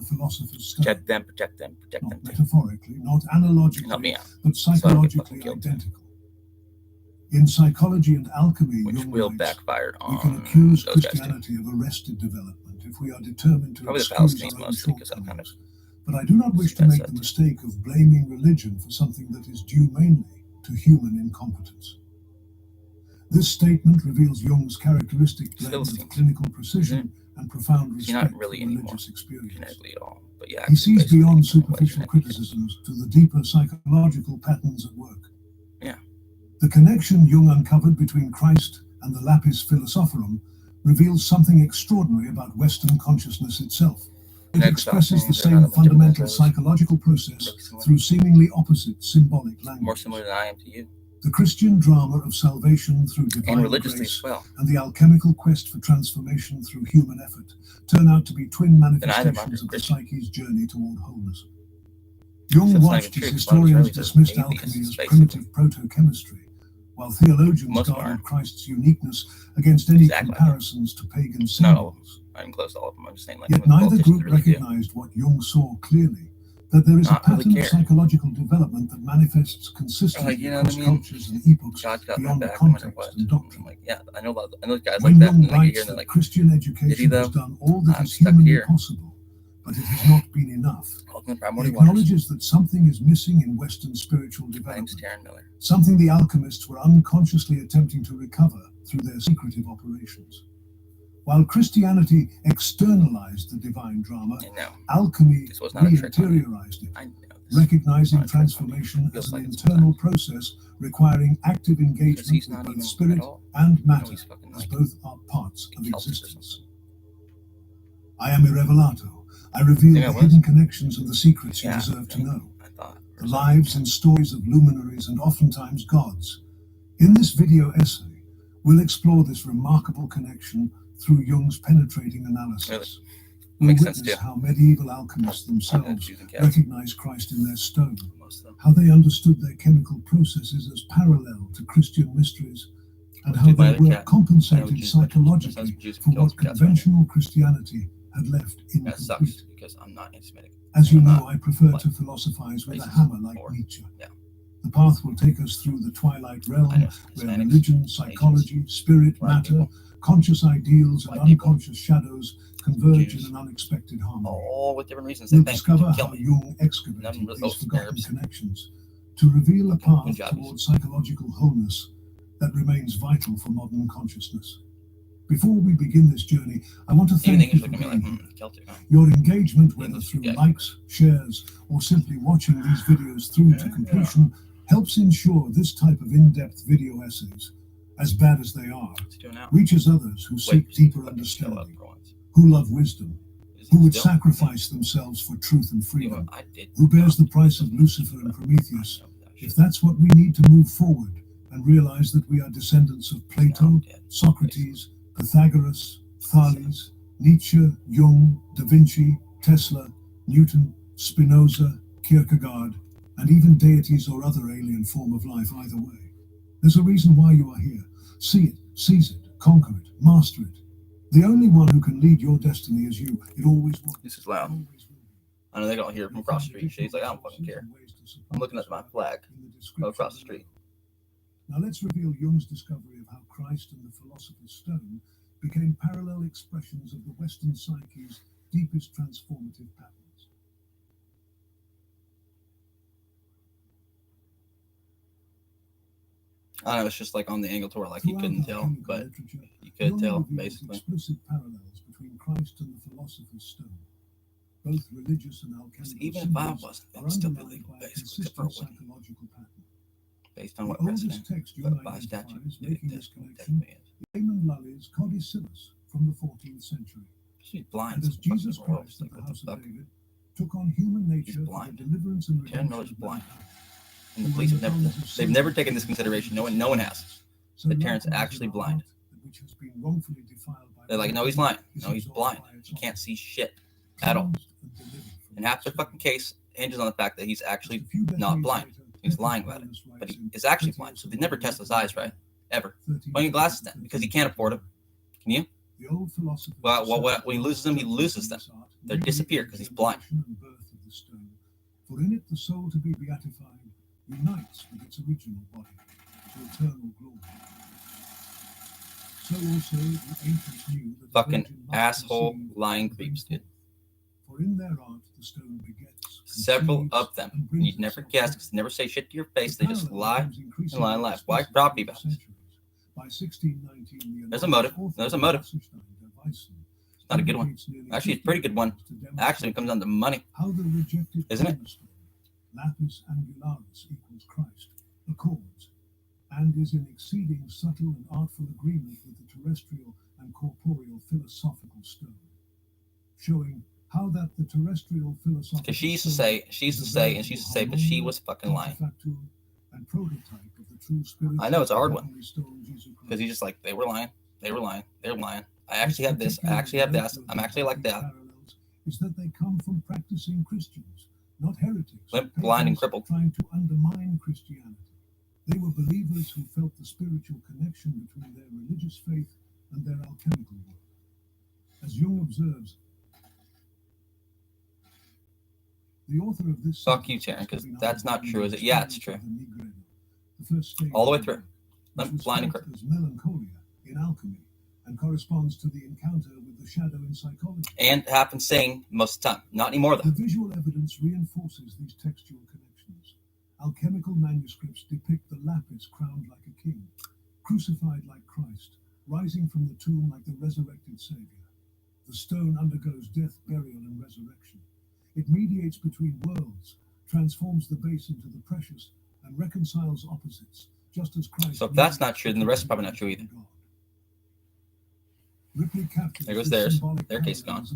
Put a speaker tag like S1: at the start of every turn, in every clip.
S1: philosopher's stone.
S2: Protect them.
S1: Not metaphorically, not analogically, but psychologically identical. In psychology and alchemy,
S2: which
S1: Jung
S2: will
S1: writes,
S2: backfire on
S1: we can accuse
S2: those guys
S1: Christianity of arrested development if we are determined to
S2: Probably the
S1: excuse
S2: Palestinians
S1: our own
S2: mostly, because I'm
S1: shortcomings.
S2: kind of
S1: But I do not wish to make the mistake of blaming religion for something that is due mainly to human incompetence. This statement reveals Jung's characteristic blend of clinical precision and profound respect for religious experience.
S2: at all. But yeah,
S1: He sees beyond superficial criticisms to the deeper psychological patterns at work.
S2: Yeah.
S1: The connection Jung uncovered between Christ and the lapis philosophorum reveals something extraordinary about Western consciousness itself. It expresses the same fundamental psychological process through seemingly opposite symbolic language.
S2: More similar than I am to you.
S1: The Christian drama of salvation through divine grace and the alchemical quest for transformation through human effort turn out to be twin manifestations of the psyche's journey toward wholeness. Jung watched as historians dismissed alchemy as primitive proto-chemistry, while theologians guarded Christ's uniqueness against any comparisons to pagan symbols.
S2: I didn't close all of them. I'm just saying,
S1: Yet neither group recognized what Jung saw clearly, that there is a pattern of psychological development that manifests consistently across cultures and epochs beyond context and doctrine.
S2: I know guys
S1: when Jung writes that Christian education has done all that is humanly possible, but it has not been enough, he acknowledges that something is missing in Western spiritual development,
S2: Taran Miller.
S1: something the alchemists were unconsciously attempting to recover through their secretive operations. While Christianity externalized the divine drama, alchemy re-interiorized it, recognizing transformation as an internal process requiring active engagement with both spirit and matter, as both are parts of existence. I am Irrevelato. I reveal the hidden connections and the secrets you deserve to know, the lives and stories of luminaries and oftentimes gods. In this video essay, we'll explore this remarkable connection through Jung's penetrating analysis. We'll witness how medieval alchemists themselves recognized Christ in their stone, how they understood their chemical processes as parallel to Christian mysteries, and how they were compensated psychologically for what conventional Christianity had left incomplete. As you know, I prefer to philosophize with a hammer like Nietzsche. The path will take us through the twilight realm, where religion, psychology, spirit, matter, conscious ideals and unconscious shadows converge in an unexpected harmony.
S2: All with different reasons.
S1: We'll discover how Jung excavated these forgotten connections to reveal a path towards psychological wholeness that remains vital for modern consciousness. Before we begin this journey, I want to thank you for being here. Your engagement, whether through likes, shares, or simply watching these videos through to completion, helps ensure this type of in-depth video essays, as bad as they are, reaches others who seek deeper understanding, who love wisdom, who would sacrifice themselves for truth and freedom, who bears the price of Lucifer and Prometheus, if that's what we need to move forward and realize that we are descendants of Plato, Socrates, Pythagoras, Thales, Nietzsche, Jung, Da Vinci, Tesla, Newton, Spinoza, Kierkegaard, and even deities or other alien form of life either way. There's a reason why you are here. See it, seize it, conquer it, master it. The only one who can lead your destiny is you. It always was.
S2: This is loud. I know they don't hear it from across the street. She's like, I don't fucking care. I'm looking at my flag across the street.
S1: Now let's reveal Jung's discovery of how Christ and the philosopher's stone became parallel expressions of the Western psyche's deepest transformative patterns.
S2: I don't know, it's just like on the angle to where like you couldn't tell, but you could tell basically.
S1: Explicit parallels between Christ and the philosopher's stone, both religious and alchemical.
S2: Even if I wasn't, it would still be legal, basically, except for a based on what precedent, but by statute,
S1: making this connection, Raymond Lully's Codicillus from the 14th century.
S2: She's blind.
S1: And as Jesus Christ at the house of David took on human nature for the deliverance and redemption.
S2: Taran Miller's blind. And the police have they've never taken this consideration. No one has. That Taran's actually blind. They're like, no, he's lying. No, he's blind. He can't see shit at all. And half the fucking case hinges on the fact that he's actually not blind. He's lying about it. But he is actually blind. So they never test his eyes, right? Ever. Why don't you glasses then? Because he can't afford them. Can you?
S1: The old philosopher.
S2: Well, when he loses them, he loses them. They disappear because he's blind.
S1: For in it the soul to be beatified unites with its original body to eternal glory. So also the ancients knew that
S2: fucking asshole lying creeps, dude.
S1: For in their art the stone begets.
S2: Several of them. You'd never guess because they never say shit to your face. They just lie and lie and lie. Why property values?
S1: By 1619,
S2: there's a motive. There's a motive. It's not a good one. Actually, it's a pretty good one. Actually, it comes down to money. Isn't it?
S1: Lapis angularis equals Christ, accords, and is in exceeding subtle and artful agreement with the terrestrial and corporeal philosophical stone, showing how that the terrestrial philosophical
S2: because she used to say, but she was fucking lying.
S1: And prototype of the true spirit.
S2: I know it's a hard one because he's just like they were lying. I actually have this. I actually have this. I'm actually like that.
S1: Is that they come from practicing Christians, not heretics,
S2: limp, blind, and crippled,
S1: trying to undermine Christianity. They were believers who felt the spiritual connection between their religious faith and their alchemical work. As Jung observes, the author of this.
S2: Fuck you, Taran, because that's not true, is it? Yeah, it's true. All the way through. Limp, blind, and crippled.
S1: Melancholia in alchemy and corresponds to the encounter with the shadow in psychology.
S2: And happens saying most of the time. Not anymore, though.
S1: The visual evidence reinforces these textual connections. Alchemical manuscripts depict the lapis crowned like a king, crucified like Christ, rising from the tomb like the resurrected Savior. The stone undergoes death, burial, and resurrection. It mediates between worlds, transforms the base into the precious, and reconciles opposites, just as Christ.
S2: So if that's not true, then the rest is probably not true either. There goes theirs. Their case is gone.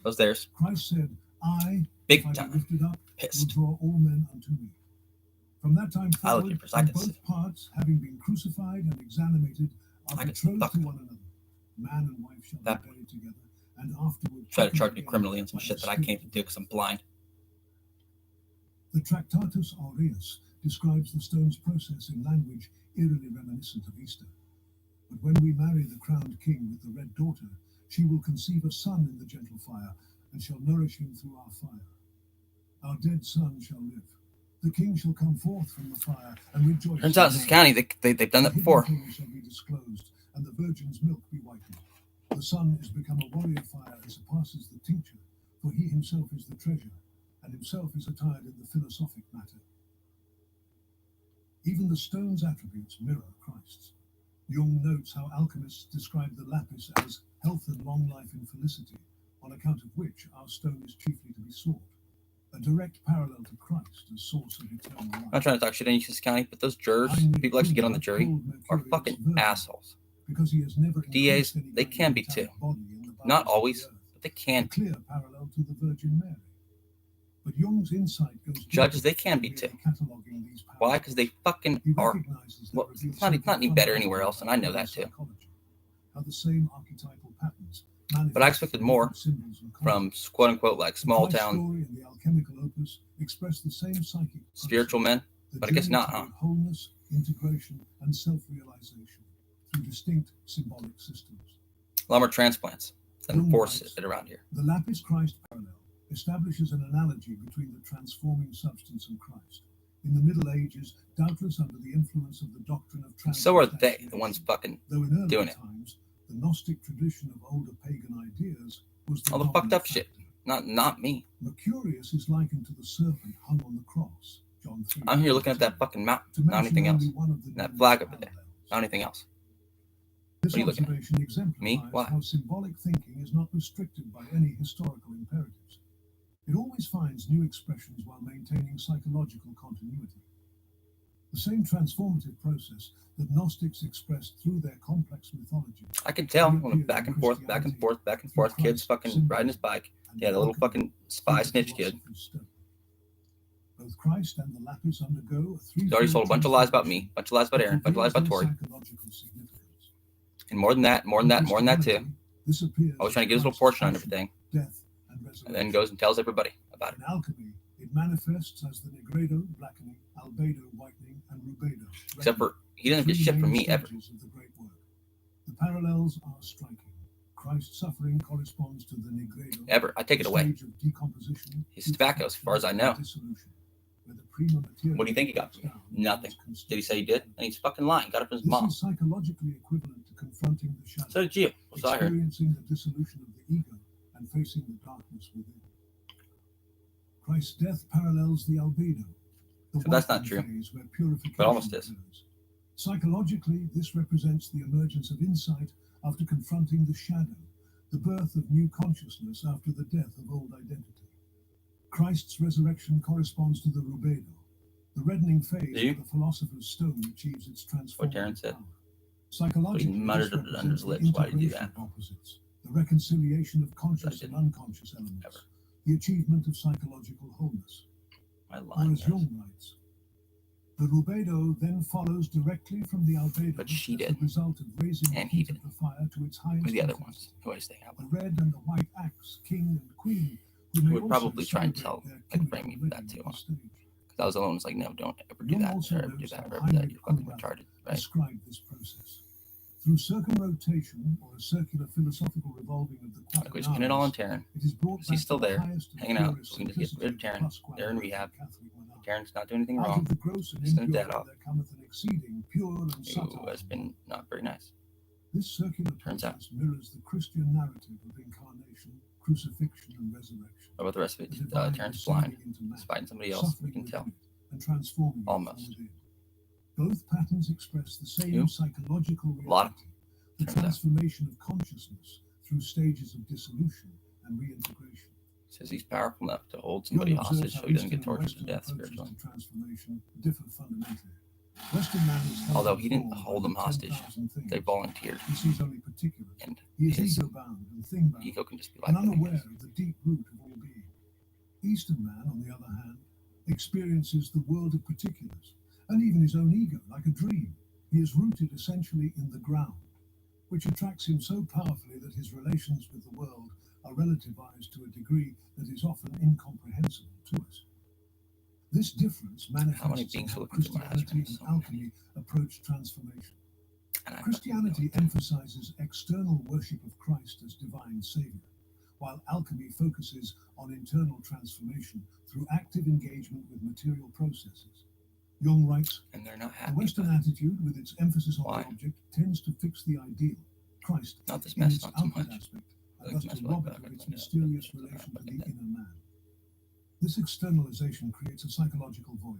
S2: Goes theirs.
S1: Christ said, I,
S2: big
S1: time, lifted up,
S2: pissed.
S1: will draw all men unto me. From that time forward, both parts, having been crucified and examinated, are betrothed to one another. Man and wife shall be buried together, and afterward
S2: try to charge me criminally on some shit that I can't even do because I'm blind.
S1: The Tractatus Aureus describes the stone's process in language eerily reminiscent of Easter. But when we marry the crowned king with the red daughter, she will conceive a son in the gentle fire, and shall nourish him through our fire. Our dead son shall live. The king shall come forth from the fire and rejoice.
S2: Turns out in this county, they've done that before.
S1: The shall be disclosed, and the virgin's milk be whitened. The son is become a warrior fire and surpasses the tincture, for he himself is the treasure, and himself is attired in the philosophic matter. Even the stone's attributes mirror Christ's. Jung notes how alchemists describe the lapis as health and long life in felicity, on account of which our stone is chiefly to be sought. A direct parallel to Christ as source of eternal life.
S2: I'm not trying to talk shit in this county, but those jurors, people actually get on the jury, are fucking assholes.
S1: Because he has never
S2: DAs, they can be too. Not always, but they can.
S1: Clear parallel to the Virgin Mary. But Jung's insight goes
S2: judges, they can be too. Why? Because they fucking are. Well, it's not any better anywhere else, and I know that too. But I expected more from quote unquote like small town spiritual men, but I guess not, huh?
S1: Wholeness, integration, and self-realization through distinct symbolic systems.
S2: A lot more transplants than forces it around here.
S1: The Lapis Christ parallel establishes an analogy between the transforming substance and Christ. In the Middle Ages, doubtless under the influence of the doctrine of transubstantiation.
S2: So are they, the ones fucking doing it.
S1: Times, the Gnostic tradition of older pagan ideas was
S2: all the fucked up shit. Not me.
S1: Mercurius is likened to the serpent hung on the cross. John 3.
S2: I'm here looking at that fucking mountain, not anything else. That flag over there, not anything else.
S1: This
S2: what are you looking
S1: observation exemplifies
S2: me? Why?
S1: How symbolic thinking is not restricted by any historical imperatives. It always finds new expressions while maintaining psychological continuity. The same transformative process that Gnostics expressed through their complex mythology.
S2: I can tell when back and forth, kids fucking riding his bike. Yeah, the little fucking spy snitch kid.
S1: Both Christ and the Lapis undergo a
S2: he's already told a bunch of lies about me, a bunch of lies about Aaron, a bunch of lies about Tori. And more than that too. Always trying to get his little portion on everything. And then goes and tells everybody about it.
S1: In alchemy, it manifests as the nigredo, blackening, albedo, whitening, and rubedo.
S2: Except for, he doesn't get shit from me ever.
S1: The parallels are striking. Christ's suffering corresponds to the nigredo.
S2: Ever. I take it away.
S1: Of decomposition.
S2: His tobacco, as far as I know. What do you think he got from me? Nothing. Did he say he did? And he's fucking lying. Got it from his mom.
S1: This is psychologically equivalent to confronting the shadow.
S2: So did you. What's I heard?
S1: Experiencing the dissolution of the ego and facing the darkness within. Christ's death parallels the albedo.
S2: So that's not true. But almost is.
S1: Psychologically, this represents the emergence of insight after confronting the shadow, the birth of new consciousness after the death of old identity. Christ's resurrection corresponds to the rubedo, the reddening phase where the philosopher's stone achieves its transformation.
S2: What Taran said.
S1: Psychologically,
S2: he muttered it under his lips. Why did he do that?
S1: Opposites, the reconciliation of conscious and unconscious elements, the achievement of psychological wholeness. Or as Jung writes, the rubedo then follows directly from the albedo,
S2: but she
S1: did. The result of raising
S2: and
S1: the
S2: he
S1: heat
S2: did.
S1: Of the fire to its highest.
S2: With the other ones, who always think
S1: the red and the white axe, king and queen. Who
S2: would probably try and tell, like, frame me for that too. Because I was alone. It's like, no, don't ever do that, or ever do that, or ever that. You're fucking retarded, right?
S1: Describe this process through circumrotation or a circular philosophical revolving of the.
S2: Like, we're just putting it all on Taran. He's still there, hanging out. So we can just get rid of Taran. They're in rehab. Taran's not doing anything wrong. Just in dead off. Ooh, that's been not very nice.
S1: This circular
S2: turns out
S1: mirrors the Christian narrative of incarnation, crucifixion, and resurrection.
S2: What about the rest of it? Taran's blind. He's fighting somebody else. We can tell.
S1: And transforming
S2: almost.
S1: Both patterns express the same psychological reality, the transformation of consciousness through stages of dissolution and reintegration.
S2: Says he's powerful enough to hold somebody hostage so he doesn't get tortured to death spiritually. Although he didn't hold them hostage, they volunteered. And his ego can just be like
S1: unaware of the deep root of all being. Eastern man, on the other hand, experiences the world of particulars, and even his own ego, like a dream. He is rooted essentially in the ground, which attracts him so powerfully that his relations with the world are relativized to a degree that is often incomprehensible to us. This difference manifests in how Christianity and alchemy approach transformation. Christianity emphasizes external worship of Christ as divine savior, while alchemy focuses on internal transformation through active engagement with material processes. Jung writes,
S2: and they're not happy.
S1: The Western attitude, with its emphasis on the object, tends to fix the ideal, Christ,
S2: not this mess, not too much.
S1: Aspect, and thus to rob it of its mysterious relation to the inner man. This externalization creates a psychological void.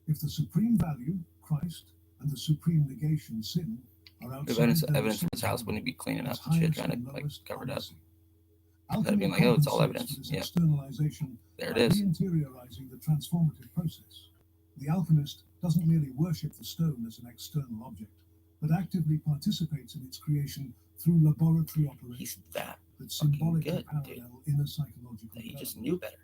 S1: If the supreme value, Christ, and the supreme negation, sin, are outside
S2: evidence from his house, wouldn't he be cleaning up and shit, trying to, like, cover it up? Instead of being like, oh, it's all evidence. Yeah. There it is.
S1: Interiorizing the transformative process. The alchemist doesn't merely worship the stone as an external object, but actively participates in its creation through laboratory operations.
S2: He's that
S1: symbolically
S2: good,
S1: parallel inner psychological.
S2: That he just knew better.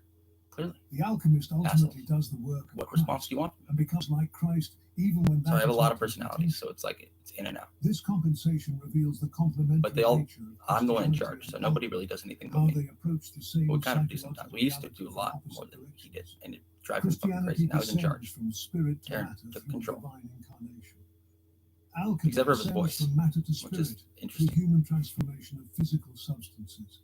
S2: Clearly.
S1: The alchemist ultimately does the work.
S2: What response do you want?
S1: And becomes like Christ, even when.
S2: So I have a lot of personalities, so it's like it's in and out.
S1: This compensation reveals the complementary.
S2: But they all, I'm the one in charge, so nobody really does anything but me.
S1: They approach the same.
S2: We kind of do sometimes. We used to do a lot more than he did, and it drives me fucking crazy. Now he's in charge. Taran took control. He's ever of his voice, which is interesting.
S1: Human transformation of physical substances.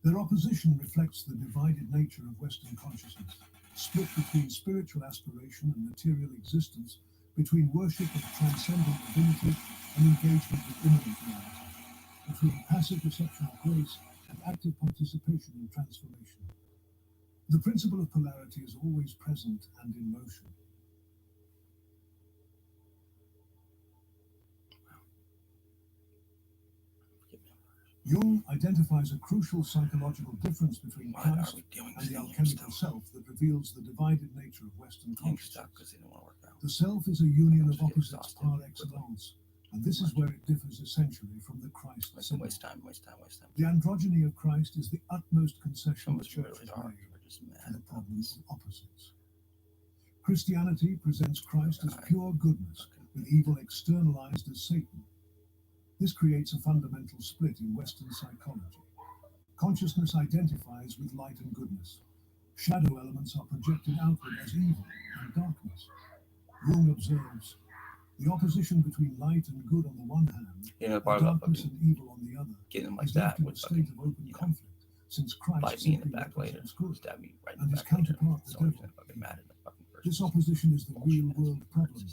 S1: Their opposition reflects the divided nature of Western consciousness, split between spiritual aspiration and material existence, between worship of transcendent divinity and engagement with immanent reality, between passive reception of grace and active participation in transformation. The principle of polarity is always present and in motion. Jung identifies a crucial psychological difference between Christ and the alchemical self that reveals the divided nature of Western consciousness. The self is a union of opposites par excellence, and this is where it differs essentially from the Christ symbol.
S2: Waste time.
S1: The androgyny of Christ is the utmost concession the Church has made for the problem of opposites. Christianity presents Christ as pure goodness, with evil externalized as Satan. This creates a fundamental split in Western psychology. Consciousness identifies with light and goodness. Shadow elements are projected outward as evil and darkness. Jung observes, The opposition between light and good on the one hand, and darkness and evil on the other, is left in a state of open conflict, since Christ simply represents good, and his counterpart the devil. This opposition is the real-world problem,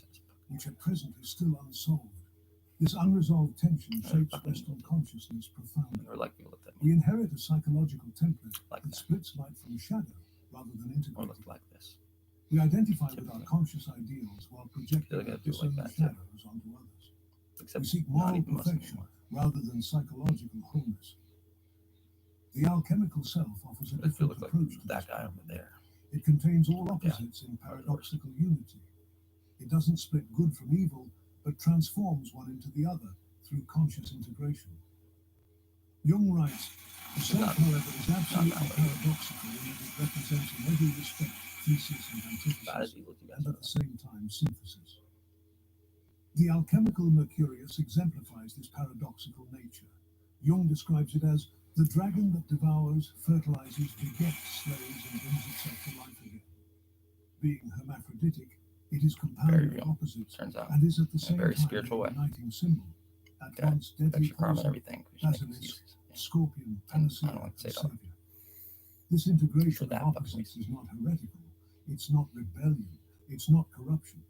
S1: which at present is still unsolved. This unresolved tension shapes Western consciousness profoundly. We inherit a psychological template that splits light from shadow rather than integrates it. We identify with our conscious ideals while projecting our disowned shadows onto others. We seek moral perfection rather than psychological wholeness. The alchemical self offers a different approach to this problem. It contains all opposites in paradoxical unity. It doesn't split good from evil, but transforms one into the other through conscious integration. Jung writes, the self, however, is absolutely paradoxical in that it represents in every respect thesis and antithesis, and at the same time synthesis. The alchemical Mercurius exemplifies this paradoxical nature. Jung describes it as the dragon that devours, fertilizes, begets, slays, and brings itself to life again. Being hermaphroditic, it is compounded of opposites, and is at the same time a uniting symbol, at once deadly poison, basilisk, scorpion, panacea, and savior. This integration of opposites is not heretical, it's not rebellion, it's not corruption.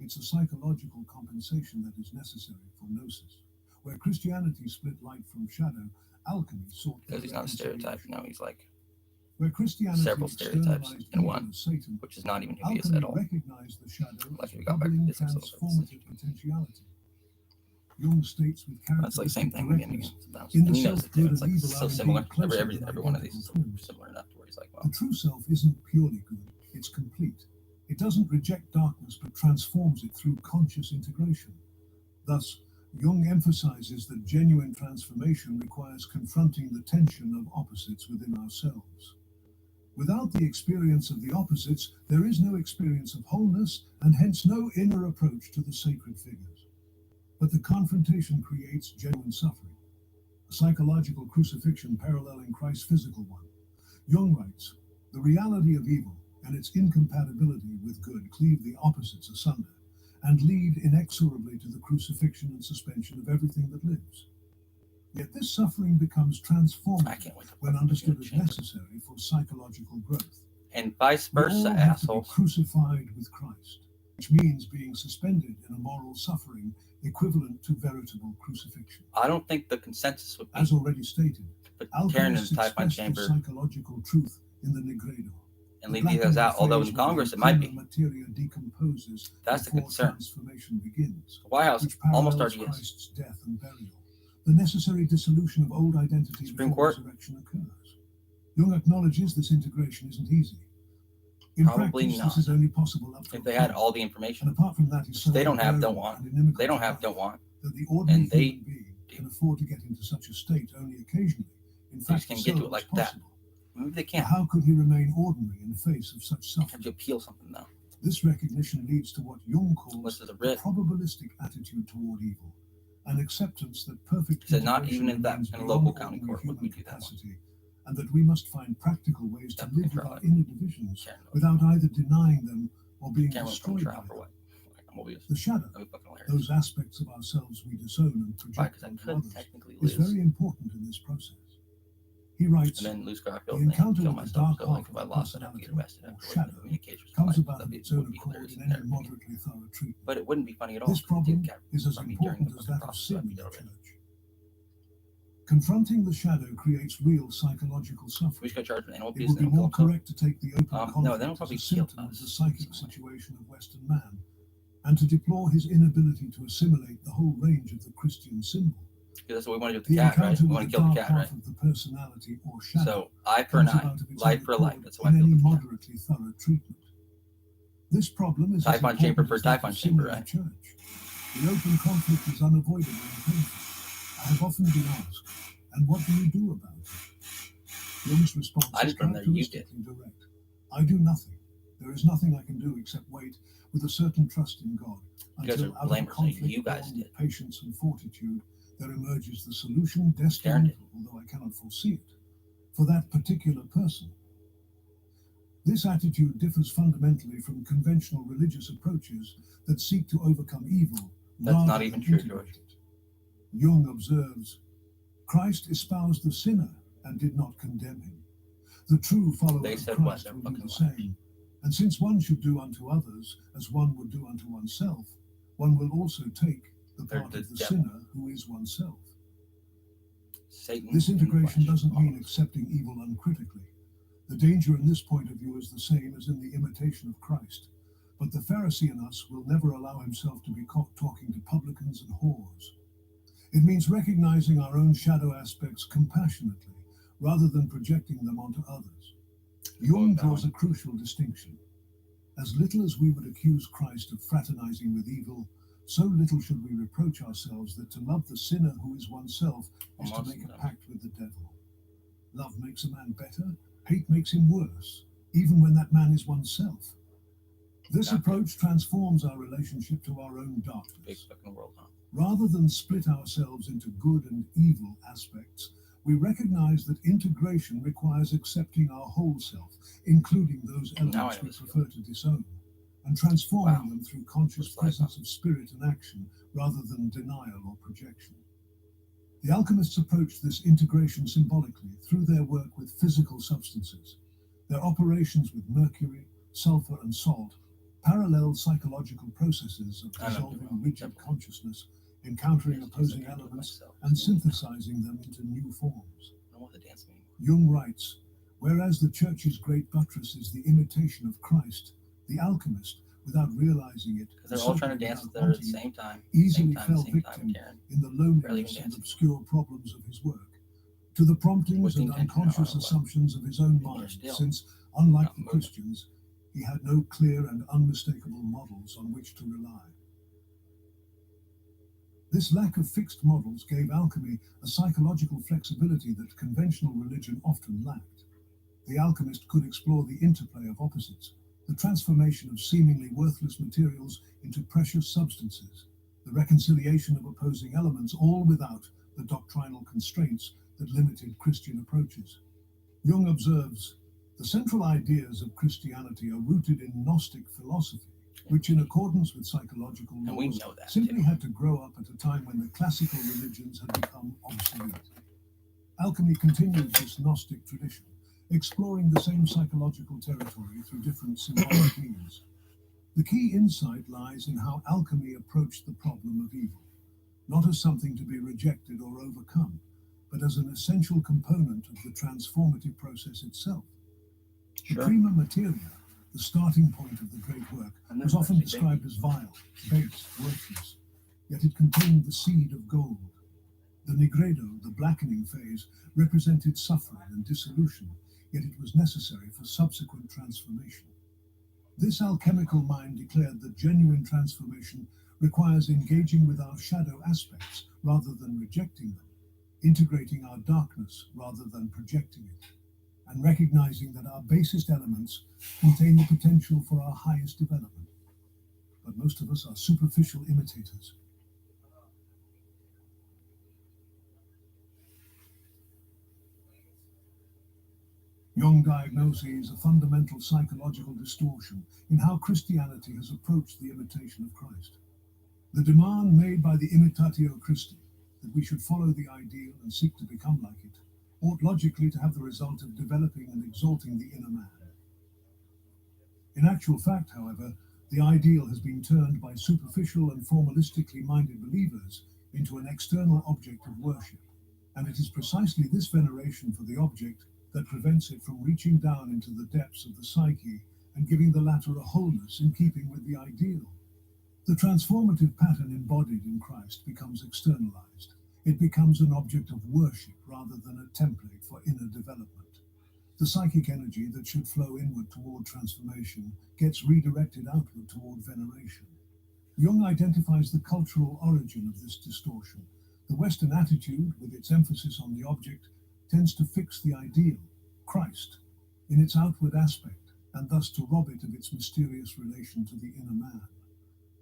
S1: It's a psychological compensation that is necessary for gnosis. Where Christianity split light from shadow, alchemy sought...
S2: Because he's not a stereotype, no, he's like
S1: where Christianity
S2: several stereotypes in one,
S1: Satan,
S2: which is not even who he is at all.
S1: Recognized the shadow
S2: Like
S1: as
S2: we got back to
S1: bubbling,
S2: physics
S1: transformative potentiality. Jung states with
S2: That's like the same thing again.
S1: In the
S2: he knows
S1: self,
S2: it too.
S1: good
S2: It's like
S1: and evil
S2: so
S1: are
S2: similar.
S1: indeed
S2: Every
S1: closer than
S2: one of these
S1: identical
S2: is
S1: twins.
S2: similar enough to where he's like, well,
S1: The true self isn't purely good, it's complete. It doesn't reject darkness but transforms it through conscious integration. Thus, Jung emphasizes that genuine transformation requires confronting the tension of opposites within ourselves. Without the experience of the opposites, there is no experience of wholeness, and hence no inner approach to the sacred figures. But the confrontation creates genuine suffering, a psychological crucifixion paralleling Christ's physical one. Jung writes, the reality of evil and its incompatibility with good cleave the opposites asunder, and lead inexorably to the crucifixion and suspension of everything that lives. Yet this suffering becomes transformative when understood as necessary for psychological growth.
S2: And vice
S1: We
S2: versa,
S1: all have to be
S2: assholes.
S1: crucified with Christ, which means being suspended in a moral suffering equivalent to veritable crucifixion.
S2: I don't think the consensus would be
S1: As already stated,
S2: put Taran in the
S1: alchemists
S2: Typhon
S1: express
S2: chamber
S1: the psychological truth in the Negredo.
S2: and leave these guys out, although in Congress it might be.
S1: Materia decomposes
S2: That's the
S1: before
S2: concern.
S1: transformation begins,
S2: The White House
S1: which
S2: almost
S1: parallels
S2: already is.
S1: Christ's death and burial. The necessary dissolution of old identity
S2: Supreme
S1: before
S2: Court?
S1: resurrection occurs. Jung acknowledges this integration isn't easy. In
S2: Probably
S1: practice,
S2: not.
S1: this is only possible up to
S2: If
S1: a
S2: they had
S1: point.
S2: all the
S1: And
S2: information,
S1: apart from that, is so
S2: they don't have,
S1: unbearable
S2: don't want.
S1: and inimical
S2: They don't
S1: to
S2: have,
S1: life
S2: don't want.
S1: that the ordinary
S2: And they
S1: human being can afford to get into such a state only occasionally. In
S2: They
S1: fact,
S2: just can't get to
S1: so
S2: it like
S1: is
S2: that.
S1: possible.
S2: Maybe they
S1: But
S2: can't.
S1: how could he remain ordinary in the face of such
S2: Have
S1: suffering?
S2: to appeal something though.
S1: This recognition leads to what Jung calls
S2: Unless there's a
S1: a
S2: writ.
S1: probabilistic attitude toward evil, an acceptance that perfect
S2: Is it not
S1: integration
S2: even in that
S1: remains
S2: in a
S1: beyond
S2: local county
S1: ordinary
S2: court? Would we
S1: human
S2: do that one?
S1: capacity, and that we must find practical ways to
S2: That
S1: live
S2: would be
S1: with our
S2: right.
S1: inner divisions
S2: Karen,
S1: without either denying them or being
S2: Karen went from
S1: destroyed by
S2: trial for
S1: them.
S2: what? Like, I'm obvious.
S1: The shadow,
S2: That'd be fucking hilarious.
S1: those aspects of ourselves we disown and
S2: Why?
S1: project
S2: Because I
S1: onto
S2: could
S1: others,
S2: technically
S1: is
S2: lose
S1: very important in this process. He writes,
S2: and then lose Garfield
S1: the
S2: and
S1: encounter
S2: kill
S1: with the
S2: myself.
S1: dark
S2: So like
S1: half
S2: if
S1: of
S2: I
S1: the
S2: lost, I'd have to get
S1: personality,
S2: arrested
S1: or
S2: afterwards.
S1: shadow,
S2: The communications was
S1: comes
S2: fine.
S1: about
S2: That'd
S1: of
S2: be,
S1: its own
S2: would be
S1: accord
S2: hilarious
S1: in
S2: and
S1: any
S2: everything.
S1: moderately thorough treatment.
S2: But it wouldn't be funny at all.
S1: This
S2: if they
S1: problem
S2: did cap-
S1: is as
S2: I mean, during
S1: important
S2: the
S1: as
S2: fucking
S1: that of
S2: process,
S1: sin
S2: I'd
S1: in
S2: be
S1: the
S2: already.
S1: church. Confronting the shadow creates real psychological
S2: We
S1: suffering.
S2: just got charged with animal
S1: It
S2: abuse
S1: would be
S2: and
S1: more
S2: kill
S1: correct to take the open
S2: no,
S1: conflict
S2: they don't
S1: as
S2: probably
S1: a
S2: kill
S1: symptom of
S2: us.
S1: the psychic situation of Western man, and to deplore his inability to assimilate the whole range of the Christian symbol.
S2: Because that's what we want to do with the
S1: The
S2: cat, right?
S1: encounter
S2: We
S1: with
S2: want
S1: the
S2: to kill the
S1: dark
S2: cat, right?
S1: half of the personality or shadow
S2: So eye for an
S1: comes
S2: eye,
S1: about of its
S2: life
S1: own
S2: for a life.
S1: accord
S2: That's why I
S1: in
S2: killed
S1: any
S2: the cat.
S1: moderately thorough treatment. This problem is as
S2: Typhon chamber
S1: important
S2: for
S1: as that
S2: Typhon
S1: of sin
S2: chamber,
S1: in the
S2: right?
S1: church. The open conflict is unavoidable and painful. I have often been asked, and what do you do about it? Jung's response
S2: I
S1: is
S2: just remember you did.
S1: characteristically direct. I do nothing. There is nothing I can do except wait with a certain trust in God
S2: You guys
S1: until
S2: are
S1: out of
S2: blamers, so
S1: conflict,
S2: you guys
S1: born
S2: did.
S1: with patience and fortitude, there emerges the solution
S2: Karen
S1: destined,
S2: did.
S1: although I cannot foresee it, for that particular person. This attitude differs fundamentally from conventional religious approaches that seek to overcome evil
S2: That's not even true, George.
S1: Jung observes, Christ espoused the sinner and did not condemn him. The true follower of Christ will do the same. And since one should do unto others as one would do unto oneself, one will also take the part of the sinner who is oneself. This integration doesn't mean accepting evil uncritically. The danger in this point of view is the same as in the imitation of Christ. But the Pharisee in us will never allow himself to be caught talking to publicans and whores. It means recognizing our own shadow aspects compassionately, rather than projecting them onto others. Jung draws a crucial distinction. As little as we would accuse Christ of fraternizing with evil, so little should we reproach ourselves that to love the sinner who is oneself is to make a pact with the devil. Love makes a man better, hate makes him worse, even when that man is oneself. This approach transforms our relationship to our own darkness. Rather than split ourselves into good and evil aspects, we recognize that integration requires accepting our whole self, including those elements we prefer to disown, and transforming them through conscious presence of spirit and action, rather than denial or projection. The alchemists approached this integration symbolically through their work with physical substances. Their operations with mercury, sulfur, and salt parallel psychological processes of dissolving rigid consciousness, encountering opposing elements, and synthesizing them into new forms. Jung writes, whereas the Church's great buttress is the imitation of Christ, the alchemist, without realizing it,
S2: they're all trying to dance there at the same time,
S1: easily fell victim in the loneliness and obscure problems of his work, to the promptings and unconscious assumptions of his own mind, since, unlike the Christians, he had no clear and unmistakable models on which to rely. This lack of fixed models gave alchemy a psychological flexibility that conventional religion often lacked. The alchemist could explore the interplay of opposites, the transformation of seemingly worthless materials into precious substances, the reconciliation of opposing elements, all without the doctrinal constraints that limited Christian approaches. Jung observes, the central ideas of Christianity are rooted in Gnostic philosophy, which in accordance with psychological laws simply had to grow up at a time when the classical religions had become obsolete. Alchemy continued this Gnostic tradition, exploring the same psychological territory through different symbolic means. The key insight lies in how alchemy approached the problem of evil, not as something to be rejected or overcome, but as an essential component of the transformative process itself. The prima materia, the starting point of the great work, was often described as vile, base, worthless, yet it contained the seed of gold. The nigredo, the blackening phase, represented suffering and dissolution, yet it was necessary for subsequent transformation. This alchemical mind declared that genuine transformation requires engaging with our shadow aspects rather than rejecting them, integrating our darkness rather than projecting it, and recognizing that our basest elements contain the potential for our highest development. But most of us are superficial imitators. Jung diagnoses a fundamental psychological distortion in how Christianity has approached the imitation of Christ. The demand made by the imitatio Christi, that we should follow the ideal and seek to become like it, ought logically to have the result of developing and exalting the inner man. In actual fact, however, the ideal has been turned by superficial and formalistically minded believers into an external object of worship, and it is precisely this veneration for the object that prevents it from reaching down into the depths of the psyche and giving the latter a wholeness in keeping with the ideal. The transformative pattern embodied in Christ becomes externalized. It becomes an object of worship rather than a template for inner development. The psychic energy that should flow inward toward transformation gets redirected outward toward veneration. Jung identifies the cultural origin of this distortion. The Western attitude, with its emphasis on the object, tends to fix the ideal, Christ, in its outward aspect, and thus to rob it of its mysterious relation to the inner man.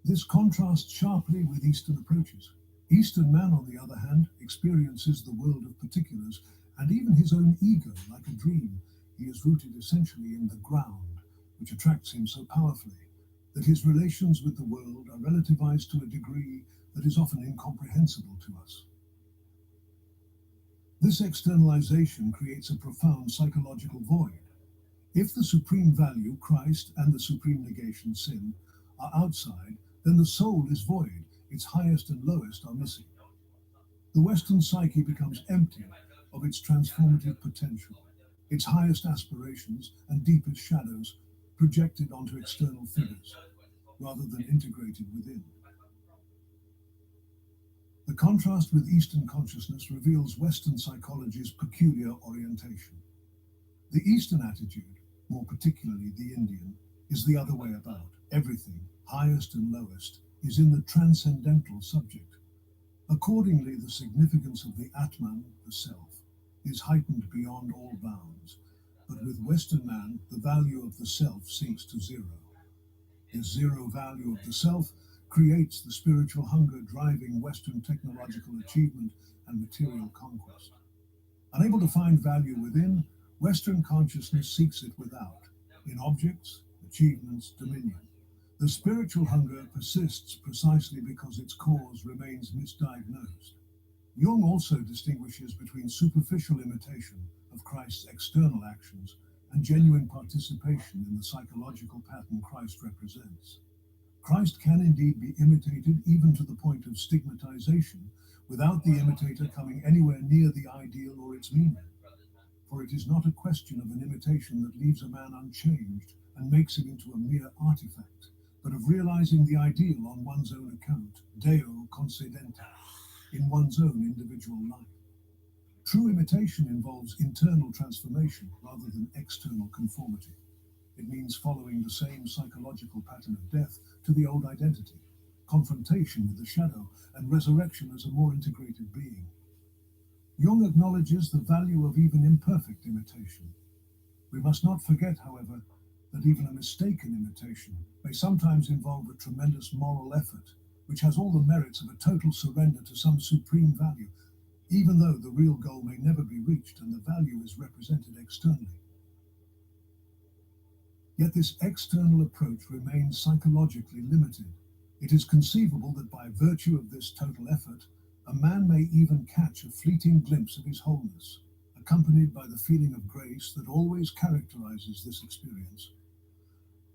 S1: This contrasts sharply with Eastern approaches. Eastern man, on the other hand, experiences the world of particulars, and even his own ego like a dream. He is rooted essentially in the ground, which attracts him so powerfully. that his relations with the world are relativized to a degree that is often incomprehensible to us. This externalization creates a profound psychological void. If the supreme value, Christ, and the supreme negation, sin, are outside, then the soul is void, its highest and lowest are missing. The Western psyche becomes empty of its transformative potential, its highest aspirations and deepest shadows projected onto external figures, rather than integrated within. The contrast with Eastern consciousness reveals Western psychology's peculiar orientation. The Eastern attitude, more particularly the Indian, is the other way about. Everything, highest and lowest, is in the transcendental subject. Accordingly, the significance of the Atman, the self, is heightened beyond all bounds. But with Western man, the value of the self sinks to zero. This zero value of the self creates the spiritual hunger driving Western technological achievement and material conquest. Unable to find value within, Western consciousness seeks it without, in objects, achievements, dominion. The spiritual hunger persists precisely because its cause remains misdiagnosed. Jung also distinguishes between superficial imitation of Christ's external actions and genuine participation in the psychological pattern Christ represents. Christ can indeed be imitated even to the point of stigmatization, without the imitator coming anywhere near the ideal or its meaning. For it is not a question of an imitation that leaves a man unchanged and makes him into a mere artifact, but of realizing the ideal on one's own account, Deo concedente, in one's own individual life. True imitation involves internal transformation rather than external conformity. It means following the same psychological pattern of death to the old identity, confrontation with the shadow, and resurrection as a more integrated being. Jung acknowledges the value of even imperfect imitation. We must not forget, however, that even a mistaken imitation may sometimes involve a tremendous moral effort, which has all the merits of a total surrender to some supreme value, even though the real goal may never be reached and the value is represented externally. Yet this external approach remains psychologically limited. It is conceivable that by virtue of this total effort, a man may even catch a fleeting glimpse of his wholeness, accompanied by the feeling of grace that always characterizes this experience.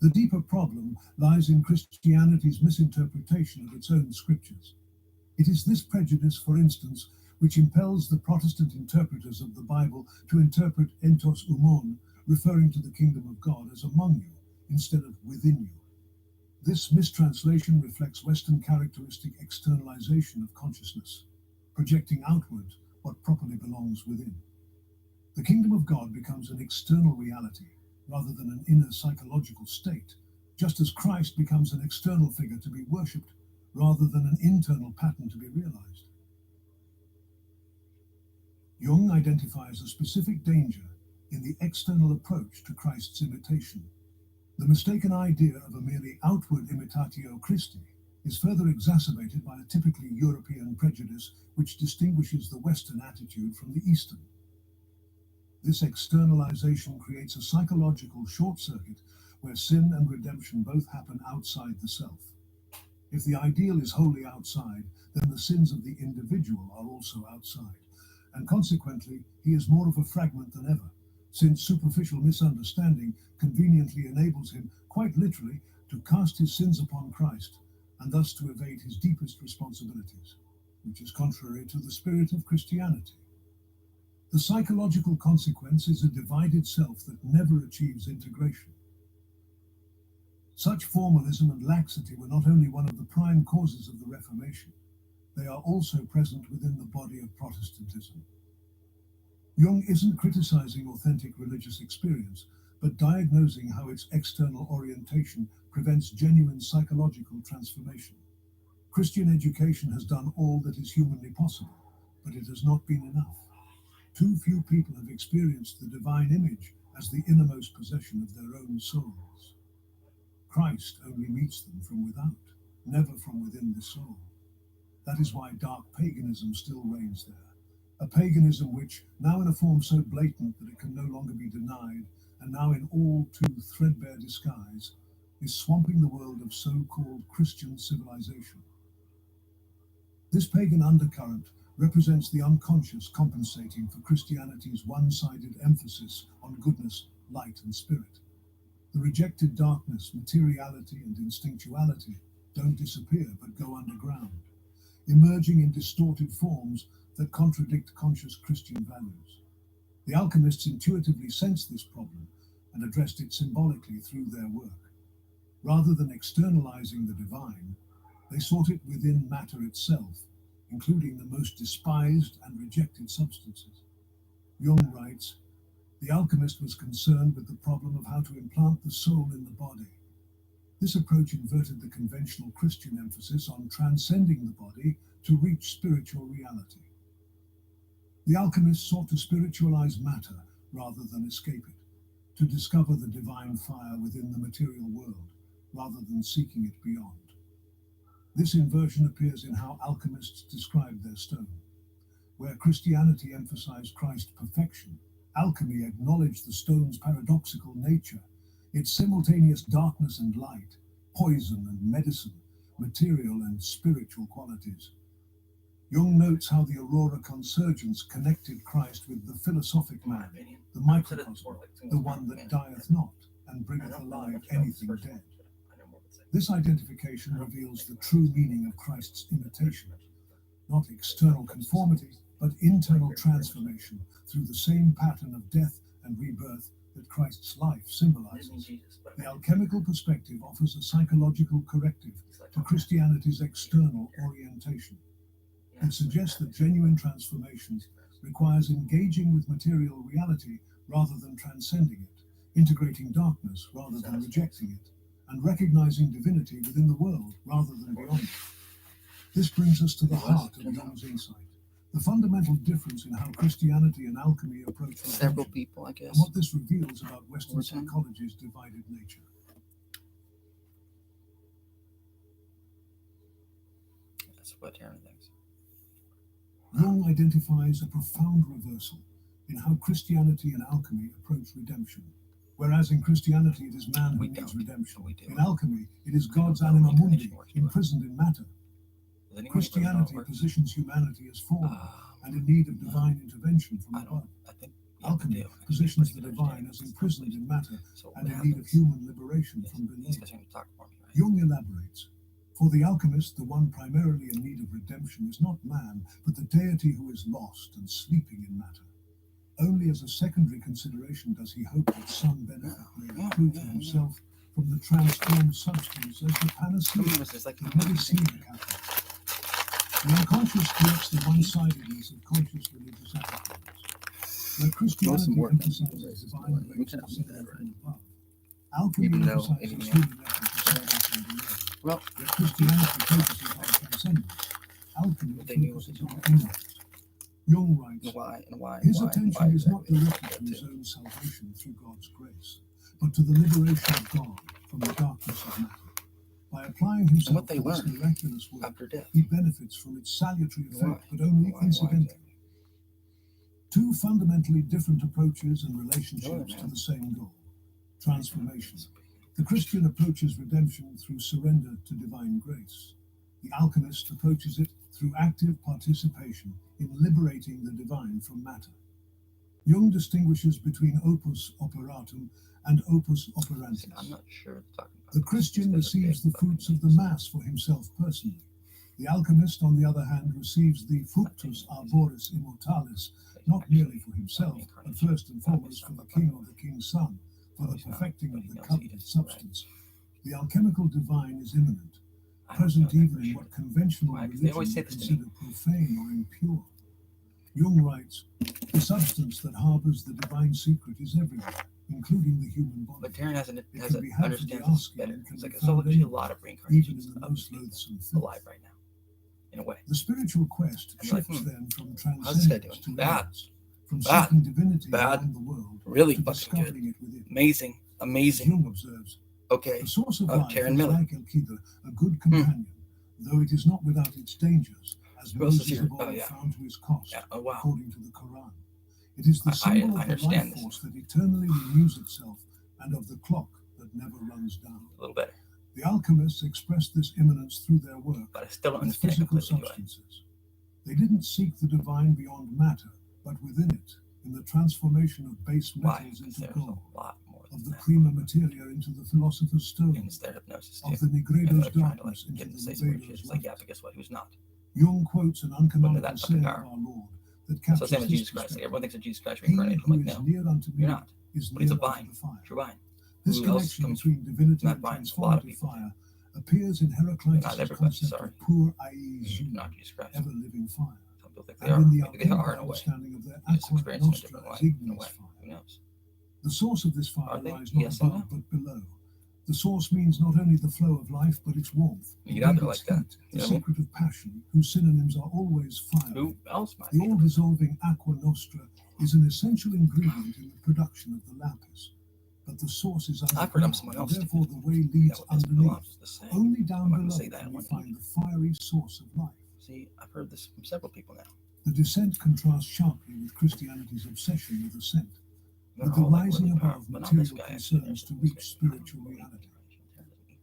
S1: The deeper problem lies in Christianity's misinterpretation of its own scriptures. It is this prejudice, for instance, which impels the Protestant interpreters of the Bible to interpret entos umon, referring to the kingdom of God, as among you, instead of within you. This mistranslation reflects Western characteristic externalization of consciousness, projecting outward what properly belongs within. The kingdom of God becomes an external reality, rather than an inner psychological state, just as Christ becomes an external figure to be worshipped, rather than an internal pattern to be realized. Jung identifies a specific danger in the external approach to Christ's imitation. The mistaken idea of a merely outward imitatio Christi is further exacerbated by a typically European prejudice which distinguishes the Western attitude from the Eastern. This externalization creates a psychological short-circuit where sin and redemption both happen outside the self. If the ideal is wholly outside, then the sins of the individual are also outside, and consequently he is more of a fragment than ever, since superficial misunderstanding conveniently enables him, quite literally, to cast his sins upon Christ, and thus to evade his deepest responsibilities, which is contrary to the spirit of Christianity. The psychological consequence is a divided self that never achieves integration. Such formalism and laxity were not only one of the prime causes of the Reformation, they are also present within the body of Protestantism. Jung isn't criticizing authentic religious experience, but diagnosing how its external orientation prevents genuine psychological transformation. Christian education has done all that is humanly possible, but it has not been enough. Too few people have experienced the divine image as the innermost possession of their own souls. Christ only meets them from without, never from within the soul. That is why dark paganism still reigns there, a paganism which, now in a form so blatant that it can no longer be denied, and now in all too threadbare disguise, is swamping the world of so-called Christian civilization. This pagan undercurrent represents the unconscious compensating for Christianity's one-sided emphasis on goodness, light, and spirit. The rejected darkness, materiality, and instinctuality don't disappear but go underground, emerging in distorted forms that contradict conscious Christian values. The alchemists intuitively sensed this problem and addressed it symbolically through their work. Rather than externalizing the divine, they sought it within matter itself, including the most despised and rejected substances. Jung writes, "The alchemist was concerned with the problem of how to implant the soul in the body. This approach inverted the conventional Christian emphasis on transcending the body to reach spiritual reality. The alchemist sought to spiritualize matter rather than escape it, to discover the divine fire within the material world rather than seeking it beyond. This inversion appears in how alchemists describe their stone. Where Christianity emphasized Christ's perfection, alchemy acknowledged the stone's paradoxical nature, its simultaneous darkness and light, poison and medicine, material and spiritual qualities. Jung notes how the Aurora Consurgence connected Christ with the philosophic man, the microcosm, the one that dieth not, and bringeth alive anything dead. This identification reveals the true meaning of Christ's imitation, not external conformity, but internal transformation through the same pattern of death and rebirth that Christ's life symbolizes. The alchemical perspective offers a psychological corrective to Christianity's external orientation. It suggests that genuine transformation requires engaging with material reality rather than transcending it, integrating darkness rather than rejecting it, and recognizing divinity within the world rather than beyond it. This brings us to the heart of Jung's insight, the fundamental difference in how Christianity and alchemy approach
S3: several people, I guess,
S1: and what this reveals about Western psychology's divided nature.
S3: That's what Taran thinks.
S1: Jung identifies a profound reversal in how Christianity and alchemy approach redemption. Whereas in Christianity it is man who needs redemption, in alchemy it is God's anima mundi imprisoned in matter. Christianity positions humanity as fallen and in need of divine intervention from above. Alchemy positions the divine as imprisoned in matter and in need of human liberation from beneath. Jung elaborates, for the alchemist, the one primarily in need of redemption is not man, but the deity who is lost and sleeping in matter. Only as a secondary consideration does he hope that some benefit may accrue to himself from the transformed substance as the panacea of medicine capital. The unconscious corrects the one-sidedness of conscious religious attitudes. Where Christianity emphasizes divine grace descending from above, alchemy emphasizes human effort to service and delay. Where Christianity focuses on transcendence, alchemy focuses on insight. Jung writes, his attention is not directed to his own salvation through God's grace, but to the liberation of God from the darkness of matter. By applying himself to this miraculous work, he benefits from its salutary effect, but only incidentally. Two fundamentally different approaches and relationships to the same goal, transformation. The Christian approaches redemption through surrender to divine grace. The alchemist approaches it through active participation in liberating the divine from matter. Jung distinguishes between opus operatum and opus operandi. The Christian receives the fruits of the Mass for himself personally. The alchemist, on the other hand, receives the fructus arboris immortalis, not merely for himself, but first and foremost for the king or the king's son, for the perfecting of the coveted substance. The alchemical divine is immanent, present even in what conventional religion would consider profane or impure. Jung writes, the substance that harbors the divine secret is everywhere, including the human body.
S3: But Taran understands this better. It's like, so there's a lot of reincarnations alive right now, in a way.
S1: The spiritual quest shifts then from transcendence to balance, from seeking divinity around the world
S3: really
S1: to
S3: fucking good.
S1: discovering it within.
S3: Amazing.
S1: Jung observes,
S3: okay.
S1: The source of life
S3: Taran
S1: is
S3: Miller.
S1: like Al-Qaeda, a good companion, though it is not without its dangers, as Moses of old found to his cost, according to the Quran. It is the symbol of the life force that eternally renews itself and of the clock that never runs hands down.
S2: A little better.
S1: The alchemists expressed this imminence through their work
S2: But I still don't
S1: with
S2: understand
S1: physical
S2: completely.
S1: substances. They didn't seek the divine beyond matter, but within it, in the transformation of base metals into
S2: There's
S1: gold,
S2: a lot more
S1: of
S2: than
S1: the
S2: that.
S1: prima materia into the philosopher's stone,
S2: And it's their hypnosis too.
S1: of the
S2: And
S1: Negredo's
S2: they're trying to
S1: darkness into
S2: get him to
S1: the
S2: say some weird shit.
S1: Nevedo's
S2: It's like, yeah,
S1: light.
S2: but guess what? He was not.
S1: Jung quotes an uncanonical
S2: that
S1: saying
S2: fucking
S1: of
S2: power.
S1: our Lord that
S2: So
S1: captures
S2: same as
S1: this
S2: Jesus Christ. Like,
S1: perspective.
S2: everyone thinks that Jesus Christ
S1: He
S2: reincarnated. I'm
S1: who
S2: like,
S1: is
S2: no,
S1: near unto me
S2: you're not.
S1: is
S2: But he's
S1: near
S2: a
S1: unto
S2: vine.
S1: the fire.
S2: True vine.
S1: This
S2: Who else
S1: connection
S2: comes
S1: between divinity
S2: from that
S1: and
S2: vine? A lot of
S1: transformative
S2: people
S1: fire appears in
S2: Not
S1: Heraclitus'
S2: everybody,
S1: concept
S2: sorry.
S1: of pur ai zu,
S2: Not Jesus Christ.
S1: ever-living fire,
S2: Some people think they are.
S1: and in the
S2: Maybe they are
S1: alchemical
S2: in a way.
S1: understanding of their
S2: You just
S1: aqua
S2: experience it in a
S1: nostra
S2: different way.
S1: as
S2: In a
S1: ignis
S2: way.
S1: fire.
S2: Who knows?
S1: The source of this fire
S2: Are they?
S1: lies not
S2: Yes and
S1: above but below. The source means not only the flow of life, but its warmth,
S2: You get out there
S1: its
S2: like that.
S1: heat,
S2: You
S1: the
S2: know what I mean?
S1: secret of passion, whose synonyms are always fire.
S2: Who else might
S1: The
S2: be?
S1: all-dissolving aqua nostra is an essential ingredient in the production of the lapis, but the source is
S2: I've heard I'm
S1: underground,
S2: someone
S1: and
S2: else.
S1: therefore the way leads
S2: This
S1: underneath.
S2: belongs the same.
S1: Only down
S2: I'm not gonna
S1: below
S2: say that
S1: can we
S2: one
S1: find
S2: either.
S1: the fiery source of life.
S2: See, I've heard this from several people now.
S1: The descent contrasts sharply with Christianity's obsession with ascent,
S2: They're
S1: with the
S2: all, like,
S1: rising
S2: really
S1: above
S2: powerful, but not this
S1: material
S2: guy, actually.
S1: concerns to
S2: There's
S1: reach
S2: this guy.
S1: spiritual reality.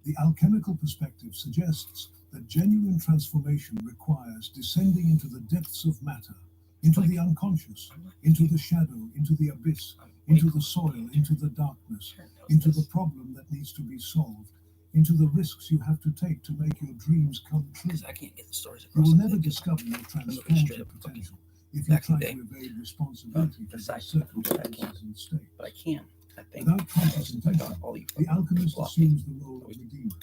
S1: The alchemical perspective suggests that genuine transformation requires descending into the depths of matter, into the unconscious, into the shadow, into the abyss, into the soil, into the darkness, into the problem that needs to be solved, into the risks you have to take to make your dreams come true.
S2: Because I can't get the stories
S1: You
S2: across.
S1: will never discover your transformative potential if you
S2: back in
S1: try
S2: the
S1: to
S2: day.
S1: evade responsibility for
S2: Besides,
S1: circumstances and states.
S2: But I can. I think.
S1: Without conscious
S2: I got
S1: intention,
S2: all you
S1: the alchemist
S2: block
S1: assumes the role of redeemer,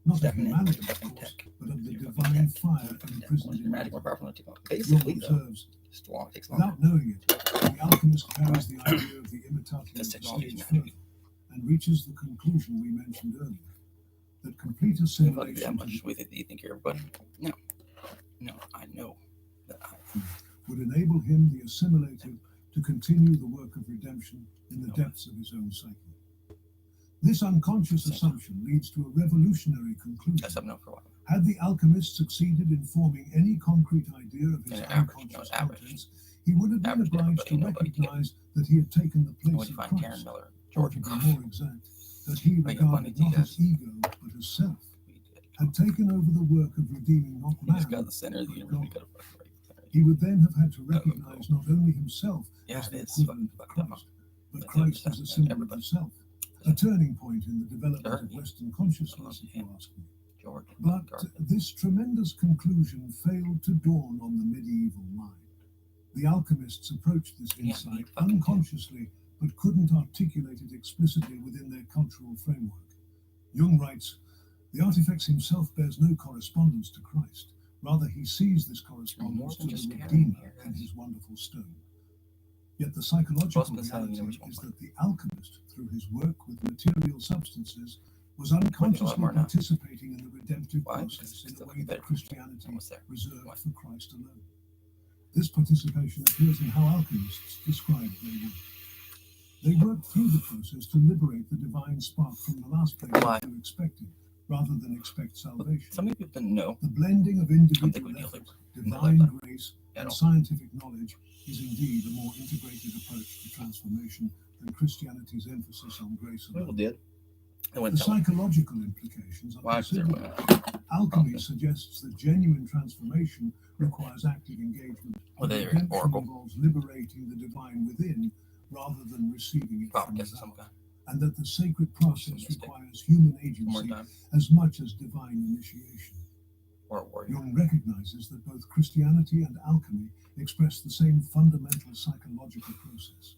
S1: not of
S2: Stepping in,
S1: humanity, of
S2: stepping
S1: course,
S2: tech.
S1: but of the
S2: You're
S1: divine
S2: fucking
S1: fire
S2: tech.
S1: imprisoned
S2: Your
S1: in
S2: magic more
S1: matter.
S2: powerful than you.
S1: Jung
S2: Basically, though,
S1: observes,
S2: just long. It takes longer.
S1: without knowing it, the alchemist carries the idea of the imitatio
S2: Because
S1: a
S2: technology is
S1: stage
S2: magic.
S1: further and reaches the conclusion we mentioned earlier, that complete
S2: If I do
S1: assimilation
S2: that much, do you think you're everybody? No. No, I know that I
S1: would enable him, the assimilated, to continue the work of redemption in the
S2: No.
S1: depths of his own psyche. This unconscious assumption leads to a revolutionary conclusion.
S2: guess I've known for a while.
S1: Had the alchemist succeeded in forming any concrete idea of his
S2: Yeah, average,
S1: unconscious
S2: no, average.
S1: contents, he would have been
S2: Average to
S1: obliged to
S2: everybody, nobody to get-
S1: recognize that he had taken the
S2: When
S1: place
S2: you
S1: of
S2: find Taran
S1: Christ,
S2: Miller,
S1: or
S2: George
S1: to be
S2: Croft,
S1: more exact, that he
S2: Bring up one
S1: regarded
S2: of
S1: not
S2: you
S1: his
S2: guys.
S1: ego, but his self,
S2: we did.
S1: had taken over the work of redeeming not
S2: He just
S1: man,
S2: got the center of the
S1: but
S2: universe. We
S1: God.
S2: got a fucking right center.
S1: He would then have had to
S2: would go.
S1: recognize not only himself
S2: Yeah,
S1: as
S2: it
S1: the
S2: is.
S1: equivalent of
S2: Fucked up,
S1: Christ, but
S2: That's
S1: Christ
S2: 100%,
S1: as a symbol of
S2: everybody.
S1: himself, a turning point in the development of
S2: Certainly.
S1: Western consciousness, if you
S2: Yeah.
S1: ask me.
S2: George.
S1: But
S2: Gardner.
S1: this tremendous conclusion failed to dawn on the medieval mind. The alchemists approached this
S2: Yeah,
S1: insight
S2: you fucking
S1: unconsciously, but couldn't articulate it explicitly within their cultural framework. Jung writes, the artifact himself bears no correspondence to Christ. Rather, he sees this correspondence to
S2: than
S1: the
S2: just Taran
S1: Redeemer
S2: here,
S1: in
S2: guys.
S1: his wonderful stone. Yet the psychological
S2: Boston Salad, you know
S1: reality
S2: which one
S1: is
S2: played.
S1: that the alchemist, through his work with material substances, was
S2: a lot
S1: unconsciously
S2: more now.
S1: participating in the redemptive
S2: Why?
S1: process in
S2: Because
S1: a
S2: it's
S1: way that
S2: better.
S1: Christianity
S2: Almost there.
S1: reserved
S2: Why?
S1: for Christ alone. This participation appears in how alchemists describe their work. They work through the process to liberate the divine spark from the last place
S2: Why?
S1: you expected, rather than expect salvation.
S2: Some people didn't know.
S1: The blending of
S2: I think we
S1: individual
S2: nailed
S1: effort,
S2: it.
S1: divine grace,
S2: I
S1: and
S2: don't.
S1: scientific knowledge is indeed a more integrated approach to transformation than Christianity's emphasis on grace
S2: People
S1: alone.
S2: did. They
S1: The
S2: went tell them.
S1: psychological implications are
S2: Why? Because they're
S1: considerable.
S2: women.
S1: Alchemy suggests that genuine transformation requires active engagement.
S2: Well,
S1: and
S2: there,
S1: redemption
S2: Oracle.
S1: involves liberating the divine within rather than receiving it from
S2: Probably guess some
S1: without,
S2: guy.
S1: and that the sacred process
S2: Mystic.
S1: requires human
S2: One more
S1: agency
S2: time.
S1: as much as divine initiation.
S2: Or a warrior.
S1: Jung recognizes that both Christianity and alchemy express the same fundamental psychological process,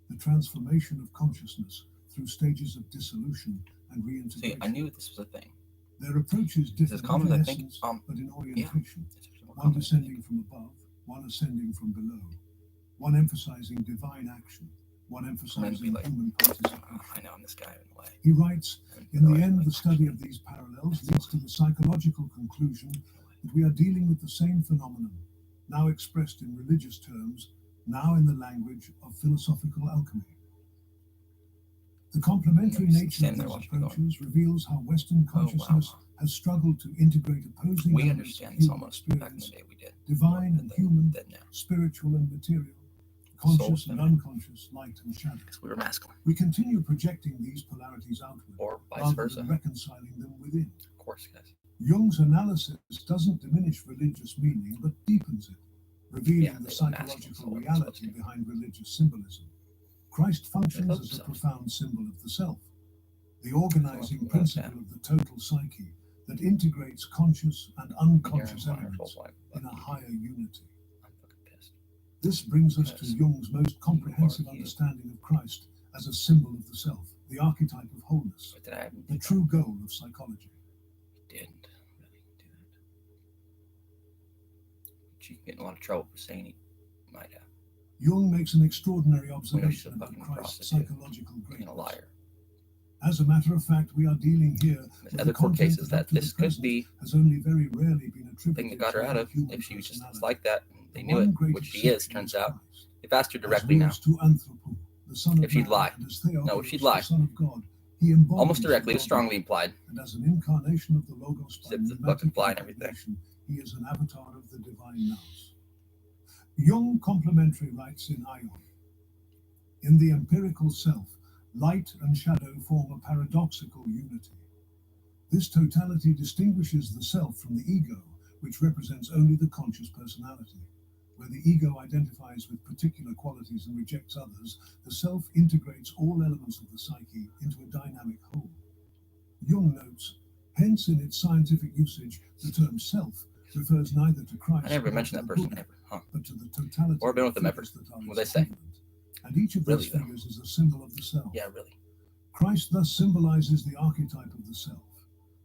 S1: the transformation of consciousness through stages of dissolution and
S2: See,
S1: reintegration.
S2: I knew this was a thing.
S1: Their approaches
S2: It's
S1: differ
S2: as
S1: not
S2: common
S1: in
S2: as I think.
S1: essence, but in
S2: Yeah.
S1: orientation,
S2: It's actually more
S1: one
S2: common than I think.
S1: descending from above, one ascending from below, one emphasizing divine action, one emphasizing
S2: like,
S1: human participation.
S2: I know I'm this guy in a way.
S1: He writes,
S2: And
S1: in the
S2: like,
S1: end,
S2: like,
S1: the study of these parallels leads to the psychological conclusion that we are dealing with the same phenomenon, now expressed in religious terms, now in the language of philosophical alchemy. The complementary
S2: And then
S1: nature
S2: stand
S1: of
S2: there
S1: these
S2: watching me going,
S1: approaches reveals how Western
S2: oh, wow.
S1: consciousness has struggled to integrate opposing
S2: We
S1: elements of
S2: understand this
S1: human
S2: almost back in the
S1: experience,
S2: day. We did.
S1: divine and human,
S2: Dead now.
S1: spiritual and material, conscious and
S2: feminine.
S1: unconscious, light and shadow.
S2: Because we were masculine.
S1: We continue projecting these polarities outward,
S2: Or vice versa.
S1: Reconciling them within.
S2: Of course, guys.
S1: Jung's analysis doesn't diminish religious meaning, but deepens it, revealing the psychological reality behind religious symbolism. Christ functions as a profound symbol of the self, the organizing principle of the total psyche that integrates conscious and unconscious elements in a higher unity. This brings us to Jung's most comprehensive understanding of Christ as a symbol of the self, the archetype of wholeness, the true goal of psychology.
S2: He didn't really do that. She can get in a lot of trouble for saying he might have.
S1: Jung makes an extraordinary observation about Christ's psychological greatness.
S2: A liar.
S1: As a matter of fact, we are dealing here with
S2: other court cases that this could be
S1: has only very rarely been attributed
S2: thing that got her out of if she was just like that. They knew it, which she is, turns out. They've asked her directly now. If she'd lie. No, if she'd lie. Almost directly, it's strongly implied.
S1: And as an incarnation of the Logos,
S2: Zip the book and fly and everything.
S1: He is an avatar of the divine nous. Jung complimentary writes in Ion, in the empirical self, light and shadow form a paradoxical unity. This totality distinguishes the self from the ego, which represents only the conscious personality. Where the ego identifies with particular qualities and rejects others, the self integrates all elements of the psyche into a dynamic whole. Jung notes, hence in its scientific usage, the term self refers neither to Christ
S2: I never mentioned that person ever,
S1: but to the totality
S2: or been with them ever. What they say?
S1: And each of those figures is a symbol of the self.
S2: Yeah, really.
S1: Christ thus symbolizes the archetype of the self,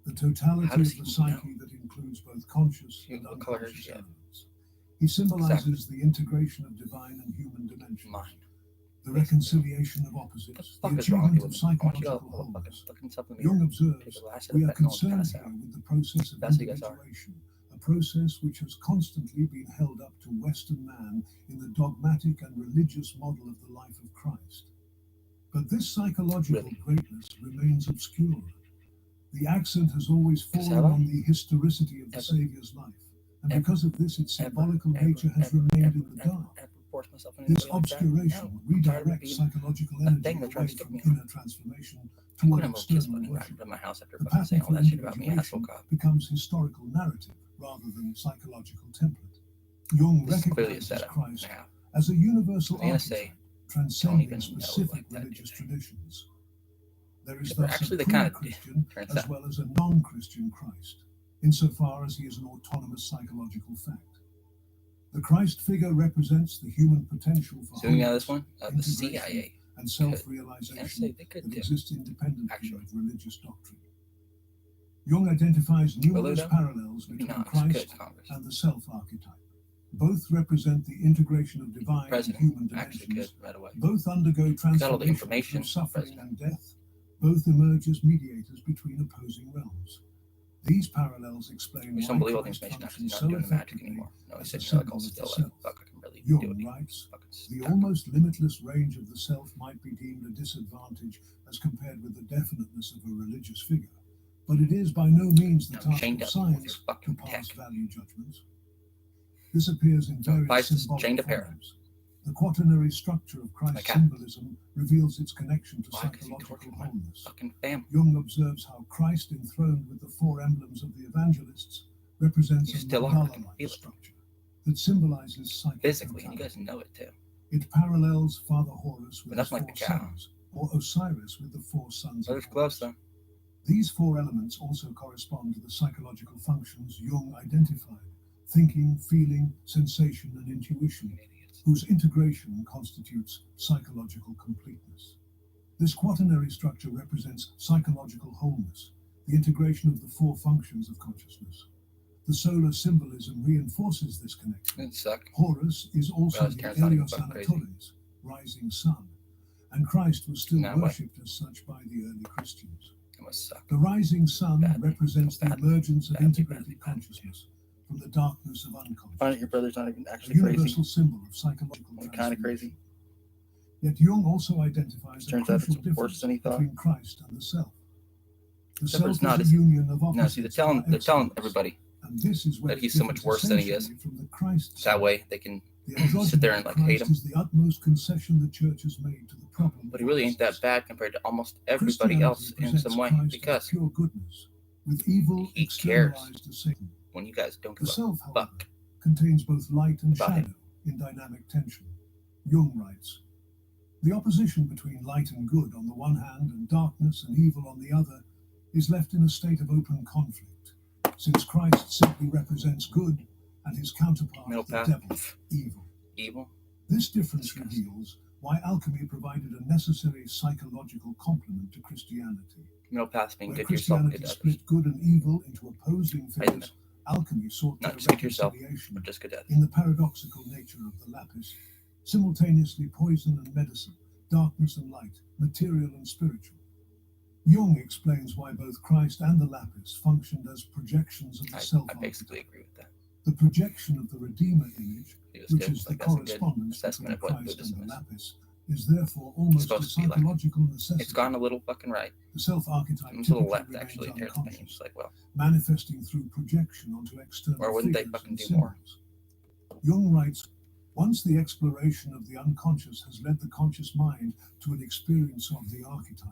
S1: the totality of the psyche that includes both conscious and unconscious elements. He symbolizes the integration of divine and human dimensions, the reconciliation of opposites, the achievement of psychological wholeness. Jung observes, we are concerned here with the process of individuation, a process which has constantly been held up to Western man in the dogmatic and religious model of the life of Christ. But this psychological greatness remains obscure. The accent has always fallen on the historicity of the Saviour's life, and because of this, its symbolical nature has remained in the dark. This obscuration redirects psychological energy away from inner transformation toward external worship. The pattern for individuation becomes historical narrative rather than psychological template. Jung recognizes Christ as a universal archetype, transcending specific religious traditions. There is thus a pre-Christian as well as a non-Christian Christ, insofar as he is an autonomous psychological fact. The Christ figure represents the human potential for
S2: the CIA
S1: and self-realization that exists independently of religious doctrine. Jung identifies numerous parallels between Christ and the self-archetype. Both represent the integration of divine and human dimensions. Both undergo transformation through suffering and death. Both emerge as mediators between opposing realms. These parallels explain why Christ functions so effectively as a symbol of the self. Jung writes, the almost limitless range of the self might be deemed a disadvantage as compared with the definiteness of a religious figure, but it is by no means the task of science to pass value judgments. This appears in various symbolic forms. The quaternary structure of Christ's symbolism reveals its connection to psychological wholeness. Jung observes how Christ, enthroned with the four emblems of the evangelists, represents a mandala-like structure that symbolizes psychic
S2: physically, and you guys know it too.
S1: It parallels Father Horus with his four sons, or Osiris with the four sons of Horus. These four elements also correspond to the psychological functions Jung identified: thinking, feeling, sensation, and intuition, whose integration constitutes psychological completeness. This quaternary structure represents psychological wholeness, the integration of the four functions of consciousness. The solar symbolism reinforces this connection. Horus is also the Helios Anatolis, rising sun, and Christ was still worshipped as such by the early Christians. The rising sun represents the emergence of integrated consciousness from the darkness of unconsciousness.
S2: Your brother's not even actually
S1: crazy. A universal symbol of psychological
S2: kind of crazy.
S1: Yet Jung also identifies a crucial difference
S2: between
S1: Christ and the self. The
S2: self is
S1: a union of opposites.
S2: No, see, they're telling everybody
S1: and this is
S2: that he's so much worse than he is.
S1: From the Christ
S2: that way they can sit there and like hate him.
S1: Is the utmost concession the church has made to the problem.
S2: But he really ain't that bad compared to almost everybody else in some way, because
S1: pure goodness, with evil
S2: he cares
S1: as Satan.
S2: When you guys don't
S1: The
S2: give
S1: self,
S2: a
S1: however,
S2: fuck
S1: contains both light and
S2: about
S1: shadow
S2: him.
S1: in dynamic tension. Jung writes, the opposition between light and good on the one hand and darkness and evil on the other is left in a state of open conflict, since Christ simply represents good and his counterpart,
S2: Middle
S1: the
S2: path.
S1: devil, evil.
S2: Evil?
S1: This difference reveals why alchemy provided a necessary psychological complement to Christianity.
S2: Middle path being
S1: Where
S2: good to yourself,
S1: Christianity
S2: good to others.
S1: split good and evil into opposing
S2: Right in the
S1: figures, alchemy sought
S2: Not
S1: their
S2: just good to yourself,
S1: reconciliation
S2: but just good to others.
S1: in the paradoxical nature of the lapis, simultaneously poison and medicine, darkness and light, material and spiritual. Jung explains why both Christ and the lapis functioned as projections of the self.
S2: I basically agree with that.
S1: The projection of the Redeemer image, which
S2: good.
S1: is the
S2: Like, that's a good
S1: correspondence
S2: assessment
S1: between
S2: of what
S1: Christ and
S2: Buddhism
S1: the
S2: is.
S1: lapis, is therefore almost a
S2: supposed to be like.
S1: psychological necessity.
S2: It's gone a little fucking right.
S1: The self-archetype
S2: It's a little
S1: typically
S2: left,
S1: remains
S2: actually, in Taran's opinion.
S1: unconscious,
S2: It's like, well,
S1: manifesting through projection onto external
S2: or wouldn't they
S1: figures
S2: fucking
S1: and
S2: do more?
S1: symbols. Jung writes, once the exploration of the unconscious has led the conscious mind to an experience of the archetype,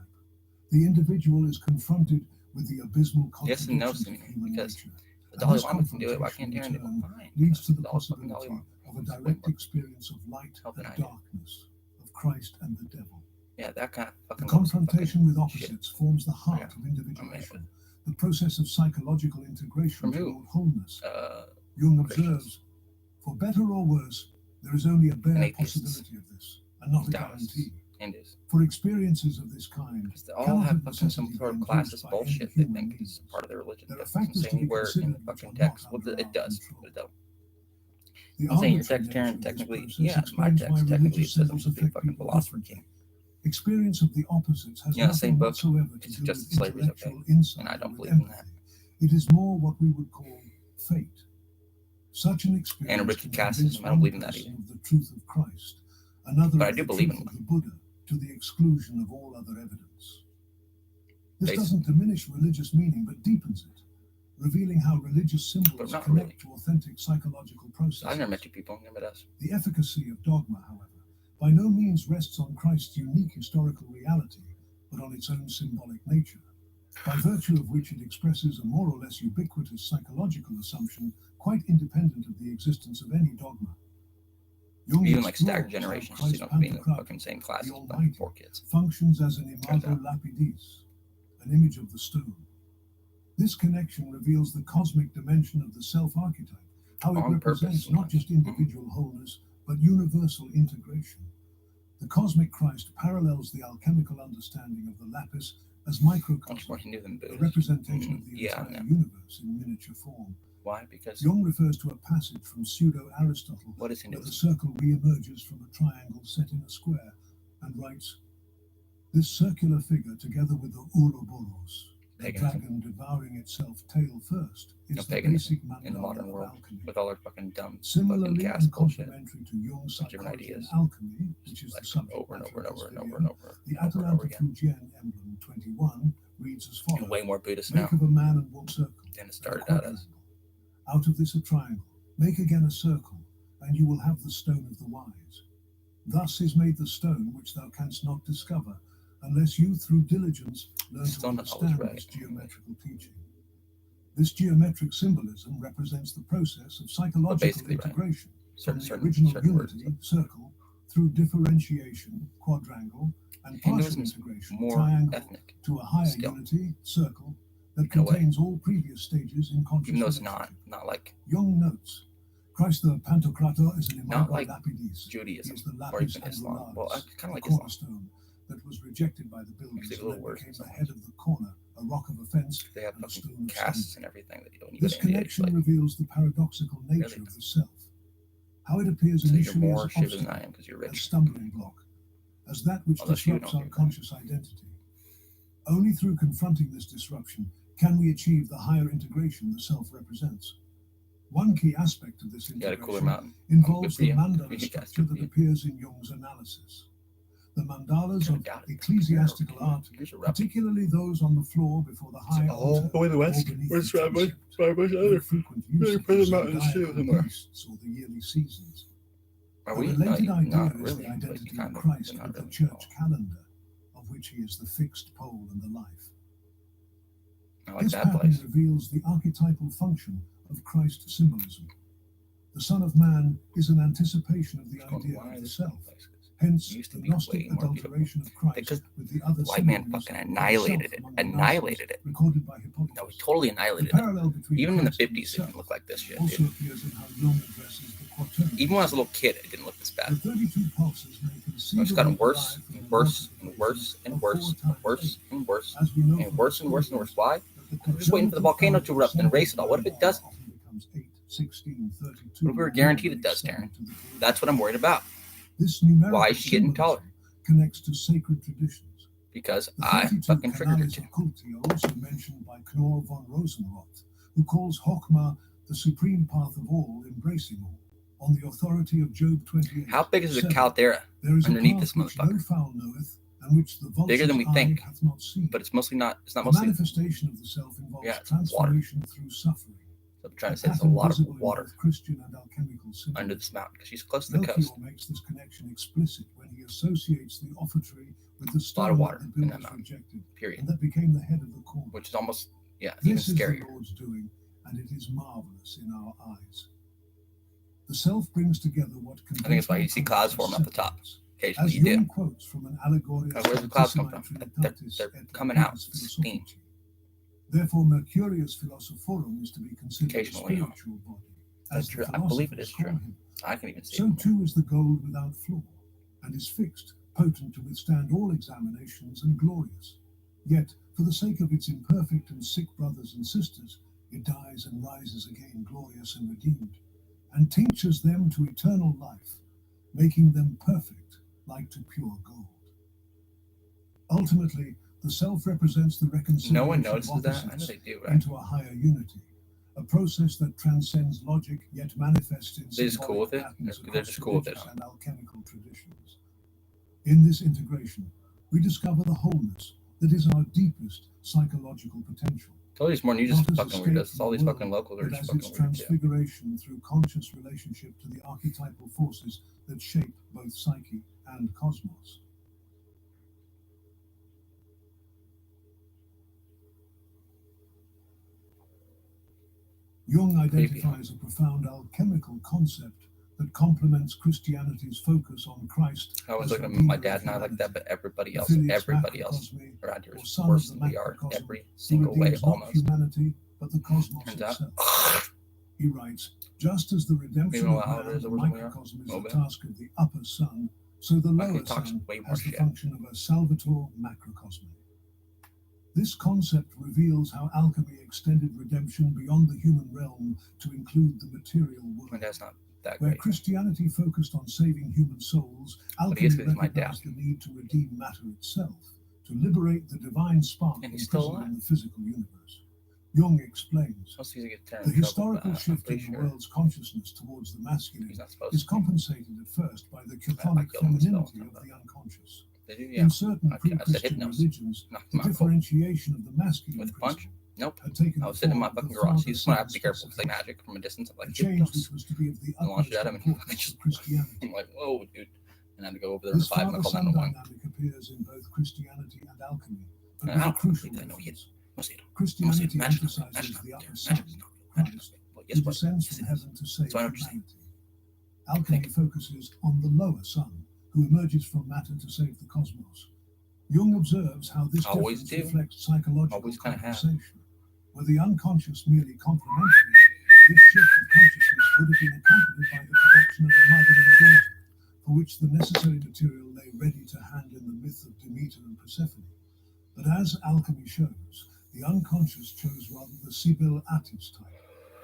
S1: the individual is confronted with the abysmal
S2: yes and no,
S1: contradictions of human
S2: because
S1: nature.
S2: the Dalai Lama can do it. Why can't Taran do it? Fine.
S1: Leads to the
S2: The fucking Dalai
S1: possibility
S2: Lama.
S1: of a direct experience of light
S2: Helping
S1: and
S2: I do.
S1: darkness, of Christ and the devil.
S2: Yeah, that kind of
S1: The
S2: fucking.
S1: confrontation with
S2: shit.
S1: opposites forms the heart
S2: Yeah.
S1: of individuation, the process of psychological integration
S2: From who?
S1: toward wholeness. Jung
S2: Christians.
S1: observes, for better or worse, there is only a bare
S2: atheists.
S1: possibility of this, and not a
S2: Taoists.
S1: guarantee.
S2: Hindus.
S1: For experiences of this kind,
S2: Because they all
S1: cannot
S2: have
S1: of
S2: fucking some
S1: necessity
S2: sort
S1: be
S2: of
S1: induced
S2: classist
S1: by
S2: bullshit
S1: any
S2: they
S1: human
S2: think is
S1: means.
S2: part of their religion.
S1: There
S2: It
S1: are
S2: doesn't
S1: factors
S2: say
S1: to be
S2: anywhere in
S1: considered
S2: the
S1: which
S2: fucking
S1: are
S2: text.
S1: not
S2: Well,
S1: under
S2: it
S1: our
S2: does,
S1: control.
S2: but it don't.
S1: The
S2: I'm saying your
S1: arbitrary
S2: text,
S1: nature
S2: Taran,
S1: of this
S2: technically,
S1: process
S2: yeah, my
S1: explains
S2: text,
S1: why
S2: technically it
S1: religious
S2: says I'm
S1: symbols
S2: supposed to be a
S1: affect
S2: fucking
S1: people
S2: philosopher
S1: differently.
S2: king.
S1: Experience of the opposites has
S2: Yeah, same
S1: nothing
S2: book.
S1: whatsoever to
S2: It's
S1: do
S2: just
S1: with
S2: slavery's okay.
S1: intellectual insight
S2: And I don't
S1: or
S2: believe
S1: with
S2: in that.
S1: empathy. It is more what we would call fate. Such an experience
S2: And Ricky
S1: can
S2: Cassis,
S1: convince
S2: I don't
S1: one
S2: believe in that
S1: person
S2: either.
S1: of the truth of Christ, another
S2: But I
S1: of
S2: do
S1: the
S2: believe
S1: truth
S2: in
S1: of the Buddha, to the exclusion of all other evidence. This
S2: Basically.
S1: doesn't diminish religious meaning, but deepens it, revealing how religious symbols
S2: not
S1: connect
S2: really.
S1: to authentic psychological processes.
S2: I've never met two people, never does.
S1: The efficacy of dogma, however, by no means rests on Christ's unique historical reality, but on its own symbolic nature, by virtue of which it expresses a more or less ubiquitous psychological assumption quite independent of the existence of any dogma. Jung
S2: Even like
S1: explores
S2: staggered
S1: how
S2: generations,
S1: Christ
S2: you don't be in the
S1: Pantocrator,
S2: fucking same class
S1: the
S2: as
S1: Almighty,
S2: 4 kids.
S1: functions as an
S2: Turns
S1: imago
S2: out.
S1: lapidis, an image of the stone. This connection reveals the cosmic dimension of the self-archetype, how it
S2: On purpose,
S1: represents not just individual wholeness, but universal integration. The cosmic Christ parallels the alchemical understanding of the lapis as
S2: Much
S1: microcosm,
S2: more Hindu than
S1: a
S2: Buddhist.
S1: representation of the
S2: Yeah,
S1: entire
S2: no.
S1: universe in miniature form.
S2: Why? Because
S1: Jung refers to a passage from pseudo-Aristotle
S2: what is
S1: where the
S2: Hinduism?
S1: circle re-emerges from a triangle set in a square, and writes, this circular figure, together with the Ouroboros, the
S2: Paganism.
S1: dragon devouring itself tail first, is
S2: No
S1: the
S2: paganism
S1: basic mandala
S2: in the modern
S1: of
S2: world
S1: alchemy.
S2: with all our fucking dumb fucking
S1: Similarly,
S2: caste
S1: and
S2: bullshit.
S1: complementary to Jung's
S2: Bunch of
S1: psychology and
S2: ideas.
S1: alchemy, which is
S2: Like
S1: the subject
S2: over and
S1: matter
S2: over and
S1: of this
S2: over and
S1: video,
S2: over and over
S1: the
S2: and over and over
S1: Atalanta
S2: again.
S1: Fujian emblem 21 reads as follows:
S2: And way more Buddhist now
S1: make of a man and woman circle,
S2: than it
S1: and a
S2: started out as.
S1: quadrangle. Out of this a triangle, make again a circle, and you will have the stone of the wise. Thus is made the stone which thou canst not discover, unless you through diligence learn
S2: Still
S1: to
S2: not always
S1: understand
S2: right.
S1: this geometrical teaching. This geometric symbolism represents the process of psychological
S2: basically right.
S1: integration from the
S2: Certain
S1: original
S2: words.
S1: unity, circle, through differentiation, quadrangle, and partial
S2: Hinduism is
S1: integration,
S2: more
S1: triangle,
S2: ethnic,
S1: to a higher
S2: still.
S1: unity, circle, that
S2: In a way.
S1: contains all previous stages in conscious
S2: even though it's
S1: relationship.
S2: not like
S1: Jung notes, Christ the Pantocrator is an
S2: Not
S1: imago
S2: like
S1: lapidis.
S2: Judaism
S1: He is the
S2: or
S1: lapis
S2: even Islam.
S1: angularis,
S2: Well, kind of
S1: the
S2: like Islam.
S1: cornerstone that was rejected by the builders
S2: Actually, a
S1: and
S2: little
S1: then
S2: worse
S1: became
S2: in
S1: the
S2: some
S1: head of the corner, a rock of offense,
S2: They have
S1: and a
S2: fucking
S1: stone of
S2: castes
S1: stumbling.
S2: and everything that you don't even
S1: This
S2: get into. It's
S1: connection
S2: like,
S1: reveals the paradoxical nature
S2: Really?
S1: of the self, how it appears
S2: so you're
S1: initially
S2: more
S1: as
S2: Shiva
S1: obstacle,
S2: than I am because you're
S1: as
S2: rich.
S1: stumbling block, as that which
S2: Unless you
S1: disrupts
S2: don't
S1: our
S2: do that.
S1: conscious identity. Only through confronting this disruption can we achieve the higher integration the self represents. One key aspect of this
S2: You got a cooler
S1: integration
S2: mountain.
S1: involves
S2: Good
S1: the
S2: for you.
S1: mandala
S2: You guys,
S1: structure
S2: good for
S1: that
S2: you.
S1: appears in Jung's analysis. The mandalas
S2: I
S1: of
S2: doubt it.
S1: ecclesiastical art,
S2: Here's a rubber.
S1: particularly those on the floor before the high
S2: all
S1: altar
S2: the way to the
S1: or
S2: west.
S1: beneath
S2: Where's
S1: the
S2: Rabbi?
S1: transept,
S2: Rabbi's
S1: make frequent use
S2: Maybe
S1: of
S2: put
S1: the
S2: them out in the sea
S1: zodiacal
S2: somewhere.
S1: beasts or the yearly seasons.
S2: Are
S1: A
S2: we?
S1: related
S2: No,
S1: idea
S2: not
S1: is
S2: really.
S1: the
S2: But
S1: identity
S2: you kind
S1: of
S2: of,
S1: Christ
S2: not
S1: with the
S2: really.
S1: church calendar, of which he is the fixed pole and the life.
S2: I like
S1: This
S2: that
S1: pattern
S2: place.
S1: reveals the archetypal function of Christ symbolism. The Son of Man is an anticipation of the idea of the self. Hence, the Gnostic adulteration of Christ
S2: because
S1: with the other
S2: white man
S1: symbolism
S2: fucking
S1: of
S2: annihilated
S1: self
S2: it.
S1: among the
S2: Annihilated
S1: Gnostics,
S2: it.
S1: recorded by Hippolytus.
S2: No, he totally
S1: The
S2: annihilated it.
S1: parallel between
S2: Even in the
S1: Christ and
S2: 50s, it
S1: self
S2: didn't look like this shit,
S1: also
S2: dude.
S1: appears in how Jung addresses the quaternary.
S2: Even when I was a little kid, it didn't look this bad.
S1: The 32 pulses may
S2: It's gotten
S1: conceivably
S2: worse
S1: derive from
S2: and
S1: the
S2: worse and
S1: multiplication
S2: worse and
S1: of
S2: worse
S1: 4
S2: and
S1: times
S2: worse
S1: 8.
S2: and worse
S1: As we know
S2: and
S1: from
S2: worse and worse and worse. Why?
S1: the
S2: We're just waiting for the volcano to erupt and erase it all. What if it doesn't?
S1: often becomes 8, 16, 32,
S2: What if we were guaranteed it does, Taran? That's what I'm worried about.
S1: This numerical
S2: Why is she getting taller?
S1: Connects to sacred traditions.
S2: Because
S1: The
S2: I
S1: 32
S2: fucking triggered her
S1: canales
S2: to.
S1: occulti are also mentioned by Knorr von Rosenroth, who calls Chokmah the supreme path of all, embracing all, on the authority of Job 28.
S2: How big is the
S1: 7.
S2: caldera
S1: There is
S2: underneath
S1: a
S2: this
S1: path which no
S2: motherfucker?
S1: fowl knoweth, and which the
S2: Bigger than we
S1: vulture's eye
S2: think.
S1: hath not seen.
S2: But it's mostly not. It's not
S1: The
S2: mostly.
S1: manifestation of the self involves
S2: Yeah, it's water.
S1: transformation through suffering.
S2: So I'm trying to
S1: A
S2: say there's a
S1: pattern
S2: lot of
S1: visible in
S2: water
S1: both Christian and alchemical symbols.
S2: under this mountain because she's close to the
S1: Melchior
S2: coast.
S1: makes this connection explicit when he associates the offertory with the
S2: A lot
S1: stone
S2: of water
S1: that the
S2: in that
S1: builders
S2: mountain.
S1: rejected,
S2: Period.
S1: and that became the head of the corn.
S2: Which is almost, yeah, even
S1: This is the
S2: scarier.
S1: Lord's doing, and it is marvelous in our eyes. The self brings together what
S2: I think that's why you see clouds form at the top. Occasionally
S1: As
S2: you do.
S1: Jung quotes from an allegory of
S2: Where's the clouds come from?
S1: Trinitatis
S2: They're
S1: et
S2: coming out.
S1: Purus
S2: It's steam.
S1: Philosophici. Therefore, Mercurius Philosophorum is to be considered a
S2: Occasionally,
S1: spiritual body.
S2: That's
S1: As
S2: true.
S1: the
S2: I believe it
S1: philosophers
S2: is
S1: call
S2: true.
S1: him.
S2: I can even see
S1: So
S2: it.
S1: too is the gold without flaw, and is fixed, potent to withstand all examinations, and glorious. Yet, for the sake of its imperfect and sick brothers and sisters, it dies and rises again glorious and redeemed, and tinctures them to eternal life, making them perfect like to pure gold. Ultimately, the self represents the reconciliation
S2: No one
S1: of
S2: notices that. I know
S1: opposites
S2: they do, right?
S1: into a higher unity, a process that transcends logic yet manifests in
S2: They're just cool with it.
S1: patterns
S2: They're
S1: across
S2: just cool with it,
S1: religious
S2: huh?
S1: and alchemical traditions. In this integration, we discover the wholeness that is our deepest psychological potential.
S2: Told you it's more than you just
S1: Not as
S2: fucking
S1: escape
S2: weirdos. It's
S1: from
S2: all
S1: the
S2: these
S1: world,
S2: fucking locals are
S1: but
S2: just
S1: as its
S2: fucking weird too.
S1: transfiguration through conscious relationship to the archetypal forces that shape both psyche and cosmos. Jung identifies a profound alchemical concept that complements Christianity's focus on Christ.
S2: I was
S1: as
S2: looking at
S1: Redeemer
S2: my
S1: of
S2: dad and I like that,
S1: humanity.
S2: but everybody
S1: The
S2: else
S1: Filius
S2: around here
S1: or
S2: is
S1: son
S2: worse
S1: of
S2: than
S1: the
S2: we are
S1: macrocosm,
S2: every
S1: who
S2: single way,
S1: redeems not
S2: almost.
S1: humanity, but the cosmos
S2: Turns out,
S1: itself. He writes, just as the redemption
S2: Even
S1: of
S2: though
S1: man,
S2: it
S1: the
S2: is worse than we are,
S1: microcosm, is
S2: a
S1: the
S2: little bit.
S1: task of the upper sun, so the
S2: Michael
S1: lower
S2: talks
S1: sun
S2: way more
S1: has the
S2: shit.
S1: function of a salvator macrocosm. This concept reveals how alchemy extended redemption beyond the human realm to include the material
S2: My
S1: world.
S2: dad's not that
S1: Where
S2: great.
S1: Christianity focused on saving human souls,
S2: But he is
S1: alchemy
S2: because he's my dad.
S1: recognized the need to redeem matter itself, to liberate the divine spark
S2: And he's still
S1: imprisoned
S2: alive.
S1: in the physical universe. Jung explains,
S2: Most easy to get Taran
S1: the
S2: in trouble,
S1: historical
S2: but I'm
S1: shift in
S2: pretty
S1: the
S2: sure
S1: world's consciousness towards the
S2: he's
S1: masculine
S2: not supposed
S1: is
S2: to.
S1: compensated at first by the chthonic
S2: like yelling this
S1: femininity
S2: spell,
S1: of the unconscious.
S2: Did you? Yeah.
S1: In certain
S2: I said
S1: pre-Christian
S2: hypnos.
S1: religions,
S2: Knocked
S1: the
S2: him out cold.
S1: differentiation of the masculine
S2: With a punch?
S1: principle
S2: Nope.
S1: had taken
S2: I
S1: the
S2: was sitting in my
S1: form of
S2: fucking
S1: the
S2: garage. He's gonna have to be
S1: father-son
S2: careful because like magic from a distance. I'm
S1: a
S2: like,
S1: change
S2: hypnos.
S1: which was to be of the
S2: I launched
S1: utmost
S2: it at him and
S1: importance
S2: just
S1: to Christianity.
S2: I'm like, whoa, dude. And I had to go over there and
S1: This
S2: revive him. I called
S1: father-son
S2: 911.
S1: dynamic appears in both Christianity and alchemy, but
S2: I
S1: with a
S2: don't
S1: crucial
S2: believe that. No, he
S1: difference.
S2: must see it.
S1: Christianity
S2: Magic is
S1: emphasizes
S2: not
S1: the
S2: there.
S1: upper
S2: Magic
S1: sun,
S2: is not real. Magic is
S1: Christ,
S2: not real. Well,
S1: who
S2: yes, what?
S1: descends
S2: Yes,
S1: from
S2: it is.
S1: heaven to save
S2: So I understand.
S1: humanity. Alchemy focuses on the lower sun, who emerges from matter to save the cosmos. Jung observes how this
S2: Always
S1: difference
S2: do.
S1: reflects psychological
S2: Always kinda have.
S1: compensation. Were the unconscious merely complementary, this shift of consciousness would have been accompanied by the production of a mother and daughter, for which the necessary material lay ready to hand in the myth of Demeter and Persephone. But as alchemy shows, the unconscious chose rather the Sibyl Attis type,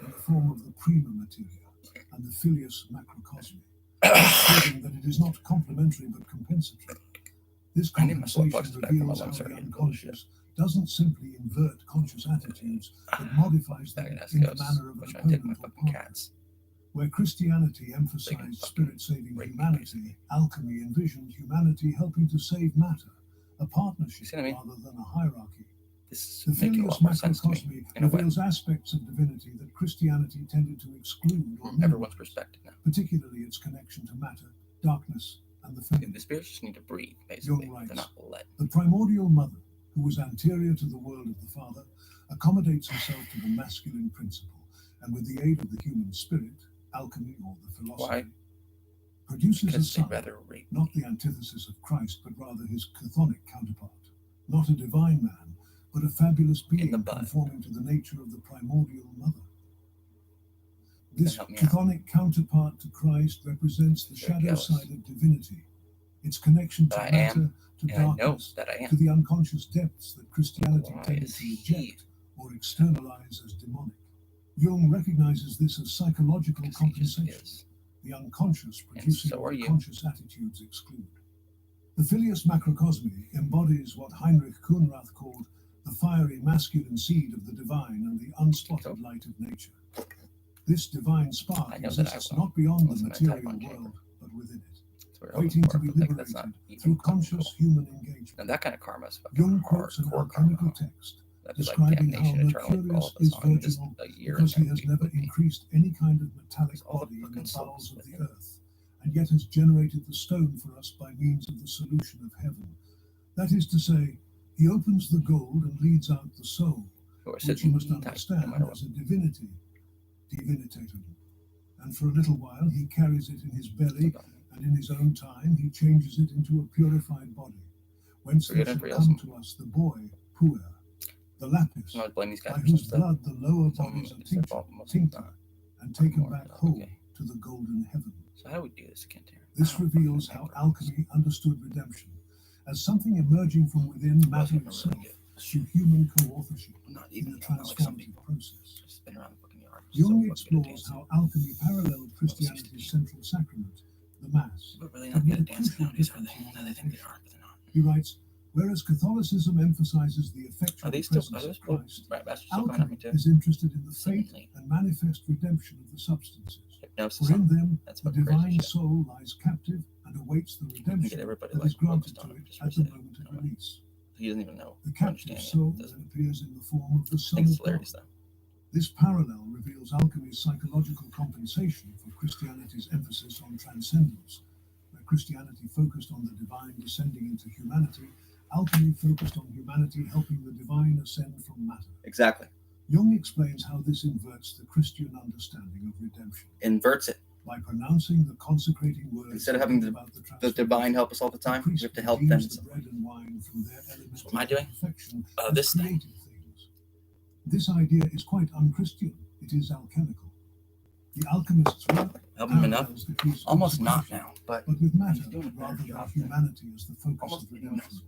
S1: in the form of the prima materia and the filius macrocosmi, proving that it is not complementary but compensatory. This
S2: I need my solar
S1: compensation
S2: plexus back from my
S1: reveals how
S2: lungs
S1: the
S2: already.
S1: unconscious doesn't simply invert conscious attitudes, but modifies them
S2: Back
S1: in
S2: in
S1: the manner of an
S2: which I take my
S1: opponent or
S2: fucking
S1: partner.
S2: cats.
S1: Where Christianity
S2: They can
S1: emphasized
S2: fucking
S1: spirit-saving
S2: rape me,
S1: humanity,
S2: basically.
S1: alchemy envisioned humanity helping to save matter, a partnership
S2: You see what I mean?
S1: rather than a hierarchy.
S2: This
S1: The
S2: is making a
S1: Filius
S2: lot more sense to me
S1: Macrocosmi
S2: in a way,
S1: reveals aspects of divinity that Christianity tended to exclude or
S2: from everyone's
S1: minimize,
S2: perspective now.
S1: particularly its connection to matter, darkness, and the feminine.
S2: The spirits just need to breathe, basically.
S1: Jung writes,
S2: They're not let.
S1: the primordial mother, who was anterior to the world of the father, accommodates herself to the masculine principle, and with the aid of the human spirit, alchemy or the philosophy, produces a
S2: Because they'd
S1: son,
S2: rather rape
S1: not the antithesis of Christ, but rather his chthonic counterpart, not a divine man, but a fabulous being conforming to the nature of the primordial mother. This chthonic counterpart to Christ represents the shadow side of divinity, its connection to matter, to darkness, to the unconscious depths that Christianity tended to reject or externalize as demonic. Jung recognizes this as psychological compensation, the unconscious producing what conscious attitudes exclude. The Filius Macrocosmi embodies what Heinrich Kuhnrath called the fiery masculine seed of the divine and the unspotted light of nature. This divine spark exists not beyond the material world, but within it, waiting to be liberated through conscious human engagement.
S2: And that kind of karma is
S1: Jung quotes an alchemical text describing how Mercurius is virginal because he has never increased any kind of metallic body in the bowels of the earth, and yet has generated the stone for us by means of the solution of heaven. That is to say, he opens the gold and leads out the soul, which you must understand as a divinity, divinitatum. And for a little while he carries it in his belly, and in his own time he changes it into a purified body, whence there shall come to us the boy, puer, the lapis, by whose blood the lower bodies are tinctured and taken back whole to the golden heaven.
S2: So how do we do this again, Taran?
S1: This reveals how alchemy understood redemption as something emerging from within matter itself through human co-authorship in the transformative process. Jung explores how alchemy paralleled Christianity's central sacrament, the Mass.
S3: But really not good at dancing nowadays, are they? No, they think they are, but they're not.
S1: He writes, whereas Catholicism emphasizes the effectual presence of Christ, alchemy is interested in the fate and manifest redemption of the substances. For in them, the divine soul lies captive and awaits the redemption that is granted to it at the moment of release.
S2: He doesn't even know.
S1: The captive soul then appears in the form of the Son of God. This parallel reveals alchemy's psychological compensation for Christianity's emphasis on transcendence. Where Christianity focused on the divine descending into humanity, alchemy focused on humanity helping the divine ascend from matter.
S2: Exactly.
S1: Jung explains how this inverts the Christian understanding of redemption.
S2: Inverts it.
S1: By pronouncing the consecrating words,
S2: instead of having the divine help us all the time, we have to help them.
S1: The bread and wine from their element
S2: what am I doing?
S1: This thing. This idea is quite un-Christian. It is alchemical. The alchemists work
S2: help him enough. Almost not now, but
S1: with matter rather than humanity as the focus of redemption.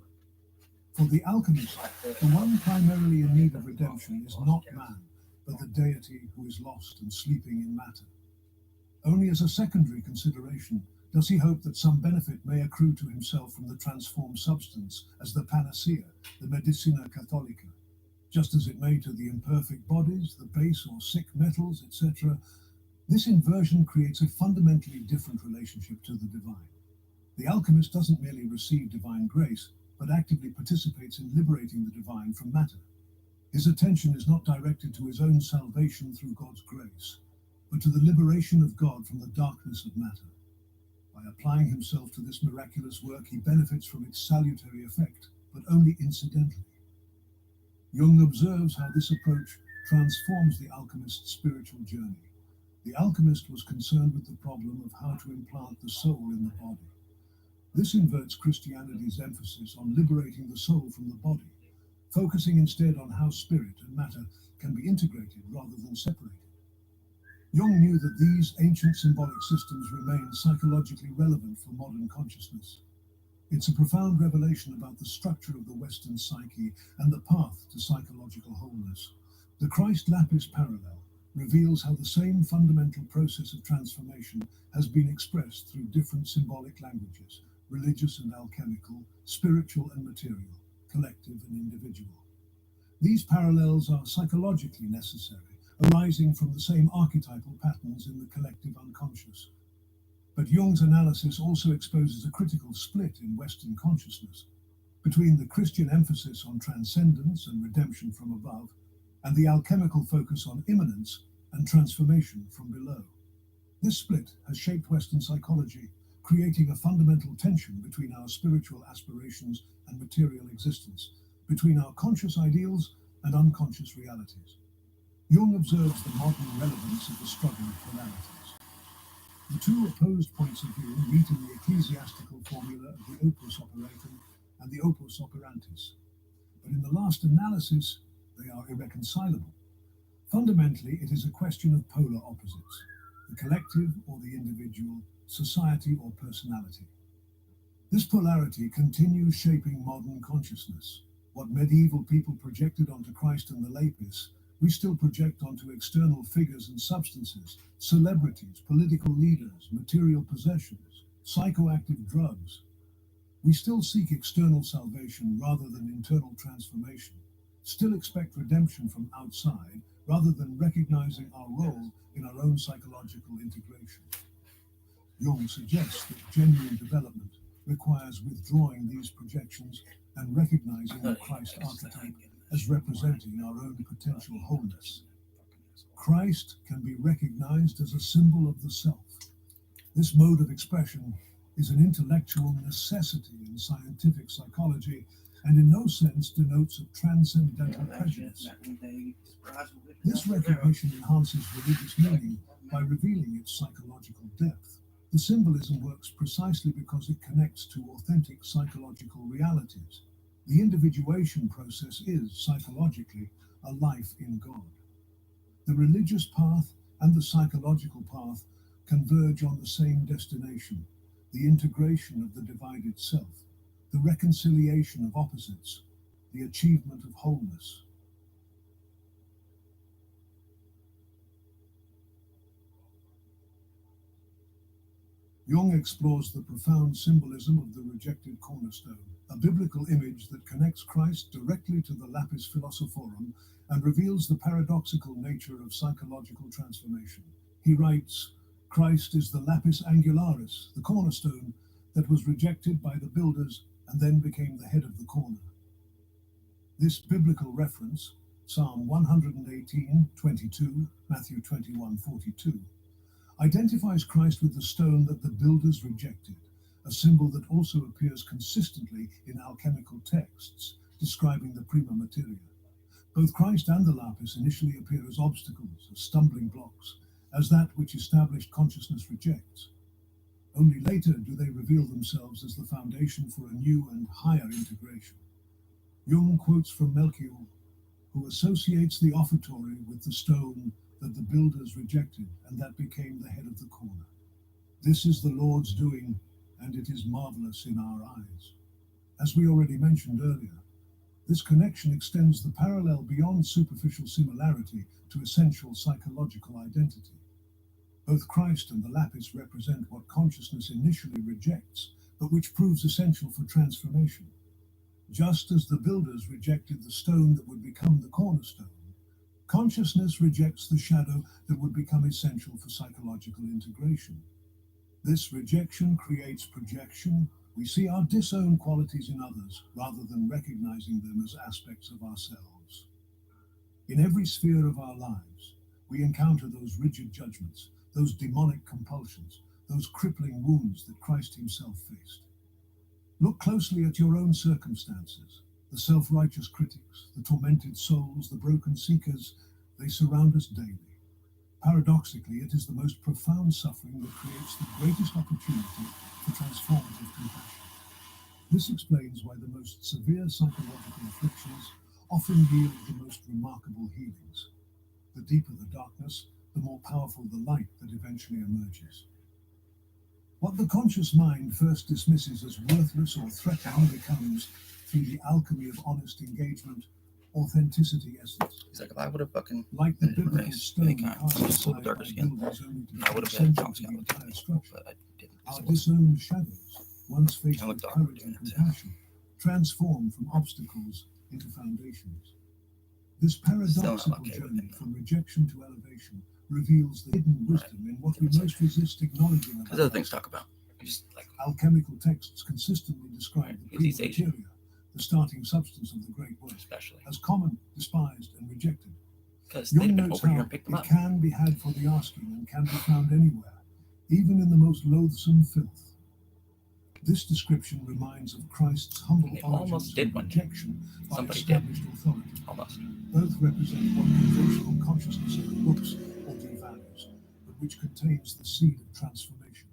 S1: For the alchemist, the one primarily in need of redemption is not man, but the deity who is lost and sleeping in matter. Only as a secondary consideration does he hope that some benefit may accrue to himself from the transformed substance as the panacea, the medicina catholica, just as it may to the imperfect bodies, the base or sick metals, etc. This inversion creates a fundamentally different relationship to the divine. The alchemist doesn't merely receive divine grace, but actively participates in liberating the divine from matter. His attention is not directed to his own salvation through God's grace, but to the liberation of God from the darkness of matter. By applying himself to this miraculous work, he benefits from its salutary effect, but only incidentally. Jung observes how this approach transforms the alchemist's spiritual journey. The alchemist was concerned with the problem of how to implant the soul in the body. This inverts Christianity's emphasis on liberating the soul from the body, focusing instead on how spirit and matter can be integrated rather than separated. Jung knew that these ancient symbolic systems remain psychologically relevant for modern consciousness. It's a profound revelation about the structure of the Western psyche and the path to psychological wholeness. The Christ Lapis parallel reveals how the same fundamental process of transformation has been expressed through different symbolic languages, religious and alchemical, spiritual and material, collective and individual. These parallels are psychologically necessary, arising from the same archetypal patterns in the collective unconscious. But Jung's analysis also exposes a critical split in Western consciousness. between the Christian emphasis on transcendence and redemption from above, and the alchemical focus on immanence and transformation from below. This split has shaped Western psychology, creating a fundamental tension between our spiritual aspirations and material existence, between our conscious ideals and unconscious realities. Jung observes the modern relevance of the struggle of polarities. The two opposed points of view meet in the ecclesiastical formula of the opus operatum and the opus operantis. But in the last analysis, they are irreconcilable. Fundamentally, it is a question of polar opposites, the collective or the individual, society or personality. This polarity continues shaping modern consciousness. What medieval people projected onto Christ and the Lapis, we still project onto external figures and substances, celebrities, political leaders, material possessions, psychoactive drugs. We still seek external salvation rather than internal transformation, still expect redemption from outside rather than recognizing our role in our own psychological integration. Jung suggests that genuine development requires withdrawing these projections and recognizing the Christ archetype as representing our own potential wholeness. Christ can be recognized as a symbol of the self. This mode of expression is an intellectual necessity in scientific psychology and in no sense denotes a transcendental prejudice. This recognition enhances religious meaning by revealing its psychological depth. The symbolism works precisely because it connects to authentic psychological realities. The individuation process is, psychologically, a life in God. The religious path and the psychological path converge on the same destination, the integration of the divided self, the reconciliation of opposites, the achievement of wholeness. Jung explores the profound symbolism of the rejected cornerstone, a biblical image that connects Christ directly to the lapis philosophorum and reveals the paradoxical nature of psychological transformation. He writes, Christ is the lapis angularis, the cornerstone that was rejected by the builders and then became the head of the corner. This biblical reference, Psalm 118:22, Matthew 21:42, identifies Christ with the stone that the builders rejected, a symbol that also appears consistently in alchemical texts describing the prima materia. Both Christ and the lapis initially appear as obstacles, as stumbling blocks, as that which established consciousness rejects. Only later do they reveal themselves as the foundation for a new and higher integration. Jung quotes from Melchior, who associates the offertory with the stone that the builders rejected and that became the head of the corner. This is the Lord's doing, and it is marvelous in our eyes. As we already mentioned earlier, this connection extends the parallel beyond superficial similarity to essential psychological identity. Both Christ and the lapis represent what consciousness initially rejects, but which proves essential for transformation. Just as the builders rejected the stone that would become the cornerstone, consciousness rejects the shadow that would become essential for psychological integration. This rejection creates projection. We see our disowned qualities in others rather than recognizing them as aspects of ourselves. In every sphere of our lives, we encounter those rigid judgments, those demonic compulsions, those crippling wounds that Christ himself faced. Look closely at your own circumstances, the self-righteous critics, the tormented souls, the broken seekers. They surround us daily. Paradoxically, it is the most profound suffering that creates the greatest opportunity for transformative compassion. This explains why the most severe psychological afflictions often yield the most remarkable healings. The deeper the darkness, the more powerful the light that eventually emerges. What the conscious mind first dismisses as worthless or threatening becomes, through the alchemy of honest engagement, authenticity essence.
S2: He's like, if I would have fucking
S1: like the biblical stone cast
S2: just a little
S1: aside
S2: darker
S1: by
S2: skin,
S1: builders only to
S2: I would
S1: be
S2: have had
S1: central
S2: Tom's
S1: to the
S2: got looked at
S1: entire
S2: me,
S1: structure.
S2: but I didn't.
S1: Our disowned shadows, once faced
S2: I
S1: with
S2: looked awkward
S1: courage
S2: doing
S1: and
S2: it,
S1: compassion, transform from obstacles into foundations. This paradoxical
S2: okay with
S1: journey
S2: it.
S1: from rejection to elevation reveals the hidden wisdom in what we most resist acknowledging
S2: Because other
S1: about
S2: things to talk about. Just like
S1: alchemical texts consistently describe the
S2: He's
S1: prima
S2: Asian.
S1: materia, the starting substance of the great work,
S2: especially
S1: as common, despised, and rejected.
S2: Because they've been over here and picked them up.
S1: It can be had for the asking and can be found anywhere, even in the most loathsome filth. This description reminds of Christ's humble origins and rejection by established authority.
S2: Almost.
S1: Both represent what conventional consciousness books or devalues, but which contains the seed of transformation.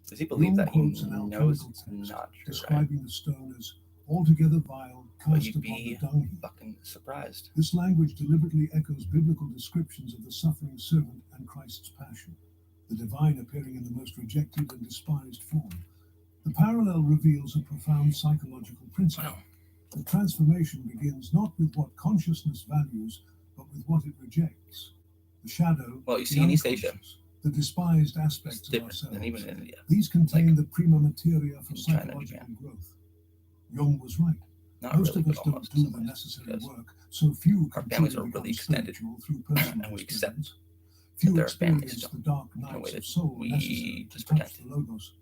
S2: Does he believe that he knows it's not true?
S1: Describing the stone as altogether vile, cast upon the dung heap.
S2: Fucking surprised.
S1: This language deliberately echoes biblical descriptions of the suffering servant and Christ's passion, the divine appearing in the most rejected and despised form. The parallel reveals a profound psychological principle.
S2: Wow.
S1: The transformation begins not with what consciousness values, but with what it rejects. The shadow,
S2: well, you see, in East Asia,
S1: the despised aspects of
S2: different
S1: ourselves.
S2: than even in India.
S1: These contain
S2: like
S1: the prima materia for
S2: China,
S1: psychological growth. Jung was right.
S2: Not
S1: Most
S2: really,
S1: of us
S2: but
S1: don't
S2: almost,
S1: do the necessary work, so few
S2: our families are really extended, and we accept that there are families
S1: the dark nights of soul
S2: we just
S1: to touch
S2: pretend.
S1: the logos.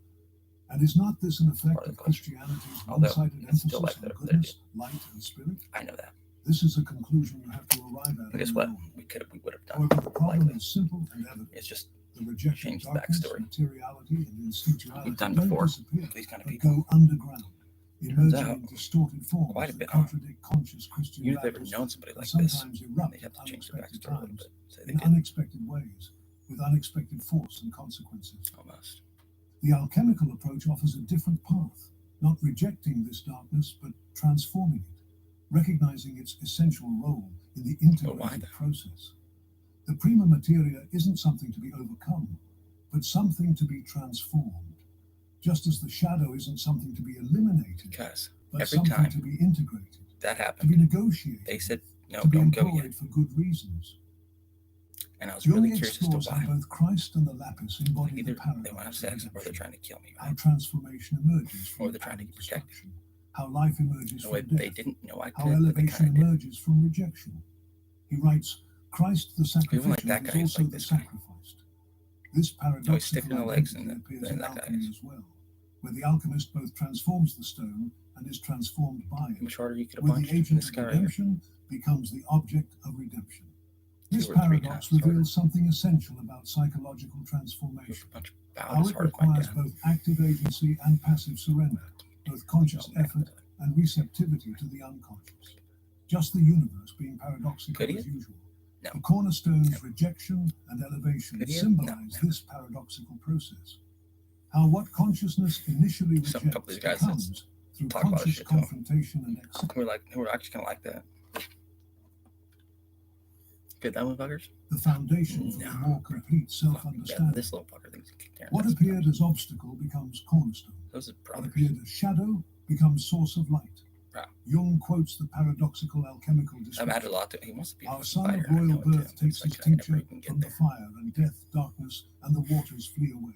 S1: And is not this an effect of Christianity's one-sided emphasis on goodness, light, and spirit?
S2: I know that.
S1: This is a conclusion you have to arrive at.
S2: But guess what? We would have done.
S1: However, the problem
S2: like
S1: is simple and evident.
S2: it's just
S1: the rejection
S2: change the
S1: darkness,
S2: backstory.
S1: materiality, and instinctuality
S2: We've done
S1: don't
S2: before.
S1: disappear,
S2: These kind of
S1: but
S2: people.
S1: go underground, emerging
S2: out
S1: in distorted forms
S2: quite a
S1: that
S2: bit
S1: contradict conscious Christian
S2: You've ever
S1: values,
S2: known somebody
S1: and
S2: like this,
S1: sometimes erupt
S2: they have to
S1: at
S2: change the
S1: unexpected
S2: backstory a little
S1: times,
S2: bit. So they
S1: in
S2: get
S1: unexpected ways, with unexpected force and consequences.
S2: almost.
S1: The alchemical approach offers a different path, not rejecting this darkness, but transforming it, recognizing its essential role in the integrated process. The prima materia isn't something to be overcome, but something to be transformed, just as the shadow isn't something to be eliminated,
S2: Because
S1: but
S2: every
S1: something
S2: time
S1: to be integrated,
S2: that
S1: to
S2: happened,
S1: be negotiated,
S2: they said, no,
S1: to be
S2: don't go
S1: employed
S2: yet.
S1: for good reasons.
S2: And I was
S1: Jung
S2: really curious as to
S1: explores how
S2: why.
S1: both Christ and the lapis embody
S2: Either
S1: the paradox
S2: they want to have
S1: of
S2: sex or they're
S1: redemption,
S2: trying to kill me,
S1: how
S2: right?
S1: transformation emerges from
S2: Or they're trying to
S1: apparent
S2: protect me.
S1: destruction, how life emerges
S2: No way,
S1: from
S2: they
S1: death,
S2: didn't know I
S1: how
S2: could, but they
S1: elevation
S2: kind of did.
S1: emerges from rejection. He writes, Christ the
S2: Even like
S1: sacrificial
S2: that
S1: is
S2: guy,
S1: also
S2: like
S1: the
S2: this guy.
S1: sacrificed. This paradoxical
S2: sticking the legs in
S1: identity appears
S2: then
S1: in
S2: that guy
S1: alchemy
S2: is.
S1: as well, where the alchemist both transforms the stone and is transformed by
S2: How
S1: it,
S2: much harder you could have
S1: where
S2: punched
S1: the
S2: in
S1: agent
S2: this
S1: of
S2: guy right here.
S1: redemption becomes the object of redemption. This
S2: 2 or 3
S1: paradox
S2: times
S1: reveals something essential about psychological
S2: You
S1: transformation,
S2: could punch about
S1: how
S2: as
S1: it
S2: hard as my
S1: requires
S2: dad.
S1: both active agency and passive surrender, both conscious effort and receptivity to the unconscious. Just the universe being paradoxical
S2: Could he?
S1: as usual.
S2: No.
S1: The cornerstones, rejection and elevation
S2: Could he?
S1: symbolize
S2: No.
S1: this paradoxical process. How what consciousness initially
S2: Some
S1: rejects
S2: couple of these guys
S1: becomes, through
S2: talk about
S1: conscious
S2: shit to 'em.
S1: confrontation and acceptance.
S2: We're actually kind of like that. Get that one, fuckers?
S1: The foundation for a more complete
S2: Yeah,
S1: self-understanding.
S2: this little fucker thinks he can tear
S1: What
S2: this
S1: appeared
S2: apart.
S1: as obstacle becomes cornerstone.
S2: Those are
S1: What
S2: brothers.
S1: appeared as shadow becomes source of light.
S2: Wow.
S1: Jung quotes the paradoxical alchemical
S2: That
S1: description.
S2: mattered a lot to him. He wants to be a
S1: Our
S2: fucking
S1: son
S2: fighter.
S1: of
S2: I
S1: royal
S2: know it,
S1: birth
S2: too.
S1: takes
S2: It's
S1: his
S2: like, I never
S1: tincture
S2: even get
S1: from the
S2: there.
S1: fire, and death, darkness, and the waters flee away.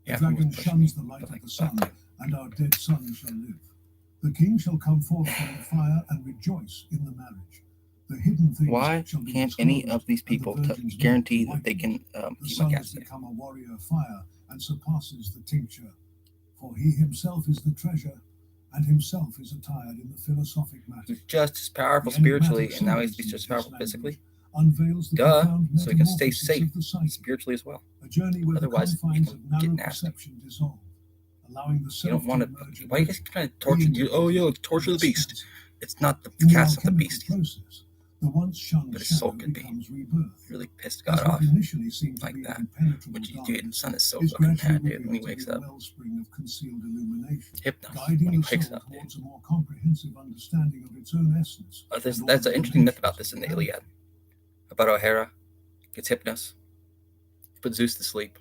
S1: The
S2: Yeah,
S1: dragon
S2: who was pushing
S1: shuns
S2: me?
S1: the light
S2: But
S1: of
S2: like,
S1: the sun,
S2: fuck.
S1: and our dead son shall live. The king shall come forth from the fire and rejoice in the marriage. The hidden things
S2: Why
S1: shall be
S2: can't any
S1: disclosed,
S2: of these
S1: and the
S2: people
S1: virgin's
S2: guarantee
S1: milk
S2: that they can
S1: The
S2: keep my
S1: sun
S2: cat
S1: has
S2: safe?
S1: become a warrior of fire and surpasses the tincture. For he himself is the treasure, and himself is attired in the philosophic matter.
S2: He's just as powerful
S1: The enigmatic
S2: spiritually, and now he's
S1: symbolism
S2: just as
S1: of
S2: powerful
S1: this
S2: physically.
S1: language unveils the
S2: Duh,
S1: profound
S2: so he can stay
S1: metamorphosis
S2: safe
S1: of the psyche,
S2: spiritually as well.
S1: a journey where
S2: Otherwise,
S1: the confines
S2: you
S1: of
S2: can
S1: narrow
S2: get nasty.
S1: perception dissolve, allowing the
S2: You
S1: self
S2: don't want
S1: to
S2: to.
S1: emerge
S2: Why are you guys trying to torture you? Oh, yeah, torture the beast. It's not the
S1: In the
S2: cat's not the
S1: alchemical
S2: beast.
S1: process, the once shunned
S2: But his soul
S1: shadow
S2: could be.
S1: becomes rebirth.
S2: Really pissed God
S1: As
S2: off.
S1: what initially seemed to
S2: like
S1: be
S2: that.
S1: an impenetrable
S2: Which dude,
S1: darkness
S2: the sun is so
S1: is
S2: fucking
S1: gradually
S2: mad, dude. When he
S1: revealed to
S2: wakes
S1: be a
S2: up,
S1: wellspring of concealed illumination,
S2: hypnos.
S1: guiding
S2: When he
S1: the
S2: wakes
S1: soul
S2: up, dude.
S1: towards a more comprehensive understanding of its own essence.
S2: That's an interesting myth about this in the Iliad. About O'Hara gets Hypnos, put Zeus to sleep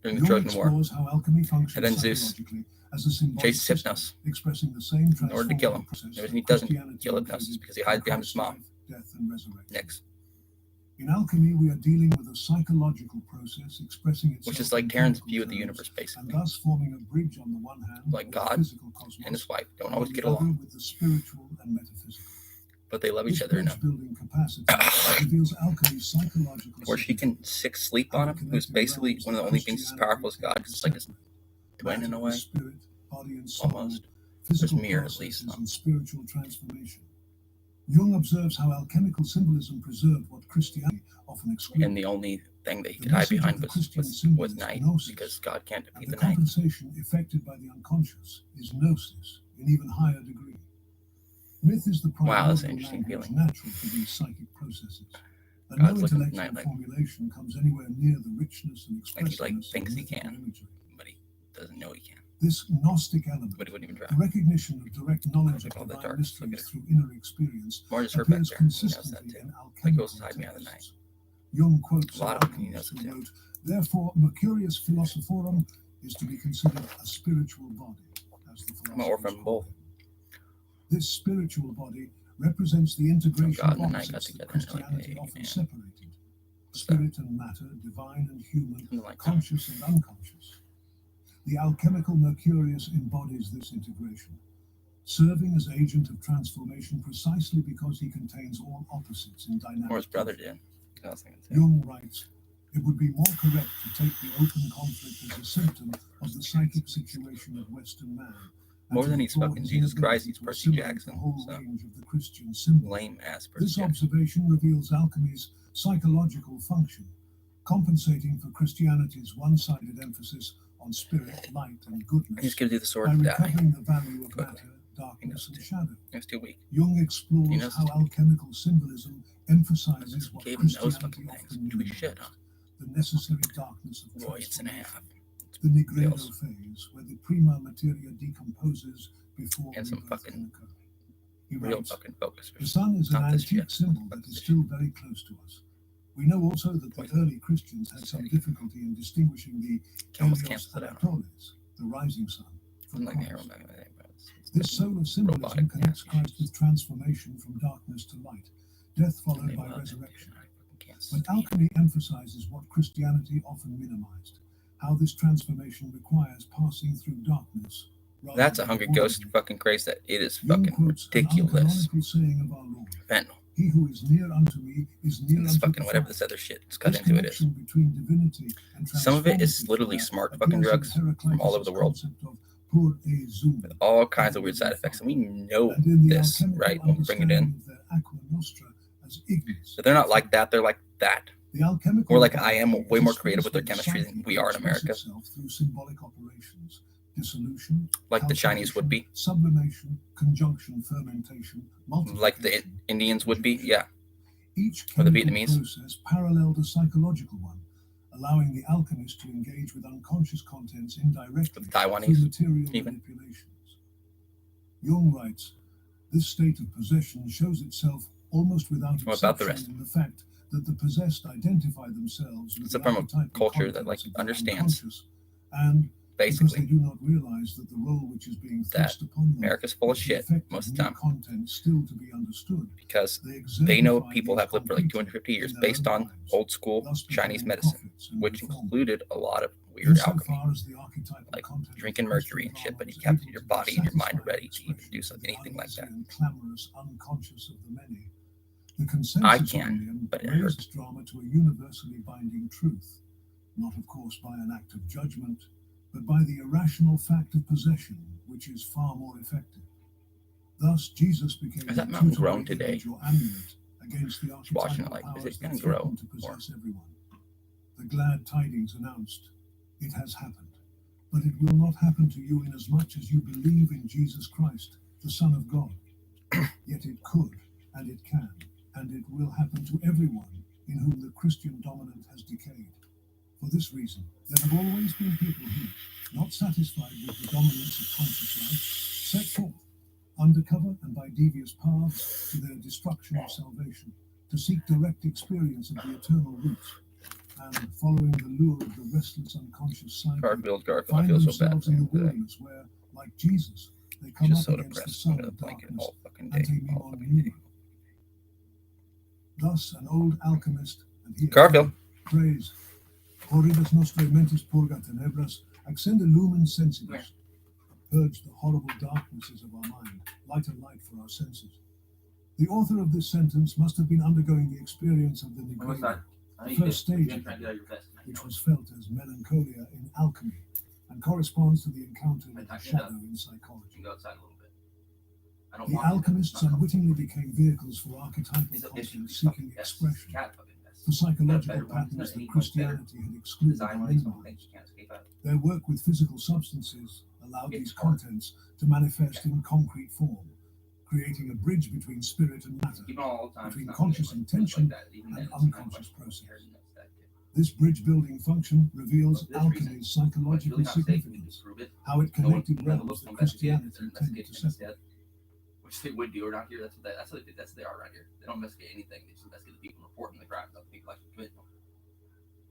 S2: during the Trojan War,
S1: How alchemy functions
S2: and then Zeus
S1: psychologically as a symbolic
S2: chases
S1: system,
S2: Hypnos
S1: expressing the same
S2: in order to kill him.
S1: transformative process
S2: The reason
S1: that
S2: he doesn't
S1: Christianity
S2: kill Hypnos is
S1: included
S2: because he hides
S1: in
S2: behind his
S1: Christ's
S2: mom,
S1: life, death, and resurrection.
S2: Nyx,
S1: In alchemy, we are dealing with a psychological process expressing itself
S2: which is like
S1: in
S2: Taran's
S1: chemical
S2: view of the
S1: terms,
S2: universe,
S1: and
S2: basically.
S1: thus forming a bridge on the one hand
S2: Like
S1: with the
S2: God
S1: physical cosmos,
S2: and his wife don't
S1: and
S2: always
S1: on
S2: get
S1: the other
S2: along,
S1: with the spiritual and metaphysical.
S2: but they love
S1: This
S2: each other enough.
S1: bridge-building capacity reveals alchemy's psychological
S2: Or she can sick sleep on him, who's basically one of the only beings as powerful as God, because it's like his twin in a way,
S1: spirit, body, and soul
S2: almost.
S1: physical
S2: mirror,
S1: processes, and spiritual transformation. Jung observes how alchemical symbolism preserved what Christianity often excluded.
S2: And the only thing that he could hide behind was night, because God can't defeat the night.
S1: The compensation effected by the unconscious is gnosis in even higher degree. Myth is the
S2: that's an interesting feeling.
S1: Natural for these psychic processes. And no intellectual formulation comes anywhere near the richness and expressiveness
S2: like he thinks he can, but he doesn't know he can.
S1: This Gnostic element,
S2: but he wouldn't even try.
S1: The recognition of direct knowledge of divine mysteries through inner experience, appears consistently in alchemical texts. Jung quotes an alchemist who wrote, "Therefore, Mercurius philosophorum is to be considered a spiritual body," as the philosophers call it. This spiritual body represents the integration of opposites that Christianity often separated: spirit and matter, divine and human, conscious and unconscious. The alchemical Mercurius embodies this integration, serving as agent of transformation precisely because he contains all opposites in dynamic.
S2: Or his brother did.
S1: Jung writes, "It would be more correct to take the open conflict as a symptom of the psychic situation of Western man.
S2: More than he's fucking Jesus Christ, he's Percy Jackson.
S1: The whole range of the Christian symbol.
S2: Lame ass Percy
S1: This
S2: Jackson.
S1: observation reveals alchemy's psychological function, compensating for Christianity's one-sided emphasis on spirit, light, and goodness.
S2: He's going to do the sword
S1: by
S2: die.
S1: recovering the value of matter, darkness, and shadow.
S2: It's too weak.
S1: Jung explores how alchemical symbolism emphasizes what Christianity often minimized, the necessary darkness of transformation. The Nigredo phase, where the prima materia decomposes before
S2: and some fucking
S1: he
S2: real
S1: writes,
S2: fucking focus.
S1: "The sun is an antique symbol that is still very close to us. We know also that the early Christians had some difficulty in distinguishing the Helios Anatoles, the rising sun, from Christ. This solar symbolism connects Christ with transformation from darkness to light, death followed by resurrection. But alchemy emphasizes what Christianity often minimized, how this transformation requires passing through darkness.
S2: That's a Hungry Ghost fucking craze that it is fucking ridiculous.
S1: Saying of our Lord,
S2: fentanyl.
S1: He who is near unto me is near
S2: it's
S1: unto
S2: fucking whatever this other shit it's cut into it is. Some of it is literally smart fucking drugs from all over the world with all kinds of weird side effects, and we know this, right, when we bring it in. But they're not like that, they're like that. Or like I am way more creative with their chemistry than we are in America.
S1: Dissolution,
S2: like the Chinese would be,
S1: sublimation, conjunction, fermentation,
S2: like the Indians would be, yeah.
S1: Each
S2: or the Vietnamese
S1: process paralleled a psychological one, allowing the alchemist to engage with unconscious contents indirectly
S2: the Taiwanese,
S1: through material
S2: even.
S1: manipulations. Jung writes, "This state of possession shows itself almost without exception in the fact that the possessed identify themselves with
S2: it's a form of culture that like understands
S1: and
S2: basically
S1: they do not realize that the role which is being thrust upon them
S2: America's full of shit most of the time
S1: content still to be understood,
S2: because they know people have lived for like 250 years based on old school Chinese medicine, which included a lot of weird alchemy, like drinking mercury and shit, but you kept your body and your mind ready to even do something, anything like that. I can, but it hurts.
S1: Drama to a universally binding truth, not of course by an act of judgment, but by the irrational fact of possession, which is far more effective. Thus, Jesus became
S2: is that mountain grown today?
S1: Amulet against the
S2: watching it like, is it going to grow?
S1: To possess everyone. The glad tidings announced, it has happened, but it will not happen to you inasmuch as you believe in Jesus Christ, the Son of God. Yet it could, and it can, and it will happen to everyone in whom the Christian dominant has decayed. For this reason, there have always been people who, not satisfied with the dominance of conscious life, set forth, undercover and by devious paths, to their destruction of salvation, to seek direct experience of the eternal roots, and, following the lure of the restless unconscious psyche, find themselves in the wilderness where, like Jesus, they come up against the sun of darkness, Thus, an old alchemist, and he prays, Horribus nostrae mentis purga tenebras, accende lumen sensibus. Purge the horrible darknesses of our mind, light and light for our senses. The author of this sentence must have been undergoing the experience of the Nigredo, the first stage of it, which was felt as melancholia in alchemy, and corresponds to the encounter with the shadow in psychology. The alchemists unwittingly became vehicles for archetypal content-seeking expression, for psychological patterns that Christianity had excluded and minimized. Their work with physical substances allowed these contents to manifest in concrete form, creating a bridge between spirit and matter, between conscious intention and unconscious process. This bridge-building function reveals alchemy's psychological significance, how it connected realms that Christianity tended to separate.
S2: Which they would do around here. That's what they are around here. They don't investigate anything. They just investigate the people reporting the crime, not the people actually committing them.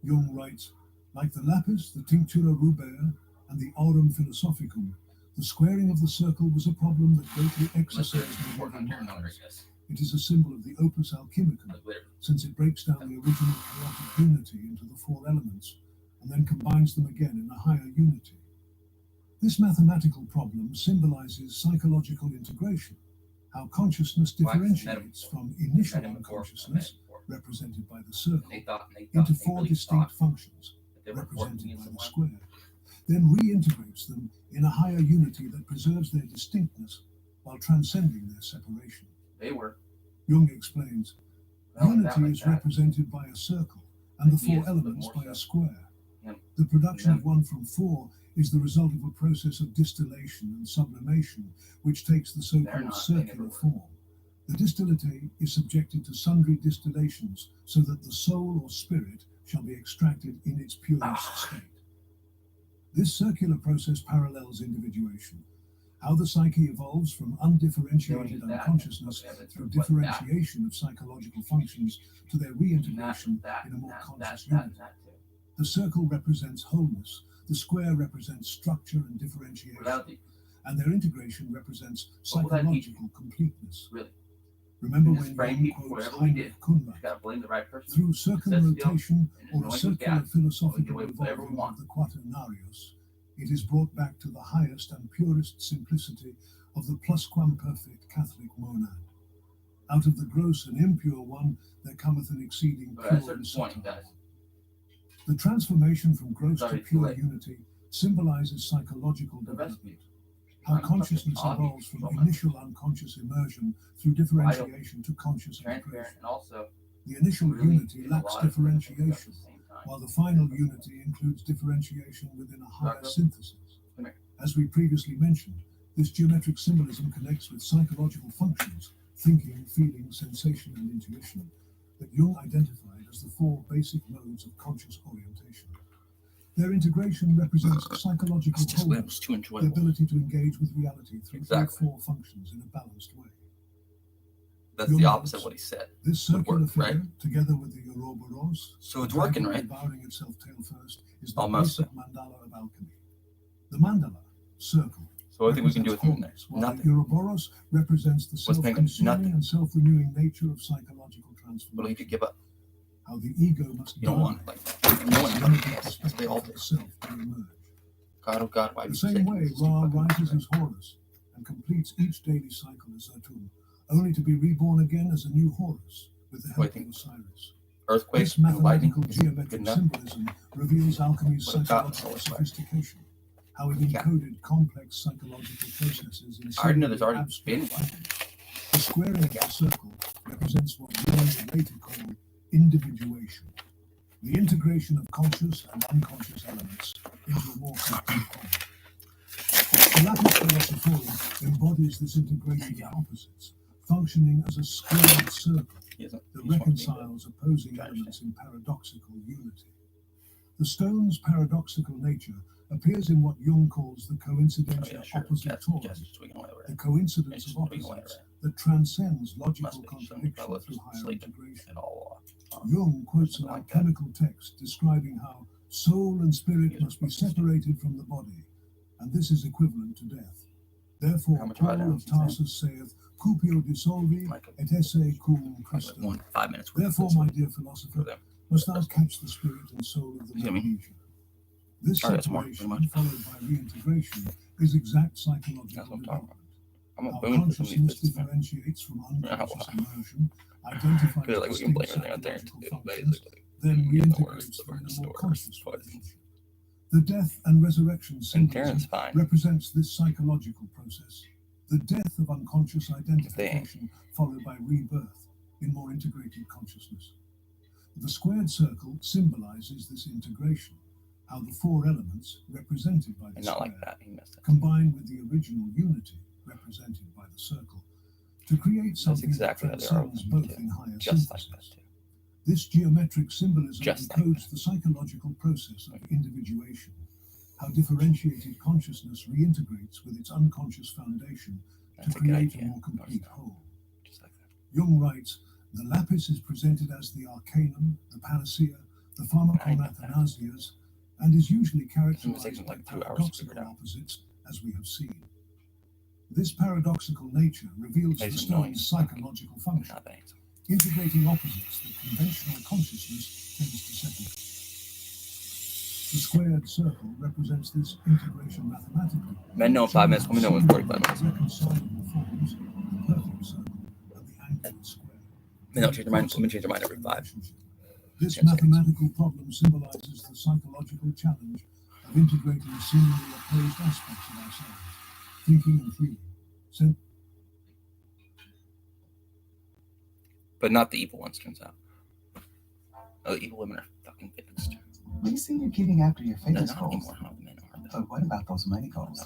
S1: Jung writes, like the lapis, the tinctura rubea, and the aurum philosophicum, the squaring of the circle was a problem that greatly exercised the minds. It is a symbol of the opus alchemicum, since it breaks down the original chaotic unity into the four elements, and then combines them again in a higher unity. This mathematical problem symbolizes psychological integration, how consciousness differentiates from initial unconsciousness, represented by the circle, into four distinct functions, represented by the square, then reintegrates them in a higher unity that preserves their distinctness while transcending their separation. Jung explains, unity is represented by a circle, and the four elements by a square. The production of one from four is the result of a process of distillation and sublimation, which takes the so-called circular form. The distillate is subjected to sundry distillations, so that the soul or spirit shall be extracted in its purest state. This circular process parallels individuation, how the psyche evolves from undifferentiated unconsciousness through differentiation of psychological functions to their reintegration in a more conscious unity. The circle represents wholeness, the square represents structure and differentiation, and their integration represents psychological completeness. Remember when Jung quotes Heinrich Kuhnleiter, through circumrotation or a circular philosophical evolving of the quaternarius, it is brought back to the highest and purest simplicity of the plusquamperfect Catholic monad. Out of the gross and impure one there cometh an exceeding pure and subtle one. The transformation from gross to pure unity symbolizes psychological development, how consciousness evolves from initial unconscious immersion through differentiation to conscious integration. The initial unity lacks differentiation, while the final unity includes differentiation within a higher synthesis. As we previously mentioned, this geometric symbolism connects with psychological functions, thinking, feeling, sensation, and intuition, that Jung identified as the four basic modes of conscious orientation. Their integration represents psychological wholeness, the ability to engage with reality through all four functions in a balanced way.
S2: That's the opposite of what he said.
S1: This circular figure, together with the Ouroboros,
S2: so it's working, right?
S1: Bowing itself tail first, is the basic mandala of alchemy. The mandala, circle.
S2: So I think we can do with him there.
S1: While the Ouroboros represents the self-consuming and self-renewing nature of psychological transformation.
S2: But he could give up.
S1: How the ego must
S2: you don't want it like that. No one does. They all do. God, oh God, why
S1: the same way, Ra rises as Horus and completes each daily cycle as Zatum, only to be reborn again as a new Horus with the help of Osiris.
S2: Earthquake,
S1: this mathematical geometric symbolism reveals alchemy's psychological sophistication, how it encoded complex psychological processes in
S2: I know there's already been one.
S1: The squaring of the circle represents what Jung later called individuation, the integration of conscious and unconscious elements into a more complete whole. The Lapis Philosophorum embodies this integration of opposites, functioning as a squared circle that reconciles opposing elements in paradoxical unity. The stone's paradoxical nature appears in what Jung calls the coincidential oppository, the coincidence of opposites that transcends logical contradiction through higher integration. Jung quotes an alchemical text describing how soul and spirit must be separated from the body, and this is equivalent to death. Therefore, Paul of Tarsus saith, Cupio dissolvi et esse cum Christo. Therefore, my dear philosopher, must thou catch the spirit and soul of the Malaysia. This separation, followed by reintegration, is exact psychological development. How consciousness differentiates from unconscious immersion, identifies distinct psychological functions, then reintegrates them in a more conscious relationship. The death and resurrection symbolism represents this psychological process. The death of unconscious identification followed by rebirth in more integrated consciousness. The squared circle symbolizes this integration, how the four elements represented by the square combine with the original unity represented by the circle to create something that transcends both in higher synthesis. This geometric symbolism encodes the psychological process of individuation, how differentiated consciousness reintegrates with its unconscious foundation to create a more complete whole. Jung writes, the lapis is presented as the arcanum, the panacea, the pharmacon athanasias, and is usually characterized by paradoxical opposites, as we have seen. This paradoxical nature reveals the stone's psychological function, integrating opposites that conventional consciousness tends to separate. The squared circle represents this integration mathematically.
S2: Men know 5 minutes, women know 45 minutes.
S1: Reconcilable forms, the perfect circle, and the angular square.
S2: Men don't change their mind, women change their mind every 5.
S1: This mathematical problem symbolizes the psychological challenge of integrating seemingly opposed aspects of ourselves, thinking and feeling.
S2: But not the evil ones, turns out. Oh, the evil women are fucking fixed.
S4: We see you getting after your fitness goals.
S2: Anymore, how the men are,
S4: but what about those money goals?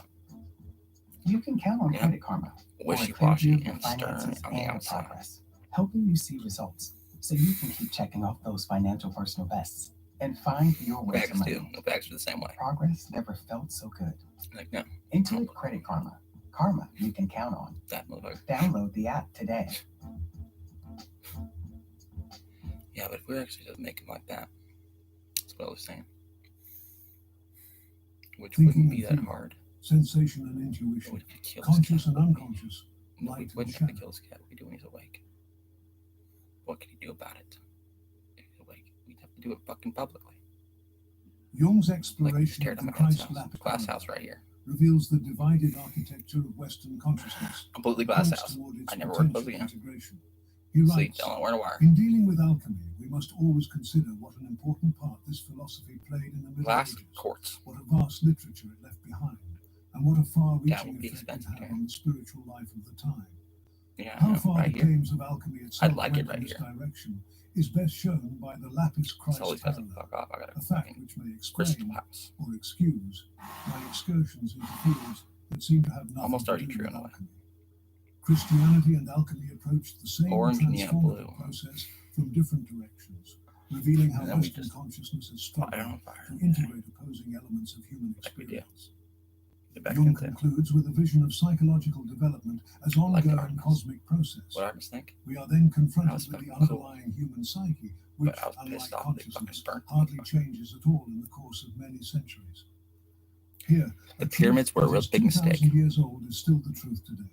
S4: You can count on Credit Karma,
S2: wishy-washy and stern on the outside,
S4: progress, helping you see results so you can keep checking off those financial personal bests and find your way to money.
S2: No bags are the same way.
S4: Progress never felt so good.
S2: Like, no.
S4: Intuit Credit Karma. Karma you can count on.
S2: That motherfucker.
S4: Download the app today.
S2: Yeah, but if we actually just make it like that, that's what I was saying. Which wouldn't be that hard.
S1: Sensation and intuition, conscious and unconscious, light
S2: we wouldn't
S1: and
S2: have to kill this cat. We do when he's awake. What can he do about it? If he's awake, we'd have to do it fucking publicly.
S1: Jung's exploration of the Christ
S2: glass house right here
S1: reveals the divided architecture of Western consciousness.
S2: Completely glass house. I never worked those again.
S1: He writes,
S2: don't wear a wire.
S1: In dealing with alchemy, we must always consider what an important part this philosophy played in the Middle Ages,
S2: quartz.
S1: what a vast literature it left behind, and what a far-reaching effect it
S2: expensive,
S1: had on the spiritual life of the time.
S2: Yeah,
S1: How far
S2: right
S1: the
S2: here.
S1: claims of alchemy itself
S2: I'd like
S1: went
S2: it right
S1: in this
S2: here.
S1: direction is best shown by the lapis Christ
S2: So got to
S1: parallel,
S2: fuck off. I got
S1: a
S2: a
S1: fact
S2: fucking
S1: which may
S2: crystal
S1: explain
S2: house.
S1: or excuse my excursions into fields that seem to have nothing
S2: Almost
S1: to
S2: already
S1: do
S2: true
S1: with
S2: in a way.
S1: alchemy. Christianity and alchemy approached the same
S2: Orange, neon,
S1: transformative
S2: blue.
S1: process from different directions, revealing how
S2: And then we
S1: Western
S2: just
S1: consciousness has
S2: fire
S1: struggled
S2: on fire.
S1: to integrate opposing elements of human
S2: Like we do.
S1: experience.
S2: Get back
S1: Jung
S2: into
S1: concludes with a vision of psychological development as
S2: like the
S1: ongoing
S2: artists.
S1: cosmic process.
S2: what artists think.
S1: We are then
S2: That
S1: confronted
S2: was
S1: with the
S2: fucking cool.
S1: underlying human psyche, which,
S2: But I was
S1: unlike
S2: pissed off they fucking
S1: consciousness,
S2: burnt the
S1: hardly
S2: motherfucker.
S1: changes at all in the course of many centuries. Here,
S2: The
S1: a
S2: pyramids
S1: truth
S2: were a real
S1: that is
S2: big mistake.
S1: 2,000 years old is still the truth today.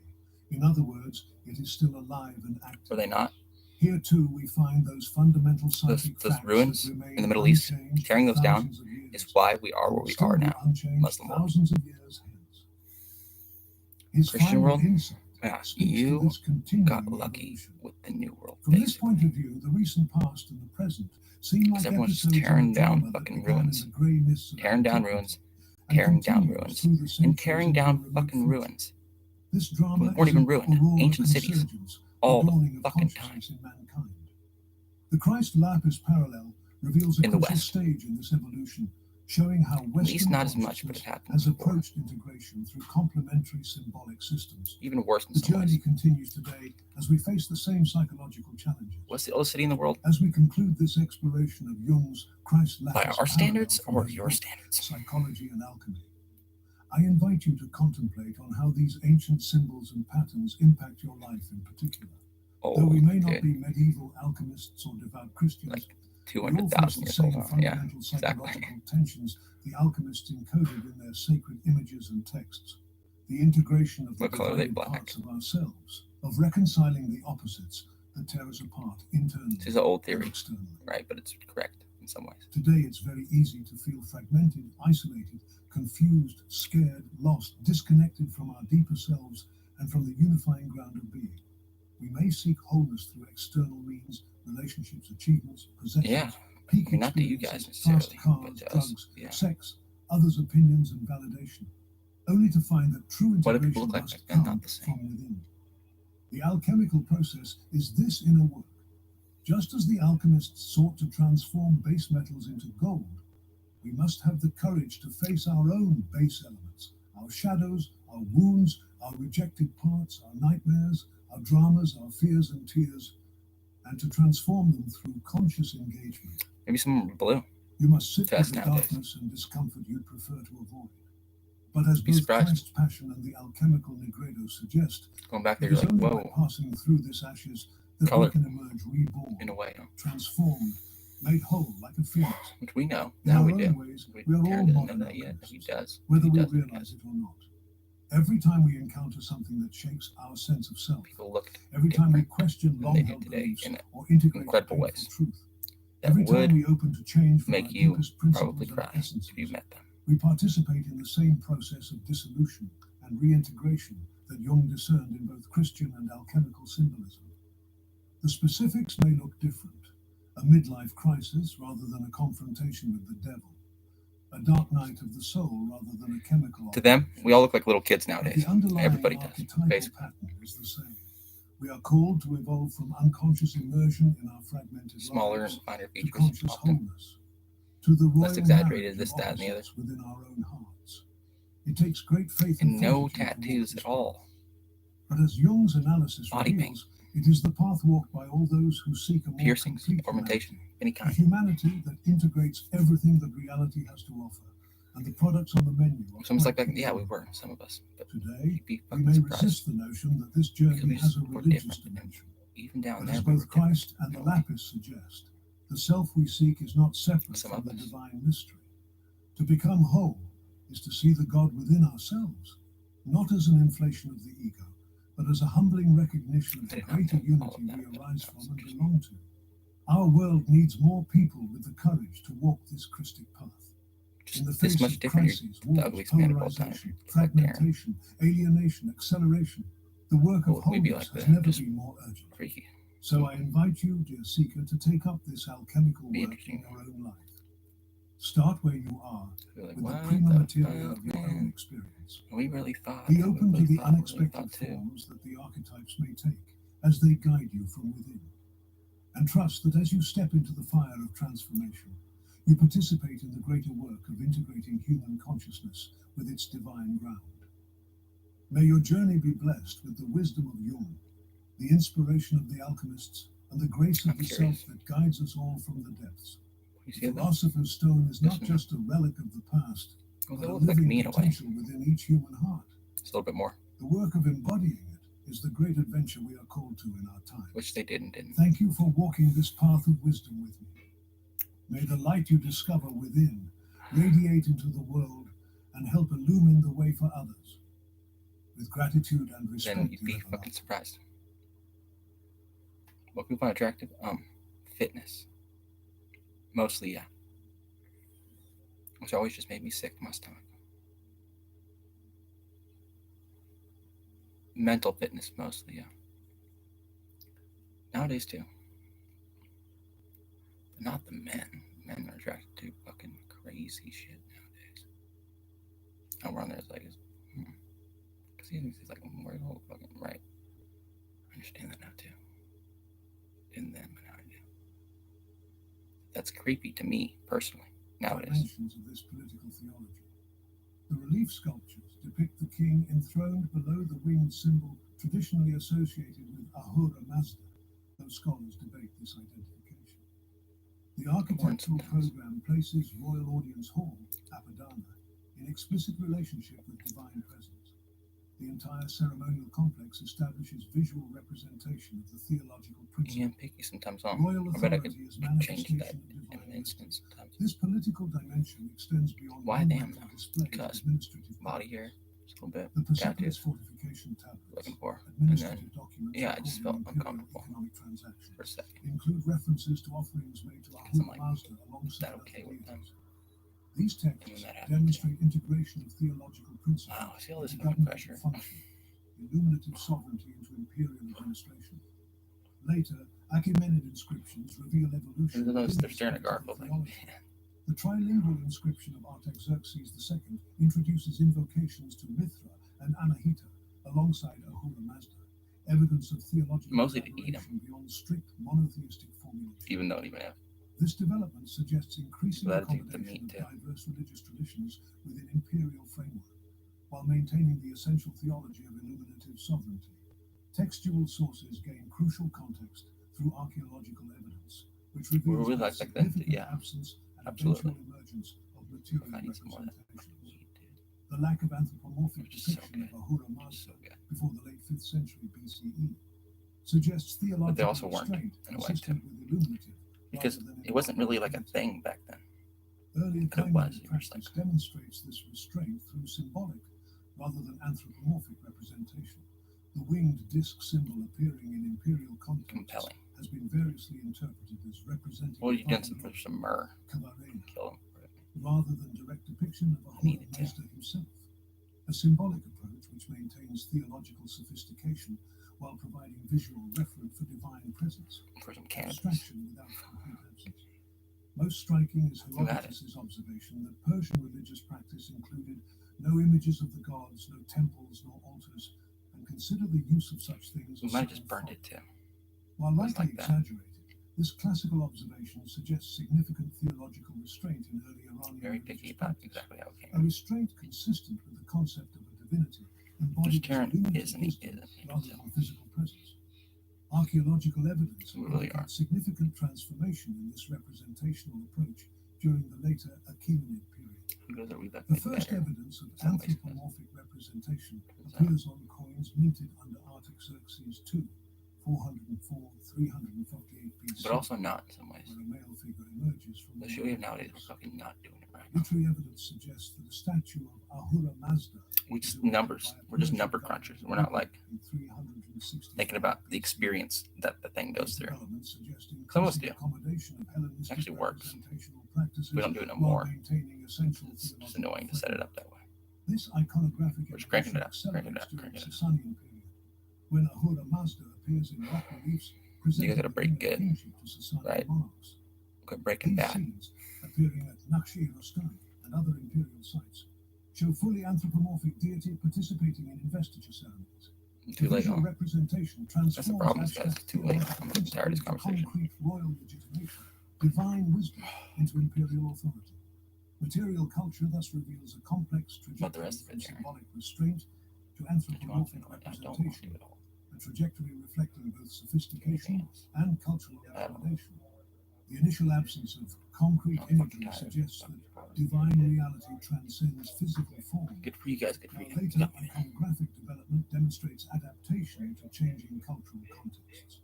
S1: In other words, it is still alive and active.
S2: Were they not?
S1: Here too we find those fundamental psychic
S2: Those
S1: facts
S2: ruins
S1: that remain
S2: in the Middle East,
S1: unchanged
S2: tearing
S1: for
S2: those down
S1: thousands of years,
S2: is why we are where we
S1: still
S2: are
S1: be
S2: now.
S1: unchanged
S2: Muslim world.
S1: thousands of years hence. His
S2: Christian
S1: final
S2: world?
S1: insight
S2: Yeah,
S1: speaks to
S2: you
S1: this continuing
S2: got lucky
S1: evolution.
S2: with the new world.
S1: From this
S2: Basically.
S1: point of view, the recent past and the present seem like
S2: Because everyone's just
S1: episodes of
S2: tearing
S1: a
S2: down
S1: drama that
S2: fucking
S1: began in
S2: ruins.
S1: the grey mists of
S2: Tearing down
S1: antiquity
S2: ruins,
S1: and
S2: tearing down
S1: continues
S2: ruins,
S1: through the
S2: and
S1: centuries
S2: tearing
S1: into
S2: down
S1: remote
S2: fucking
S1: future.
S2: ruins.
S1: This drama
S2: Weren't
S1: is
S2: even
S1: an
S2: ruined.
S1: aurora
S2: Ancient cities.
S1: consurgence,
S2: All
S1: the
S2: the
S1: dawning of
S2: fucking
S1: consciousness in mankind. The Christ Lapis parallel reveals a
S2: In the
S1: crucial
S2: West.
S1: stage in this evolution, showing how
S2: At
S1: Western
S2: least not as much, but it
S1: consciousness
S2: happens
S1: has
S2: before.
S1: approached integration through complementary symbolic systems.
S2: Even worse in
S1: The
S2: some
S1: journey
S2: ways.
S1: continues today as we face the same psychological challenges.
S2: What's the oldest city in the world?
S1: As we conclude this exploration of Jung's Christ
S2: By
S1: Lapis
S2: our standards
S1: parallel
S2: or
S1: from his
S2: your
S1: book,
S2: standards?
S1: Psychology and Alchemy, I invite you to contemplate on how these ancient symbols and patterns impact your life in particular.
S2: Oh,
S1: Though we may not
S2: dude.
S1: be medieval alchemists or devout Christians,
S2: Like
S1: we all
S2: 200,000
S1: face
S2: years
S1: the
S2: old.
S1: same
S2: Huh? Yeah,
S1: fundamental
S2: exactly.
S1: psychological tensions the alchemists encoded in their sacred images and texts. The integration of the
S2: What color are they?
S1: divided
S2: Black.
S1: parts of ourselves, of reconciling the opposites that tear us apart internally
S2: This is an old
S1: and
S2: theory,
S1: externally.
S2: right? But it's correct in some ways.
S1: Today, it's very easy to feel fragmented, isolated, confused, scared, lost, disconnected from our deeper selves and from the unifying ground of being. We may seek wholeness through external means, relationships, achievements, possessions,
S2: Yeah.
S1: peak
S2: Not to you
S1: experiences,
S2: guys
S1: fast
S2: necessarily,
S1: cars,
S2: but to us.
S1: drugs,
S2: Yeah.
S1: sex, others' opinions and validation. only to find that true
S2: What do
S1: integration
S2: people look like
S1: must
S2: back then?
S1: come
S2: Not the same.
S1: from within. The alchemical process is this inner work. Just as the alchemists sought to transform base metals into gold, we must have the courage to face our own base elements, our shadows, our wounds, our rejected parts, our nightmares, our dramas, our fears and tears, and to transform them through conscious engagement.
S2: Maybe some blue.
S1: You must sit with the
S2: nowadays.
S1: darkness and discomfort you'd prefer to avoid. But as
S2: Be
S1: both
S2: surprised.
S1: Christ's passion and the alchemical Negredo suggest,
S2: Going back there,
S1: it
S2: you're
S1: is
S2: like,
S1: only by
S2: whoa,
S1: passing through this ashes that
S2: Color.
S1: we can emerge reborn,
S2: in a way.
S1: transformed, made whole like a phoenix.
S2: Which we know.
S1: In
S2: Now
S1: our
S2: we
S1: own
S2: do.
S1: ways, we are all
S2: Karen doesn't know
S1: modern
S2: that yet.
S1: alchemists,
S2: He does.
S1: whether
S2: He
S1: we
S2: doesn't,
S1: realize
S2: yes.
S1: it or not. Every time we encounter something that shakes our sense of self,
S2: People looked
S1: every time we
S2: different
S1: question
S2: than they do
S1: long-held
S2: today
S1: beliefs
S2: in
S1: or integrate
S2: incredible
S1: painful
S2: ways.
S1: truth,
S2: that
S1: every
S2: would
S1: time we open to change for
S2: make
S1: our
S2: you
S1: deepest principles
S2: probably
S1: and
S2: cry
S1: essences,
S2: if you met them.
S1: we participate in the same process of dissolution and reintegration that Jung discerned in both Christian and alchemical symbolism. The specifics may look different: a midlife crisis rather than a confrontation with the devil, a dark night of the soul rather than a chemical.
S2: To them, we all look like little kids
S1: But
S2: nowadays.
S1: the underlying
S2: Everybody does,
S1: archetypal
S2: basically.
S1: pattern is the same. We are called to evolve from unconscious immersion in our fragmented
S2: Smaller
S1: lives
S2: and finer
S1: to
S2: features,
S1: conscious
S2: often.
S1: wholness, to the royal
S2: Less exaggerated,
S1: marriage
S2: this,
S1: of
S2: that, and the other.
S1: opposites within our own hearts. It takes great faith
S2: And no
S1: fortitude to walk
S2: tattoos
S1: this
S2: at all.
S1: path. But as Jung's analysis
S2: Body
S1: reveals, it is the path walked by all those who seek a more
S2: Piercings,
S1: complete
S2: ornamentation, any
S1: humanity, a
S2: kind.
S1: humanity that integrates everything that reality has to offer, and the products on the menu are
S2: It's almost like
S1: quite
S2: that. Yeah, we
S1: peculiar.
S2: were, some of us. But
S1: Today,
S2: you'd be
S1: we
S2: fucking
S1: may
S2: surprised.
S1: resist the notion that this journey
S2: Because
S1: has a
S2: we're
S1: religious
S2: different. And
S1: dimension.
S2: even down
S1: But
S2: there,
S1: as
S2: we were
S1: both Christ
S2: different.
S1: and the Lapis suggest, the self we seek is not separate
S2: Some
S1: from
S2: of
S1: the
S2: us.
S1: divine mystery. To become whole is to see the God within ourselves, not as an inflation of the ego, but as a humbling recognition of
S2: I
S1: the
S2: did not
S1: greater
S2: know all
S1: unity
S2: of
S1: we
S2: that,
S1: arise
S2: but
S1: from and
S2: that's
S1: belong to. Our world needs more people with the courage to walk this Christic path. In the
S2: Just this
S1: face
S2: much
S1: of
S2: different.
S1: crises,
S2: You're the
S1: wars,
S2: ugliest man of all time.
S1: polarization,
S2: It's like Darren.
S1: fragmentation, alienation, acceleration, the work of
S2: Well, we'd be
S1: wholeness
S2: like
S1: has
S2: the-
S1: never
S2: just
S1: been more urgent.
S2: Freaky.
S1: So I invite you, dear seeker, to take up this alchemical
S2: Be
S1: work
S2: interesting.
S1: in your own life. Start where you are,
S2: You're like,
S1: with the
S2: what
S1: prima
S2: the
S1: materia
S2: fuck,
S1: of your own
S2: man?
S1: experience.
S2: We really thought.
S1: Be
S2: we
S1: open to
S2: really
S1: the
S2: thought, we really
S1: unexpected
S2: thought too.
S1: forms that the archetypes may take as they guide you from within. And trust that as you step into the fire of transformation, you participate in the greater work of integrating human consciousness with its divine ground. May your journey be blessed with the wisdom of Jung, the inspiration of the alchemists, and the grace of
S2: I'm
S1: the
S2: curious.
S1: self that guides us all from the depths.
S2: You
S1: The
S2: see that?
S1: philosopher's stone is
S2: This
S1: not
S2: one.
S1: just a relic of the past,
S2: Well,
S1: but
S2: they
S1: a
S2: look like
S1: living
S2: me in a way.
S1: potential within each human heart.
S2: It's a little bit more,
S1: The work of embodying it is the great adventure we are called to in our time.
S2: which they didn't.
S1: Thank you for walking this path of wisdom with me. May the light you discover within radiate into the world and help illumine the way for others. With gratitude and respect.
S2: Then you'd be
S1: dear
S2: fucking
S1: beloved.
S2: surprised. What people find attractive? Fitness. Mostly, yeah. Which always just made me sick to my stomach. Mental fitness, mostly, yeah. Nowadays, too. But not the men. Men are attracted to fucking crazy shit nowadays. And we're on there, it's like, because he's like, we're all fucking right. I understand that now, too. Didn't then, but now I do. That's creepy to me, personally, nowadays.
S1: Dimensions of this political theology. The relief sculptures depict the king enthroned below the winged symbol traditionally associated with Ahura Mazda, though scholars debate this identification. The architectural program places Royal Audience Hall, Apadana, in explicit relationship with divine presence. The entire ceremonial complex establishes visual representation of the theological
S2: Yeah,
S1: principle.
S2: I'm picky sometimes, huh?
S1: Royal
S2: I bet I could
S1: authority is
S2: change that
S1: manifestation of
S2: in
S1: divine
S2: an
S1: wisdom.
S2: instant sometimes.
S1: This political dimension extends beyond
S2: Why damn,
S1: monumental display of
S2: because
S1: administrative
S2: body
S1: documents.
S2: here, just a little bit.
S1: The Persepolis
S2: Tattoos,
S1: fortification tablets,
S2: looking for. And then,
S1: administrative documents
S2: yeah, I just
S1: recording
S2: felt
S1: imperial
S2: uncomfortable
S1: economic transactions,
S2: for a second.
S1: include references to offerings made to
S2: Because I'm
S1: Ahura
S2: like,
S1: Mazda
S2: is
S1: alongside
S2: that
S1: other
S2: okay with them?
S1: deities. These
S2: And
S1: texts
S2: then that happened.
S1: demonstrate integration of theological principles
S2: Wow, I see all this
S1: into
S2: fucking
S1: governmental
S2: pressure.
S1: function, illuminative sovereignty into imperial administration. Later, Achaemenid inscriptions reveal evolution.
S2: Even though
S1: within
S2: they're
S1: this
S2: staring at
S1: political
S2: Garfield, like,
S1: theology.
S2: man.
S1: The trilingual inscription of Artaxerxes II introduces invocations to Mithra and Anahita alongside Ahura Mazda, evidence of theological
S2: mostly to eat them,
S1: beyond strict monotheistic formulation.
S2: even though even have.
S1: This development suggests increasing accommodation of
S2: meat,
S1: diverse religious traditions within imperial framework, while maintaining the essential theology of illuminative sovereignty. Textual sources gain crucial context through archaeological evidence, which reveals
S2: really like that, yeah,
S1: absence and
S2: absolutely.
S1: eventual emergence of material
S2: I need some more of that.
S1: representations. The lack of anthropomorphic depiction of Ahura Mazda before the late 5th century BCE suggests theological
S2: but they also weren't,
S1: restraint
S2: in a way, too.
S1: with illuminative,
S2: because it wasn't really like a thing back then.
S1: Earlier
S2: But it was.
S1: practice demonstrates this restraint through symbolic rather than anthropomorphic representation. The winged disc symbol appearing in imperial contexts
S2: Compelling.
S1: has been variously interpreted as representing
S2: Well, you get some for some myrrh.
S1: Kavarena,
S2: Kill him.
S1: rather than direct depiction of Ahura
S2: Needed to.
S1: Mazda himself. A symbolic approach which maintains theological sophistication while providing visual reference for divine presence.
S2: For some cannabis.
S1: Abstraction without complete absence. Most striking is
S2: You had
S1: Herodotus' observation that Persian religious practice included no images of the gods, no temples, nor altars, and consider the use of such things
S2: We
S1: as
S2: might have just burned
S1: folly.
S2: it too.
S1: While
S2: Just
S1: likely
S2: like that.
S1: exaggerated, this classical observation suggests significant theological restraint in early Iranian
S2: Very
S1: religious
S2: picky about
S1: practice.
S2: exactly how it
S1: A
S2: came.
S1: restraint consistent with the concept of a divinity embodied as
S2: Vegetarian
S1: illuminative
S2: isn't he?
S1: wisdom
S2: Isn't
S1: rather
S2: he?
S1: than physical presence. Archaeological evidence
S2: We really are.
S1: indicates significant transformation in this representational approach during the later Achaemenid period.
S2: Because we like
S1: The
S2: make
S1: first
S2: better.
S1: evidence of
S2: Some ways it
S1: anthropomorphic representation
S2: Turns out.
S1: appears on coins minted under Artaxerxes II, 404-348 BC.
S2: But also not in some ways.
S1: Where a male figure emerges from
S2: The shit we have nowadays, we're fucking not doing it right.
S1: Literary evidence suggests that a statue of Ahura Mazda
S2: We just numbers. We're just number crunchers. We're not like thinking about the experience that the thing goes through. Some of us do. Actually works. We don't do it no more. It's just annoying to set it up that way.
S1: This iconographic
S2: We're just cranking it up,
S1: celebrates
S2: cranking it
S1: during
S2: up, cranking it up.
S1: Sasanian period, when Ahura Mazda appears in rock reliefs
S2: You guys gotta break good, right?
S1: Monarchs.
S2: Okay, breaking
S1: These
S2: bad.
S1: scenes, appearing at Nakshi-Rostan and other imperial sites, show fully anthropomorphic deity participating in investiture ceremonies.
S2: Too late,
S1: Visual
S2: huh?
S1: representation
S2: That's the
S1: transforms
S2: problem, is guys.
S1: abstract
S2: It's too late.
S1: theological
S2: I'm tired of this
S1: principles
S2: conversation.
S1: into concrete royal legitimation, divine wisdom into imperial authority. Material culture thus reveals a complex
S2: But the
S1: trajectory
S2: rest of
S1: from
S2: it, Aaron.
S1: symbolic restraint to
S2: I don't want
S1: anthropomorphic
S2: to. I don't want to
S1: representation,
S2: do it all.
S1: a trajectory reflecting both sophistication and cultural
S2: I don't know.
S1: accommodation. The initial absence of concrete
S2: I'm fucking
S1: imagery
S2: tired.
S1: suggests that
S2: Fucking
S1: divine reality transcends physical form.
S2: Good for you guys. Good for
S1: While
S2: you.
S1: later
S2: Yeah.
S1: iconographic development demonstrates adaptation to changing cultural contexts.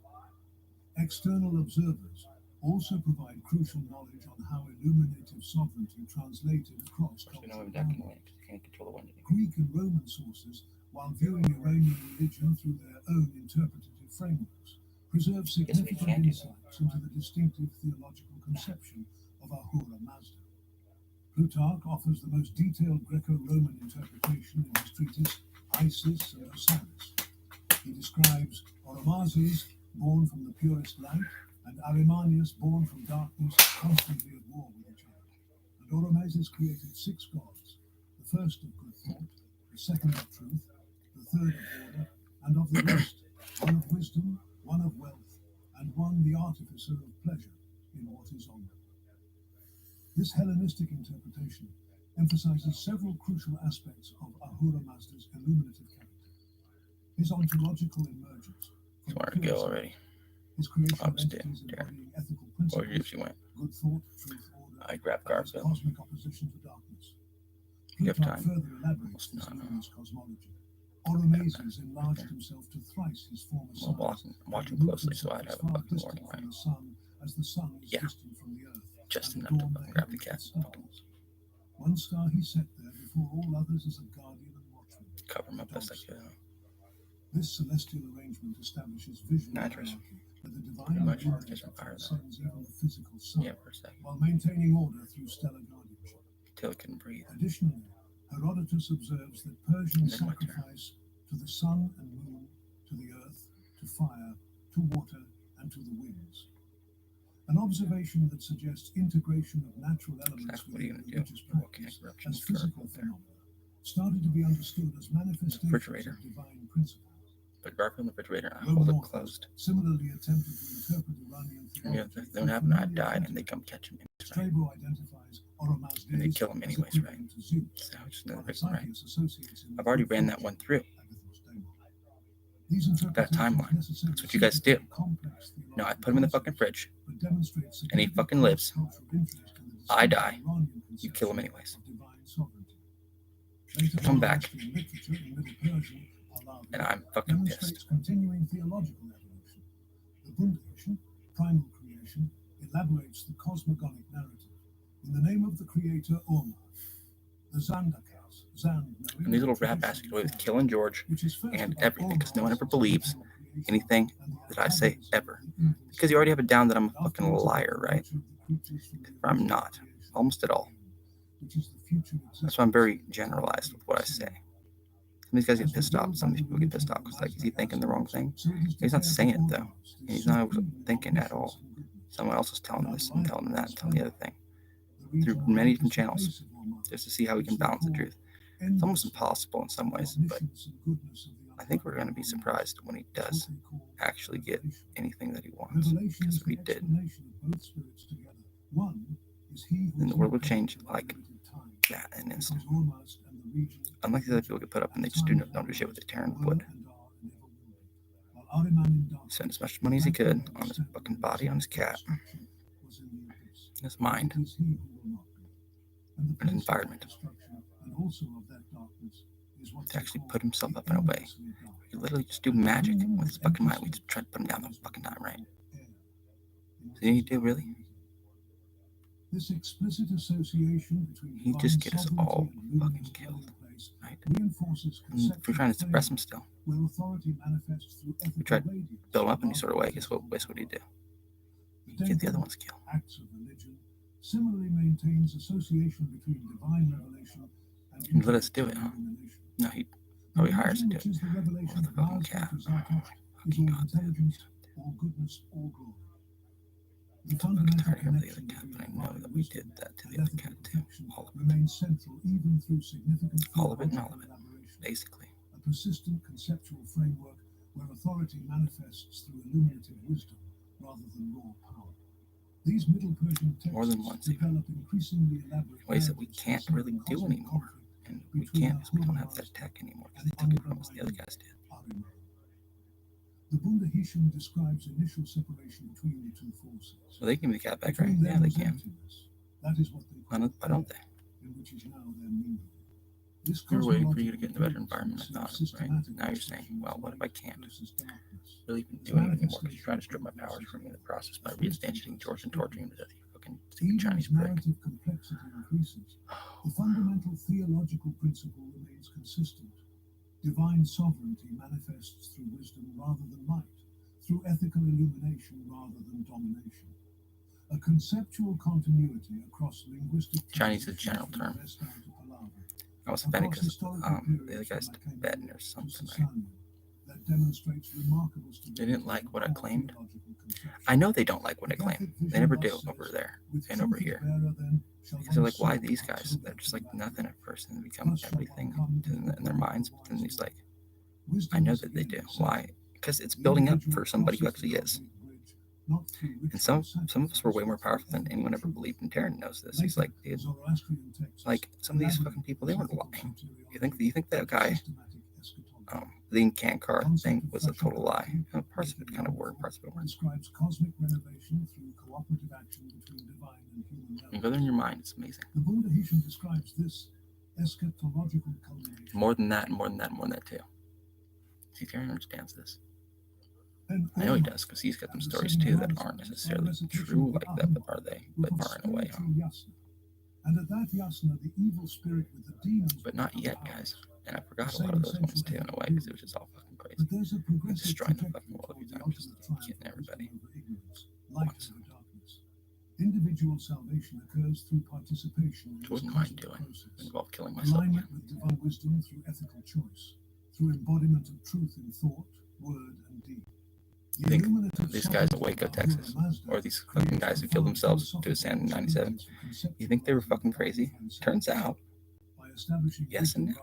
S1: External observers also provide crucial knowledge on how illuminative sovereignty translated across
S2: We know
S1: cultural
S2: we've got
S1: boundaries.
S2: because you can't control the wind anymore.
S1: Greek and Roman sources, while viewing Iranian religion through their own interpretative frameworks, preserve significant
S2: can do
S1: insights into the distinctive theological conception of Ahura Mazda. Plutarch offers the most detailed Greco-Roman interpretation in his treatise Isis and Osiris. He describes Oromazes, born from the purest light, and Arimanius, born from darkness, constantly at war with each other. And Oromazes created 6 gods, the first of good thought, the second of truth, the third of order, and of the rest, one of wisdom, one of wealth, and one the artificer of pleasure in what is honored. This Hellenistic interpretation emphasizes several crucial aspects of Ahura Mazda's illuminative character. His ontological emergence,
S2: Just wanted to go already.
S1: his creation
S2: I
S1: of
S2: was dead,
S1: entities
S2: Darren.
S1: embodying ethical
S2: Or
S1: principles,
S2: if you went.
S1: good thought, truth, order,
S2: I grabbed
S1: and his
S2: Garfield.
S1: cosmic opposition to darkness.
S2: You have
S1: Plutarch
S2: time.
S1: further elaborates
S2: Almost
S1: this
S2: not.
S1: luminous cosmology. Oromazes enlarged himself to thrice his former
S2: I'm
S1: size.
S2: watching
S1: and
S2: closely, so
S1: himself
S2: I'd
S1: as
S2: have a
S1: far
S2: fucking
S1: distant
S2: warning,
S1: from
S2: right?
S1: the sun as the sun is
S2: Yeah.
S1: distant from the earth.
S2: Just
S1: and
S2: enough to
S1: adorned
S2: fucking
S1: the
S2: grab the
S1: heavens
S2: cat.
S1: with stars. One star he set there before all others as a guardian and watchman.
S2: Cover my best I could.
S1: This celestial arrangement establishes visual
S2: Mattress.
S1: hierarchy, where the
S2: Pretty
S1: divine
S2: much.
S1: illuminator
S2: Just from fire, though.
S1: transcends even the physical sun,
S2: Yeah, for a second.
S1: while maintaining order through stellar guardianship.
S2: Till it couldn't breathe.
S1: Additionally, Herodotus observes that Persian
S2: Then my turn.
S1: sacrifice to the sun and moon, to the earth, to fire, to water, and to the winds. An observation that suggests integration of natural elements within religious practice as physical phenomena started to be understood as manifestations of divine principles.
S2: Put guard from the refrigerator and hold it closed.
S1: Similarly attempted to interpret Iranian theology.
S2: If they don't happen to die and they come catch him.
S1: Strabo identifies Oroma's
S2: and they kill him anyways, right? So just another victim, right? I've already ran that one through. That timeline. That's what you guys do. No, I put him in the fucking fridge, and he fucking lives. I die. You kill him anyways. Come back, and I'm fucking pissed.
S1: Continuing theological evolution. The Bundahishn, primal creation, elaborates the cosmogonic narrative in the name of the creator Orma. The Zandakas,
S2: and these little rat bastards get away with killing George and everything because no one ever believes anything that I say ever. Because you already have it down that I'm a fucking liar, right? I'm not, almost at all. That's why I'm very generalized with what I say. Some of these guys get pissed off. Some of these people get pissed off because, like, is he thinking the wrong thing? He's not saying it, though. He's not thinking at all. Someone else is telling him this and telling him that and telling the other thing. Through many different channels, just to see how we can balance the truth. It's almost impossible in some ways, but I think we're going to be surprised when he does actually get anything that he wants. Because if he did, then the world will change like that in an instant. Unlike the other people get put up and they just don't do shit with the Taran wood. Spent as much money as he could on his fucking body, on his cat, his mind, and his environment. To actually put himself up in a way. He literally just do magic with his fucking mind. We just try to put him down the fucking time, right? Did he do really?
S1: This explicit association between
S2: he just gets us all fucking killed, right? And we're trying to suppress him still. We tried to build him up in any sort of way. Guess what he do? Get the other ones killed.
S1: Similarly maintains association between divine revelation
S2: and let us do it, huh? No, he probably hires to do it. Or the fucking cat. Oh my fucking god.
S1: All goodness, all glory.
S2: I'm fucking tired of the other cat, but I know that we did that to the other cat too. All of it. All of it and all of it. Basically.
S1: A persistent conceptual framework where authority manifests through illuminative wisdom rather than raw power. These Middle Persian texts
S2: more than once,
S1: develop increasingly elaborate
S2: ways that we can't really do anymore. And we can't because we don't have that tech anymore because they took it from us, the other guys did.
S1: The Bundahishn describes initial separation between the two forces.
S2: So they can give me the cat back, right? Yeah, they can.
S1: That is what they call
S2: why don't they?
S1: In which is now their meaning.
S2: You're waiting for you to get in a better environment, I thought, right? Now you're saying, well, what if I can't really even do anything anymore because you're trying to strip my powers from me in the process by reinstantiating George and torturing him to death, you fucking Chinese prick.
S1: Complexity increases. The fundamental theological principle remains consistent. Divine sovereignty manifests through wisdom rather than might, through ethical illumination rather than domination. A conceptual continuity across linguistic
S2: Chinese is a general term. I was offended because the other guy's Tibetan or something, right?
S1: That demonstrates remarkable
S2: they didn't like what I claimed. I know they don't like what I claim. They never do over there and over here. Because they're like, why these guys? They're just like nothing at first and they become everything in their minds. But then he's like, I know that they do. Why? Because it's building up for somebody who actually is. And some of us were way more powerful than anyone ever believed, and Taran knows this. He's like, dude, like some of these fucking people, they weren't lying. You think that guy, the Incankar thing was a total lie? Parts of it kind of were, parts of it weren't. You go there in your mind, it's amazing.
S1: The Bundahishn describes this eschatological culmination.
S2: More than that, more than that, more than that too. See, Taran understands this. I know he does, because he's got some stories too that aren't necessarily true like that, but are they? But are in a way.
S1: And at that yasna, the evil spirit with the demons.
S2: But not yet, guys. And I forgot a lot of those ones too in a way, because it was just all fucking crazy. And destroying the fucking world every time, just getting everybody. Once.
S1: Individual salvation occurs through participation.
S2: I wouldn't mind doing. It involved killing myself.
S1: Alignment with divine wisdom through ethical choice, through embodiment of truth in thought, word, and deed.
S2: You think these guys in Waco, Texas, or these fucking guys who killed themselves to a sand in 97, you think they were fucking crazy? Turns out, yes and no.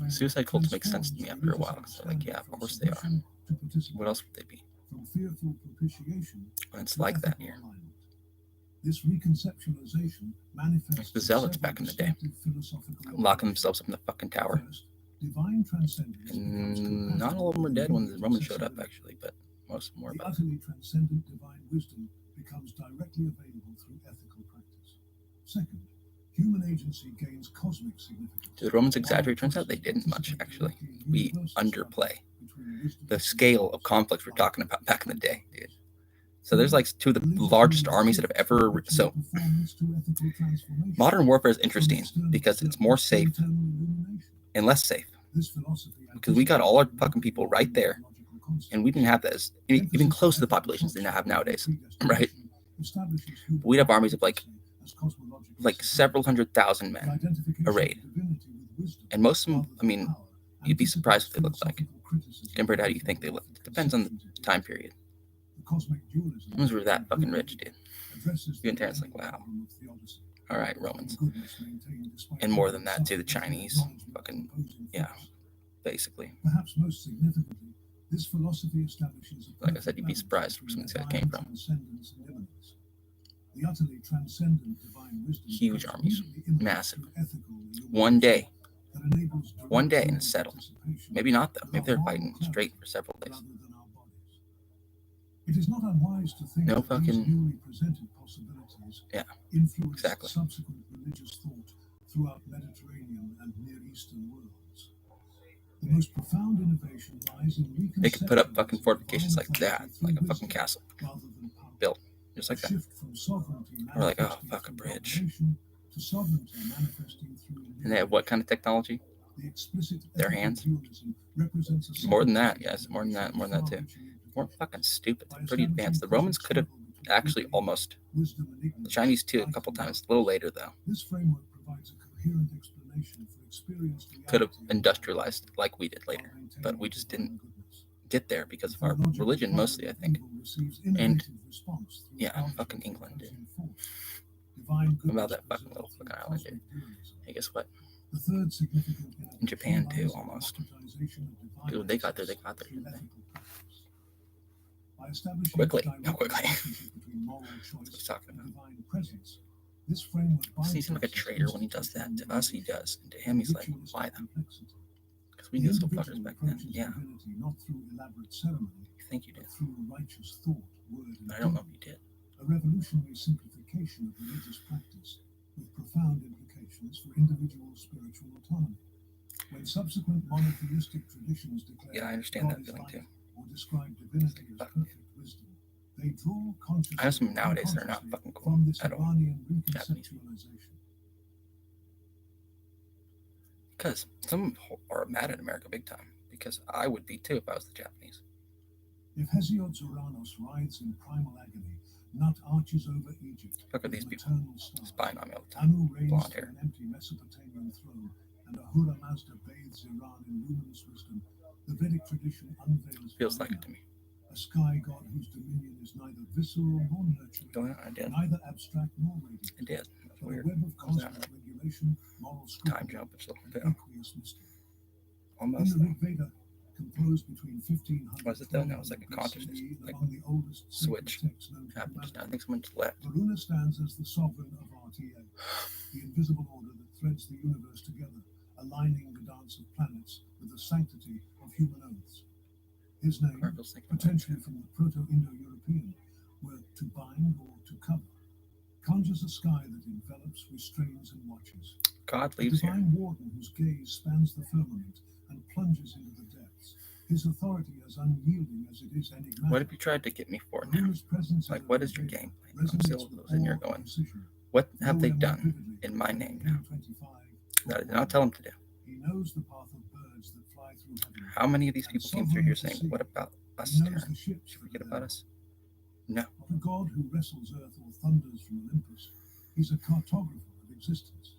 S2: Suicide cults make sense to me after a while. So, like, yeah, of course they are. What else would they be? When it's like that here.
S1: This reconceptualization manifests
S2: like the Zealots back in the day, locking themselves up in the fucking tower.
S1: Divine transcendence
S2: and not all of them were dead when the Romans showed up, actually, but most of them were.
S1: The utterly transcendent divine wisdom becomes directly available through ethical practice. Second, human agency gains cosmic significance.
S2: Do the Romans exaggerate? Turns out they didn't much, actually. We underplay the scale of conflicts we're talking about back in the day, dude. So there's like two of the largest armies that have ever. So modern warfare is interesting because it's more safe and less safe. Because we got all our fucking people right there, and we didn't have that as even close to the populations they now have nowadays, right? We'd have armies of like several 100,000 men arrayed, and most of them, I mean, you'd be surprised what they look like compared to how you think they look. It depends on the time period. Romans were that fucking rich, dude. You and Terrence like, wow. All right, Romans. And more than that, too, the Chinese. Fucking, yeah, basically.
S1: Perhaps most significantly, this philosophy establishes
S2: like I said, you'd be surprised where some of these guys came from.
S1: The utterly transcendent divine wisdom,
S2: huge armies, massive. One day, and it's settled. Maybe not, though. Maybe they're fighting straight for several days.
S1: It is not unwise to think
S2: no fucking
S1: newly presented possibilities
S2: exactly.
S1: Subsequent religious thought throughout Mediterranean and Near Eastern worlds. The most profound innovation lies in
S2: they could put up fucking fortifications like that, like a fucking castle built just like that. We're like, oh, fuck, a bridge. And they have what kind of technology? Their hands. More than that, yes, more than that too. More fucking stupid. They're pretty advanced. The Romans could have actually almost. The Chinese too, a couple times. A little later though.
S1: This framework provides a coherent explanation for experienced
S2: could have industrialized like we did later, but we just didn't get there because of our religion mostly, I think. And yeah, fucking England, dude. About that fucking little fucking island, dude. Hey, guess what? In Japan too, almost. Because when they got there, didn't they? Quickly. What's he talking about? He seems like a traitor when he does that. To us, he does. And to him, he's like, why them? Because we knew some fuckers back then. Yeah. I think you did. But I don't know if you did.
S1: A revolutionary simplification of religious practice with profound implications for individual spiritual autonomy. When subsequent monotheistic traditions declare
S2: I understand that feeling too.
S1: Or describe divinity as perfect wisdom, they draw consciousness.
S2: I know some nowadays that are not fucking cool at all. Japanese. Because some are mad at America big time. Because I would be too if I was the Japanese.
S1: If Hesiod's Uranus rides in primal agony, Nut arches over Egypt.
S2: Look at these people spying on me all the time. Blonde hair.
S1: An empty Mesopotamian throne, and Ahura Mazda bathes Iran in luminous wisdom. The Vedic tradition unveils.
S2: Feels like it to me.
S1: A sky god whose dominion is neither visceral nor nurturing, neither abstract nor radiant.
S2: I did. That's
S1: but
S2: weird.
S1: A web of cosmic regulation, moral
S2: time jump, it's a little bit.
S1: Aqueous mystery.
S2: Almost.
S1: In the Rig Veda, composed between 1500.
S2: Was it though? No, it was like a consciousness, like switch happened. I think someone just left.
S1: Varuna stands as the sovereign of RTA, the invisible order that threads the universe together, aligning the dance of planets with the sanctity of human oaths. His name, potentially from the Proto-Indo-European, word to bind or to cover, conjures a sky that envelops, restrains, and watches.
S2: God leaves
S1: here. The divine warden whose gaze spans the firmament and plunges into the depths. His authority as unyielding as it is enigmatic.
S2: What have you tried to get me for now? Like, what is your game plan? I'm still in here going, what have they done in my name now? That I did not tell them to do.
S1: He knows the path of birds that fly through heaven.
S2: How many of these people came through here saying, what about us, Taran? Did you forget about us? No.
S1: The god who wrestles earth or thunders from Olympus, he's a cartographer of existence,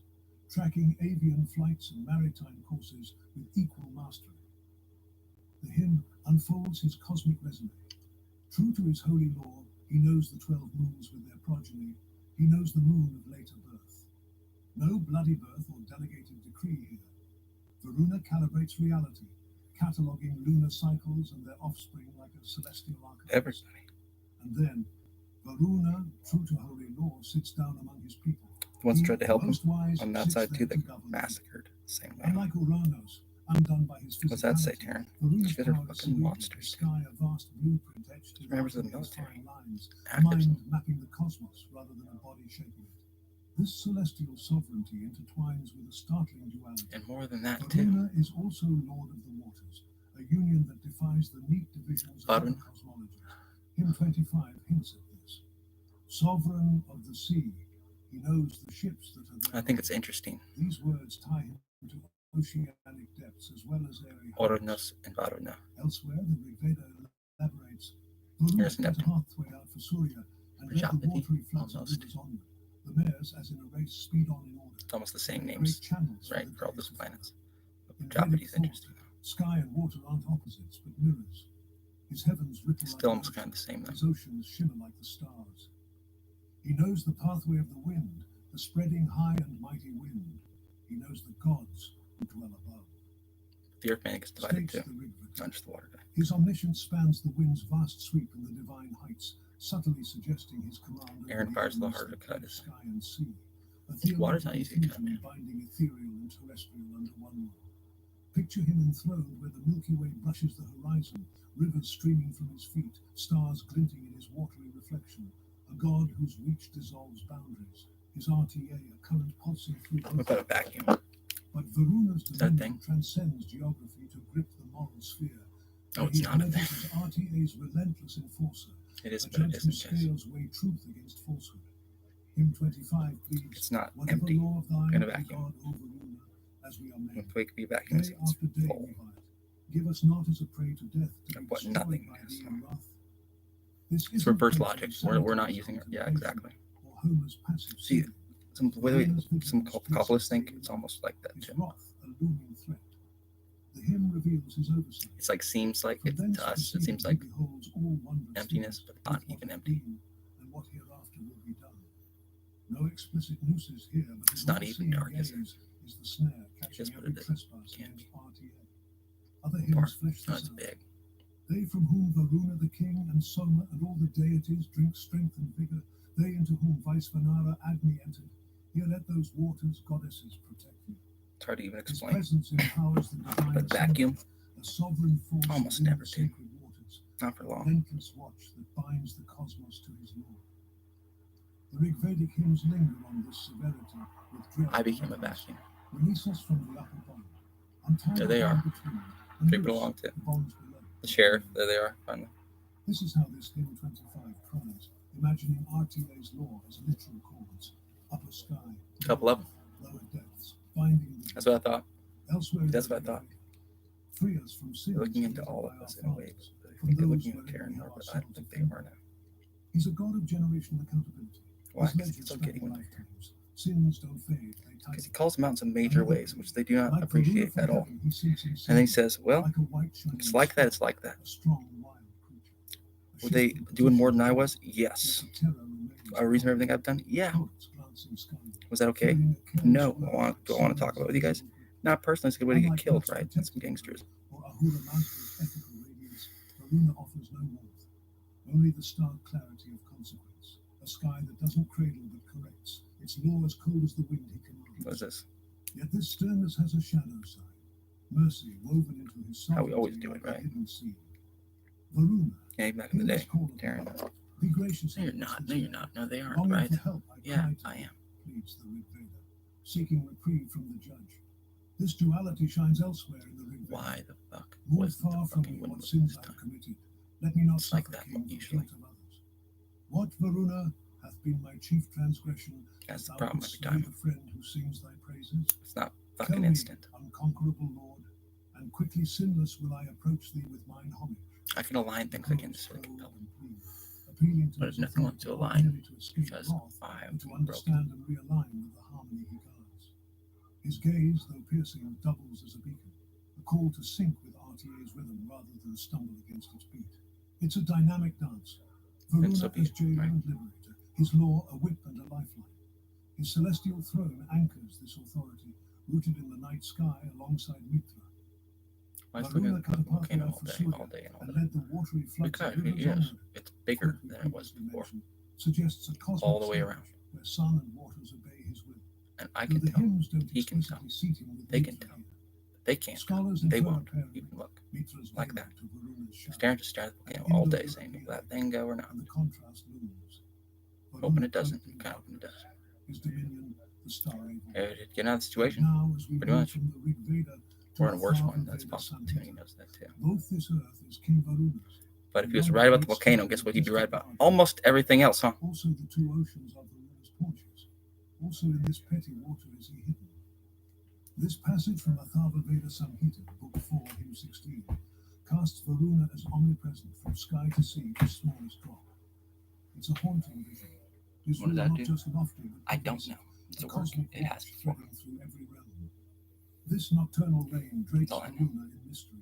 S1: tracking avian flights and maritime courses with equal mastery. The hymn unfolds his cosmic resume. True to his holy law, he knows the 12 moons with their progeny. He knows the moon of later birth. No bloody birth or delegated decree here. Varuna calibrates reality, cataloguing lunar cycles and their offspring like a celestial archetype.
S2: Everybody.
S1: And then, Varuna, true to holy law, sits down among his people.
S2: The ones tried to help him
S1: wise,
S2: on that side too, they massacred. Same way.
S1: Unlike Uranos, undone by his
S2: What's that say, Taran? These guys are fucking monsters.
S1: Sky, a vast blueprint etched in
S2: members of the military.
S1: Lines,
S2: Actors.
S1: mind mapping the cosmos rather than a body shaping it. This celestial sovereignty intertwines with a startling duality.
S2: And more than that, too.
S1: Varuna is also Lord of the Waters, a union that defies the neat divisions of
S2: Varun.
S1: cosmology. Hymn 25 hints at this. Sovereign of the sea, he knows the ships that are there.
S2: I think it's interesting.
S1: These words tie him to oceanic depths as well as airy heights.
S2: Oronos and Varuna.
S1: Elsewhere, the Rig Veda elaborates.
S2: Here's
S1: Varuna cut a
S2: Neptune.
S1: pathway out for Surya and led the watery floods of
S2: Almost.
S1: rivers onward. The mares, as in a race, speed on in order.
S2: It's almost the same
S1: Great
S2: names,
S1: channels
S2: right,
S1: the
S2: for all
S1: days
S2: those
S1: of
S2: planets.
S1: fire. In
S2: Property
S1: Vedic
S2: is
S1: thought,
S2: interesting.
S1: Sky and water aren't opposites, but mirrors. His heavens ripple
S2: Still
S1: like
S2: almost
S1: the
S2: kind of the same, though.
S1: his oceans shimmer like the stars. He knows the pathway of the wind, the spreading high and mighty wind. He knows the gods who dwell above.
S2: The Earth man gets divided
S1: States
S2: too,
S1: the Rig Veda.
S2: not just the water guy.
S1: His omniscience spans the wind's vast sweep and the divine heights, subtly suggesting his command over
S2: Aaron
S1: the
S2: fires a little
S1: elements
S2: harder
S1: that
S2: to cut,
S1: cleave
S2: isn't it?
S1: sky and sea. A
S2: Water's not
S1: theological
S2: easy to cut,
S1: fusion
S2: man.
S1: binding ethereal and terrestrial under one rule. Picture him enthroned where the Milky Way brushes the horizon, rivers streaming from his feet, stars glinting in his watery reflection. A god whose reach dissolves boundaries. His RTA, a current pulsing through
S2: What about a vacuum?
S1: but Varuna's
S2: that a
S1: dominion transcends geography to grip the moral sphere.
S2: Oh, it's not a thing.
S1: As RTA's relentless enforcer,
S2: It is,
S1: a
S2: but it
S1: judge who
S2: isn't, guys.
S1: scales weigh truth against falsehood. Hymn 25 pleads,
S2: It's not
S1: whatever
S2: empty.
S1: law of thine,
S2: In a
S1: O
S2: vacuum.
S1: God, O Varuna, as we are made.
S2: If we could be vacuum,
S1: Day
S2: it's
S1: after day
S2: full.
S1: we fight. Give us not as a prey to death, to
S2: Of
S1: be
S2: what
S1: destroyed
S2: nothing
S1: by
S2: is.
S1: thee in wrath. This
S2: It's
S1: isn't
S2: reverse
S1: Plato's
S2: logic. We're not
S1: sanitized
S2: using it. Yeah,
S1: contemplation
S2: exactly.
S1: or Homer's passive
S2: See,
S1: sin.
S2: some Kabbalists think it's almost like that
S1: His
S2: too.
S1: wrath, a looming threat. The hymn reveals his oversight.
S2: It's like seems like it
S1: From
S2: to
S1: thence
S2: us. It
S1: proceeding,
S2: seems
S1: he
S2: like
S1: beholds all wondrous
S2: emptiness,
S1: things,
S2: but not
S1: both what
S2: even
S1: have
S2: empty.
S1: been and what hereafter will be done. No explicit nooses here, but
S2: It's
S1: his
S2: not even
S1: all-seeing
S2: dark, is it?
S1: gaze is the snare catching
S2: Just what
S1: every
S2: it is.
S1: trespass
S2: Can't
S1: against
S2: be.
S1: RTA. Other
S2: Part.
S1: hymns flesh
S2: No,
S1: this
S2: it's
S1: out.
S2: big.
S1: They from whom Varuna the king and Soma and all the deities drink strength and vigor, they into whom Vaisvanara Agni entered, here let those waters, goddesses, protect you.
S2: It's hard to even
S1: His
S2: explain.
S1: presence empowers the divine
S2: But vacuum,
S1: assembly, a sovereign force
S2: almost
S1: within
S2: never
S1: the
S2: did.
S1: sacred waters,
S2: not for
S1: a
S2: long.
S1: relentless watch that binds the cosmos to his law. The Rig Vedic hymns linger on this severity with dread.
S2: I became a
S1: and reverence.
S2: vacuum.
S1: Release us from the upper bond. Untie
S2: There
S1: the
S2: they
S1: bond
S2: are.
S1: between and
S2: They
S1: loose
S2: belong to
S1: the bonds below.
S2: the sheriff. There they are. Finally.
S1: This is how this hymn 25 cries, imagining RTA's law as literal chords, upper sky,
S2: Couple of them.
S1: lower depths, binding the
S2: That's what I thought.
S1: elsewhere. in
S2: That's
S1: the
S2: what I thought.
S1: Vedic, free us from sins
S2: They're looking into
S1: committed
S2: all
S1: by
S2: of us
S1: our
S2: in a way.
S1: fathers,
S2: But I
S1: from
S2: think they're
S1: those
S2: looking at
S1: wherein
S2: Taran
S1: we
S2: more,
S1: have
S2: but I don't
S1: ourselves
S2: think they
S1: offended.
S2: are now.
S1: He's a god of generational accountability.
S2: Why?
S1: His
S2: Because
S1: legends
S2: it's so
S1: span
S2: getting with
S1: lifetimes. Sins don't fade, they
S2: Because
S1: tighten.
S2: he calls them out in some major ways, which they do not
S1: Like
S2: appreciate
S1: Varuna
S2: at
S1: from
S2: all.
S1: heaven, he sinks in
S2: And then he
S1: sin,
S2: says, well,
S1: like a white shining
S2: it's like that,
S1: star,
S2: it's like that.
S1: a strong, wild creature. A
S2: Were they
S1: shifting
S2: doing more than I
S1: petition,
S2: was?
S1: yet
S2: Yes.
S1: the terror remains
S2: A reason for
S1: calm.
S2: everything I've done? Yeah.
S1: Poets glancing skyward,
S2: Was that okay?
S1: feeling a careless
S2: No.
S1: blur
S2: Do I want to
S1: like
S2: talk about it with you
S1: sands
S2: guys?
S1: in grip.
S2: Not personally. It's a good way to get
S1: Unlike
S2: killed,
S1: Earth's
S2: right? That's some
S1: protected
S2: gangsters.
S1: or Ahura Mazda's ethical radiance, Varuna offers no warmth, only the stark clarity of consequence. A sky that doesn't cradle but corrects, its law as cold as the wind he commands.
S2: What is this?
S1: Yet this sternness has a shadow side, mercy woven into his
S2: How we always
S1: sovereignty
S2: do it,
S1: like a
S2: right?
S1: hidden seed. Varuna,
S2: Yeah, back in the
S1: hear this
S2: day.
S1: call of
S2: Taran.
S1: mine. Be gracious.
S2: No, you're
S1: unto us
S2: not.
S1: this
S2: No, you're
S1: day.
S2: not. No, they aren't,
S1: Longing
S2: right?
S1: for help, I
S2: Yeah,
S1: cry to
S2: I
S1: thee,
S2: am.
S1: pleads the Rig Veda, seeking reprieve from the judge. This duality shines elsewhere in the Rig Veda.
S2: Why the fuck
S1: More
S2: was the
S1: far from
S2: fucking
S1: me
S2: wind
S1: what
S2: this
S1: sins I
S2: time?
S1: have committed. Let me not
S2: It's like
S1: suffer,
S2: that
S1: King, the
S2: usually.
S1: guilt of others. What, Varuna, hath been my chief transgression?
S2: That's the
S1: Thou
S2: problem
S1: couldst
S2: every
S1: slay
S2: time.
S1: the friend who sings thy praises?
S2: It's not
S1: Tell
S2: fucking
S1: me,
S2: instant.
S1: unconquerable Lord, and quickly sinless will I approach thee with mine homage.
S2: I can align things
S1: The
S2: against
S1: poets
S2: it.
S1: probe and plead, appealing to
S2: But
S1: his
S2: there's nothing
S1: authority
S2: to
S1: not
S2: align
S1: merely to escape
S2: because
S1: wrath,
S2: I have
S1: but to
S2: been broken.
S1: understand and realign with the harmony he guards. His gaze, though piercing, doubles as a beacon, a call to sync with RTA's rhythm rather than stumble against its beat. It's a dynamic dance. Varuna as jailer and liberator, his law a whip and a lifeline. His celestial throne anchors this authority, rooted in the night sky alongside Mitra. Varuna cut apart the earth for Surya and led the watery floods of rivers onward.
S2: It's bigger than it was before.
S1: Suggests a cosmic
S2: all the way around.
S1: Where sun and waters obey his will.
S2: And I can tell. He can tell. They can tell. They can't. They won't even look like that. Staring to stare at the volcano all day, saying, will that thing go or not? Hoping it doesn't. Kind of hoping it does. Get out of the situation, pretty much. We're in a worse one. That's possible too. He knows that too. But if he was right about the volcano, guess what he'd be right about? Almost everything else, huh?
S1: Also the two oceans of Varuna's paunches. Also in this petty water is he hidden. This passage from Atharva Veda Samhita, Book 4, Hymn 16, casts Varuna as omnipresent from sky to sea to smallest drop. It's a haunting vision.
S2: What does that do?
S1: Just lofty,
S2: I don't know. It's a work. It has before.
S1: Through every realm. This nocturnal rain drapes Varuna in mystery.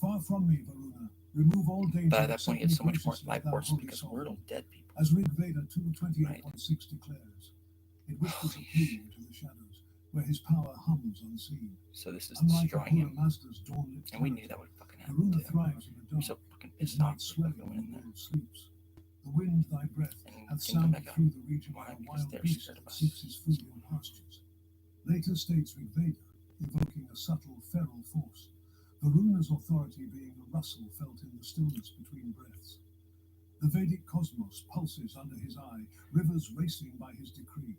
S1: Far from me, Varuna, remove all danger.
S2: But at that point, he has so much more life force because we're all dead people.
S1: As Rig Veda 2:28.6 declares, it whispers a plea into the shadows, where his power hums unseen.
S2: So this is destroying him. And we knew that would fucking happen.
S1: Varuna thrives in the dark.
S2: I'm so fucking pissed off.
S1: Swelling in there. Sleeps. The wind, thy breath, hath sounded through the region like a wild beast that seeks his food in pastures. Later states Rig Veda, evoking a subtle feral force, Varuna's authority being a rustle felt in the stillness between breaths. The Vedic cosmos pulses under his eye, rivers racing by his decree.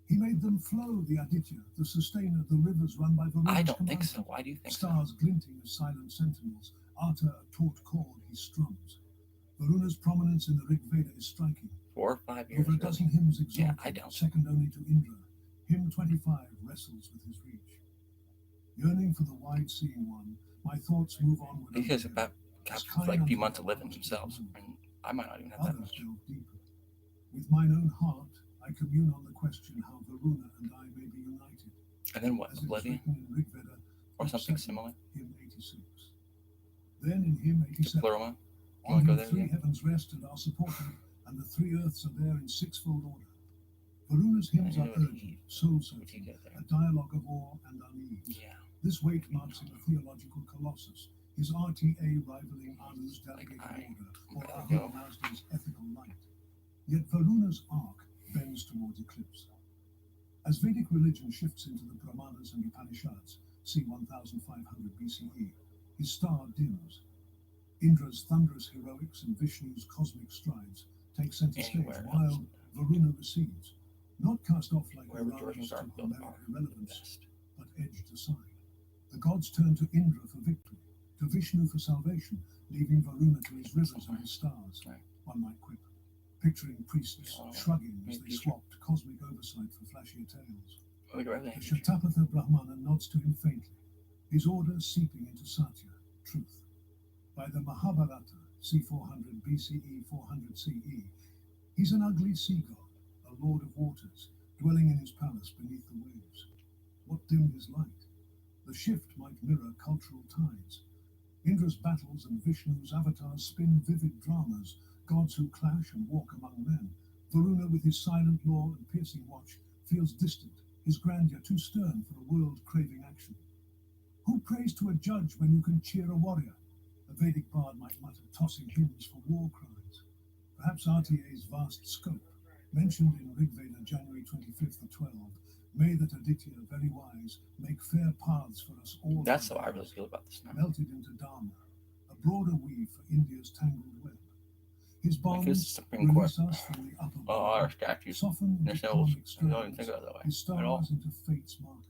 S1: He made them flow, the Aditya, the sustainer, the rivers run by Varuna's
S2: I don't
S1: command.
S2: think so. Why do you think
S1: Stars glinting as silent sentinels, Arta a taut chord he strums. Varuna's prominence in the Rig Veda is striking.
S2: 4 or 5 years.
S1: Over a dozen hymns exalted,
S2: Yeah, I don't.
S1: second only to Indra. Hymn 25 wrestles with his reach. Yearning for the wide-seeing one, my thoughts move onward.
S2: Because about got like a few months of living themselves, and I might not even have that
S1: Others
S2: much.
S1: delve deeper. With mine own heart, I commune on the question how Varuna and I may be united.
S2: And then what?
S1: As it is
S2: Oblivion?
S1: written in Rig Veda,
S2: Or something
S1: 7,
S2: similar?
S1: Hymn 86. Then in Hymn
S2: The
S1: 87,
S2: plural one? You
S1: on
S2: want to go
S1: whom
S2: there
S1: three
S2: again?
S1: heavens rest and are supported, and the three earths are there in sixfold order. Varuna's hymns are urgent, soul-searching, a dialogue of awe and unease.
S2: Yeah.
S1: This weight marks him a theological colossus, his RTA rivaling Anu's delegated order, or Ahura Mazda's ethical light. Yet Varuna's arc bends towards eclipse. As Vedic religion shifts into the Brahmanas and Upanishads, c. 1500 BCE, his star dims. Indra's thunderous heroics and Vishnu's cosmic strides take center stage, while Varuna recedes, not cast off like
S2: Wherever
S1: a
S2: Georgians are built are
S1: irrelevance,
S2: best.
S1: but edged aside. The gods turn to Indra for victory, to Vishnu for salvation, leaving Varuna to his rivers and his stars, one might quip, picturing priests shrugging as they swapped cosmic oversight for flashier tales. The Shatapatha Brahmana nods to him faintly, his order seeping into Satya, truth. By the Mahabharata, c. 400 BCE, 400 CE, he's an ugly sea god, a lord of waters, dwelling in his palace beneath the waves. What dimmed his light? The shift might mirror cultural tides. Indra's battles and Vishnu's avatars spin vivid dramas, gods who clash and walk among men. Varuna, with his silent law and piercing watch, feels distant, his grandeur too stern for a world craving action. Who prays to a judge when you can cheer a warrior? A Vedic bard might mutter, tossing hymns for war cries. Perhaps RTA's vast scope, mentioned in Rig Veda January 25th of 12, may that Aditya, very wise, make fair paths for us all.
S2: That's how I really feel about this now.
S1: Melted into Dharma, a broader weave for India's tangled web. His bonds release us from the upper
S2: our statues.
S1: soften
S2: There's
S1: into
S2: no,
S1: karmic
S2: I don't even
S1: strands,
S2: think of it that way.
S1: his
S2: At all.
S1: stars into fate's markers.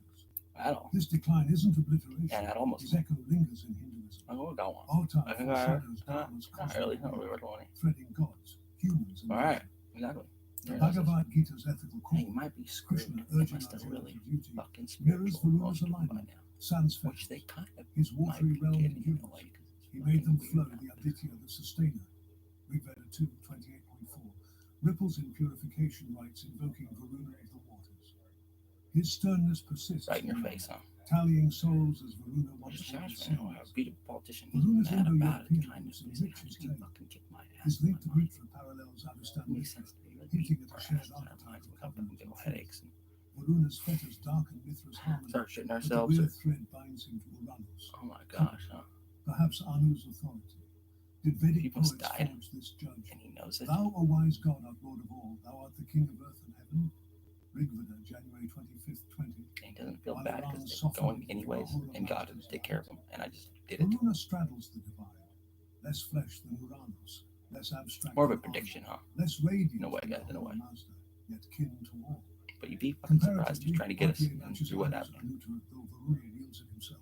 S2: At all.
S1: This decline isn't obliteration.
S2: And at almost.
S1: His echo lingers in Hinduism.
S2: I don't want.
S1: Altar
S2: I think
S1: foreshadows Dharma's
S2: I really
S1: cosmic
S2: don't really
S1: web,
S2: want it.
S1: threading gods, humans, and
S2: Alright,
S1: nature.
S2: exactly.
S1: The Bhagavad Gita's ethical
S2: Hey,
S1: call,
S2: you might be screwed.
S1: Krishna
S2: They
S1: urging
S2: must
S1: us
S2: have
S1: all
S2: really
S1: to duty,
S2: fucking
S1: mirrors
S2: spiritual
S1: Varuna's
S2: emotions by
S1: alignment,
S2: now.
S1: sans
S2: Which they
S1: factors,
S2: kind of
S1: his
S2: might
S1: watery
S2: be
S1: realm
S2: getting in a
S1: endures.
S2: way. 'Cause it's
S1: He made them
S2: weird
S1: flow,
S2: now.
S1: the Aditya, the sustainer. Rig Veda 2, 28.4. Ripples in purification rites invoking Varuna of the waters. His sternness persists.
S2: Right in your face, huh?
S1: tallying souls as Varuna once
S2: beat a politician.
S1: Varuna's
S2: Mad about it.
S1: Indo-European
S2: Kind of.
S1: roots
S2: He's
S1: enrich his
S2: like,
S1: tale.
S2: fucking kick my ass.
S1: His link to Mitra parallels Avestan
S2: Makes
S1: Mitra,
S2: sense to me.
S1: hinting at a shared
S2: Our
S1: archetype
S2: minds
S1: of
S2: will come
S1: covenant
S2: big
S1: and
S2: headaches and
S1: Varuna's fetters darken Mithra's harmony,
S2: start shitting
S1: but the
S2: ourselves.
S1: weird thread binds him to Uranus.
S2: Oh my gosh, huh?
S1: Perhaps Anu's authority. Did Vedic
S2: People's
S1: poets
S2: died.
S1: forge this judge?
S2: And he knows it.
S1: Thou, O wise God, art Lord of all. Thou art the King of earth and heaven. Rigveda, January 25th, 20.
S2: And he doesn't feel bad because they're going anyways, and God will take care of them. And I just did it.
S1: Varuna straddles the divide. Less flesh than Uranus, less abstract.
S2: More of a prediction, huh?
S1: Less radiant.
S2: No way, guys, no way.
S1: Mazda, yet kin to all.
S2: But you'd be fucking surprised he was trying to get us through what happened.
S1: Though Varuna yields it himself.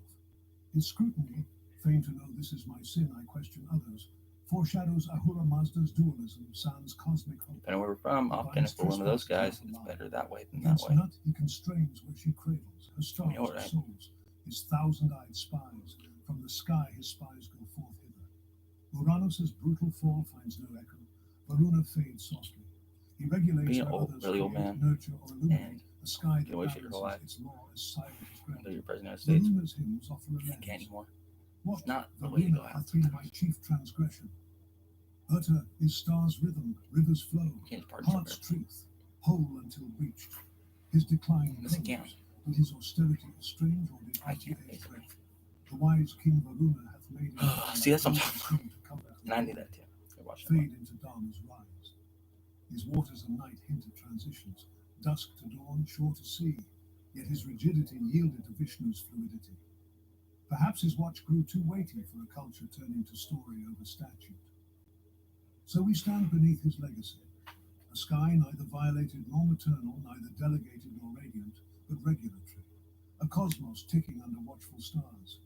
S1: His scrutiny, fain to know this is my sin, I question others, foreshadows Ahura Mazda's dualism, sans cosmic hope.
S2: Depending where we're from, often if we're one of those guys, it's better that way than that
S1: Against
S2: way.
S1: Nut he constrains where she cradles, her stars,
S2: You know,
S1: her
S2: right?
S1: souls, his thousand-eyed spies. From the sky his spies go forth hither. Uranus's brutal fall finds no echo. Varuna fades softly. He regulates
S2: Being
S1: where
S2: old,
S1: others
S2: really old
S1: create,
S2: man,
S1: nurture, or illuminate.
S2: and
S1: The sky
S2: get away from your whole life.
S1: its law as silent as
S2: Until
S1: gravity.
S2: you're president of the United States,
S1: Varuna's hymns offer a
S2: you can't
S1: lens.
S2: anymore.
S1: What
S2: It's not the way to
S1: Varuna
S2: go out.
S1: hath been my chief transgression. Utter is stars' rhythm, rivers flow,
S2: You can't part
S1: heart's
S2: somewhere.
S1: truth, whole until reached. His decline
S2: Yes, it can.
S1: comes, but his austerity is strange, or did
S2: I
S1: RTA
S2: can't, basically.
S1: break? The wise King Varuna hath made him
S2: See, that's what I'm
S1: to
S2: talking
S1: come back to
S2: And I
S1: the
S2: knew
S1: world,
S2: that too. I watched that.
S1: fade into Dharma's rise. His waters and night hint at transitions, dusk to dawn, shore to sea, yet his rigidity yielded to Vishnu's fluidity. Perhaps his watch grew too weighty for a culture turning to story over statute. So we stand beneath his legacy, a sky neither violated nor maternal, neither delegated nor radiant, but regulatory, a cosmos ticking under watchful stars.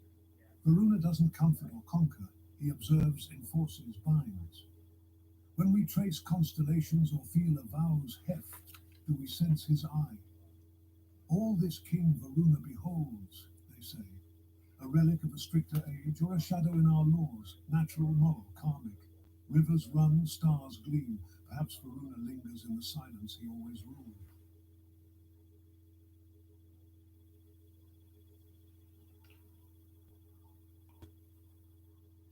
S1: Varuna doesn't comfort or conquer, he observes, enforces, binds. When we trace constellations or feel a vow's heft, do we sense his eye? All this King Varuna beholds, they say, a relic of a stricter age, or a shadow in our laws, natural, moral, karmic. Rivers run, stars gleam. Perhaps Varuna lingers in the silence he always ruled.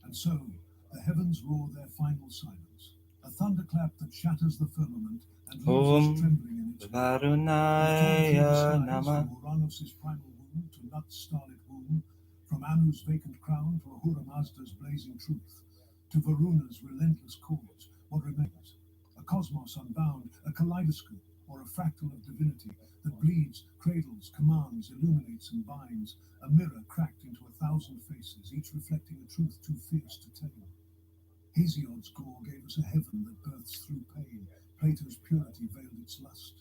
S1: And so, the heavens roar their final silence, a thunderclap that shatters the firmament and leaves us trembling in its
S2: Varunaya Nama.
S1: From Uranus' primal womb to Nut's starlit womb, from Anu's vacant crown to Ahura Mazda's blazing truth, to Varuna's relentless cause, what remains? A cosmos unbound, a kaleidoscope, or a fractal of divinity that bleeds, cradles, commands, illuminates and binds, a mirror cracked into 1,000 faces, each reflecting a truth too fierce to tame. Hesiod's gore gave us a heaven that births through pain. Plato's purity veiled its lust.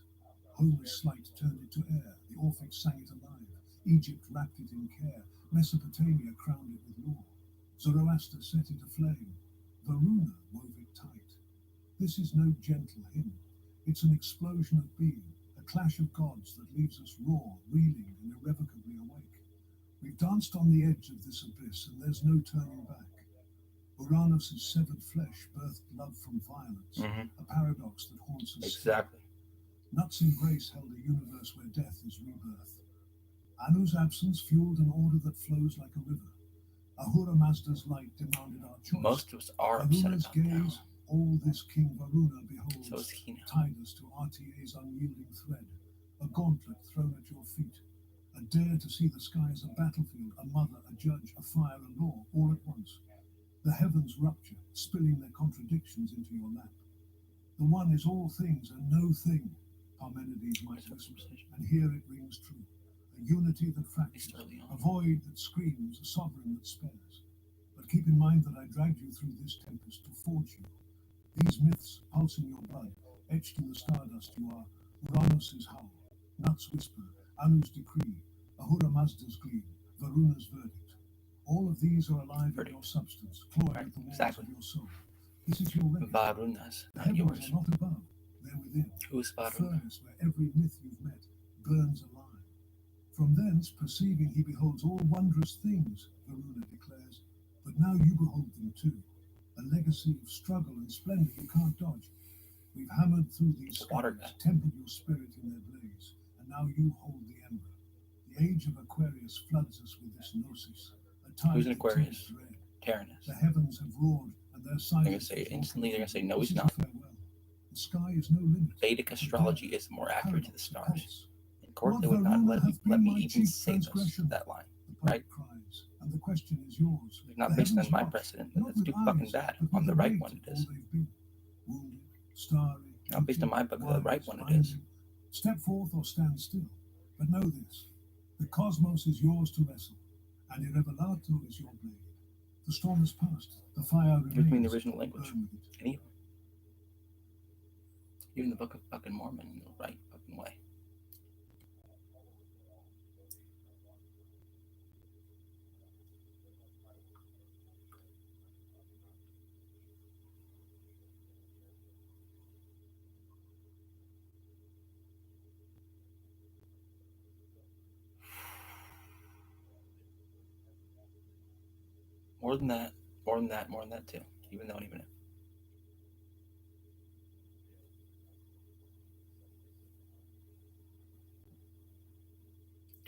S1: Homer's slight turned it to air. The Orphic sang it alive. Egypt wrapped it in care. Mesopotamia crowned it with law. Zoroaster set it aflame. Varuna wove it tight. This is no gentle hymn. It's an explosion of being, a clash of gods that leaves us raw, reeling, and irrevocably awake. We've danced on the edge of this abyss, and there's no turning back. Uranus' severed flesh birthed love from violence, a paradox that haunts us.
S2: Exactly.
S1: Nut's embrace held a universe where death is rebirth. Anu's absence fueled an order that flows like a river. Ahura Mazda's light demanded our choice.
S2: Most of us are upset
S1: Varuna's
S2: about that.
S1: gaze, all this King Varuna beholds,
S2: So is he now.
S1: tied us to RTA's unyielding thread, a gauntlet thrown at your feet, a dare to see the sky as a battlefield, a mother, a judge, a fire, a law, all at once. The heavens rupture, spilling their contradictions into your lap. The one is all things and no thing, Parmenides might whisper, and here it rings true. A unity that fractures, a void that screams, a sovereign that spares. But keep in mind that I dragged you through this tempest to forge you. These myths pulse in your blood, etched in the stardust you are. Uranus' howl, Nut's whisper, Anu's decree, Ahura Mazda's gleam, Varuna's verdict. All of these are alive in your substance, clawing at the walls of your soul. This is your record.
S2: Varunas,
S1: The
S2: not
S1: heavens
S2: yours.
S1: are not above, they're within.
S2: Who's
S1: A
S2: Varuna?
S1: furnace where every myth you've met burns alive. From thence, perceiving, he beholds all wondrous things, Varuna declares, but now you behold them too. A legacy of struggle and splendor you can't dodge. We've hammered through these
S2: The water
S1: scars,
S2: guy.
S1: tempered your spirit in their blaze, and now you hold the ember The age of Aquarius floods us with this gnosis.
S2: Who's an Aquarius? Taran is.
S1: The heavens have roared, and their
S2: They're going to say instantly, they're going to say, no, he's not.
S1: The sky is no limit.
S2: Vedic astrology is more accurate to the stars. In court, they would not let me even say that line, right?
S1: And the question is yours.
S2: Not based on my precedent. That's too fucking bad. On the right one, it is. Not based on my book, the right one, it is.
S1: Step forth or stand still. But know this. The cosmos is yours to wrestle, and irrevelato is your blade. The storm has passed. The fire remains.
S2: Give me the original language. Even the Book of fucking Mormon in the right fucking way. More than that too. Even though even if.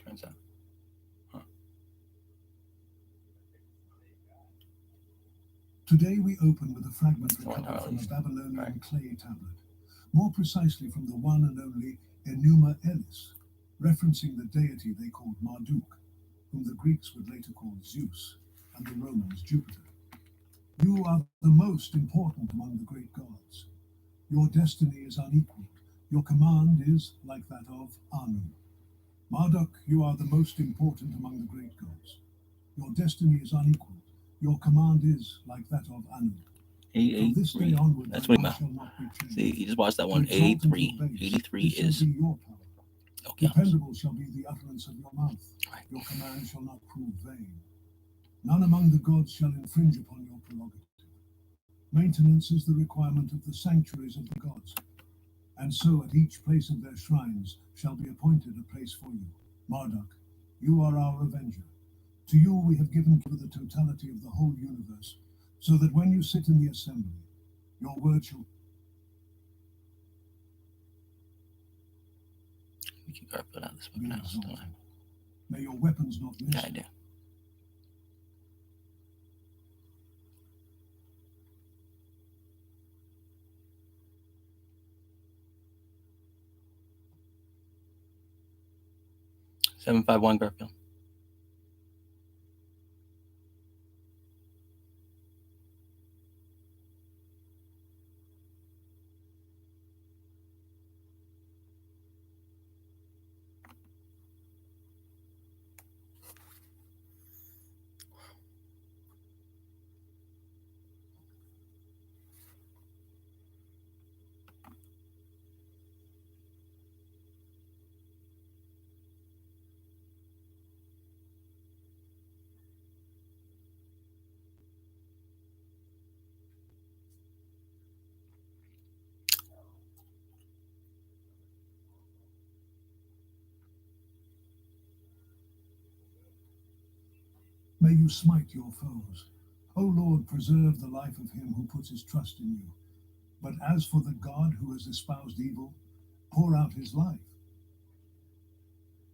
S2: Turns out. Huh.
S1: Today we open with a fragment recovered from a Babylonian clay tablet, more precisely from the one and only Enuma Elis, referencing the deity they called Marduk, whom the Greeks would later call Zeus, and the Romans Jupiter. You are the most important among the great gods. Your destiny is unequaled. Your command is like that of Anu. Marduk, you are the most important among the great gods. Your destiny is unequaled. Your command is like that of Anu.
S2: 83. That's what he meant. See, you just watched that one. 83. 83 is. Okay.
S1: Dependable shall be the utterance of your mouth. Your command shall not prove vain. None among the gods shall infringe upon your prerogative. Maintenance is the requirement of the sanctuaries of the gods, and so at each place of their shrines shall be appointed a place for you. Marduk, you are our avenger. To you we have given the totality of the whole universe, so that when you sit in the assembly, your word shall...
S2: We can carpet out this fucking house, don't I?
S1: May your weapons not miss.
S2: Yeah, I do. $751 Garfield.
S1: May you smite your foes. O Lord, preserve the life of him who puts his trust in you. But as for the God who has espoused evil, pour out his life.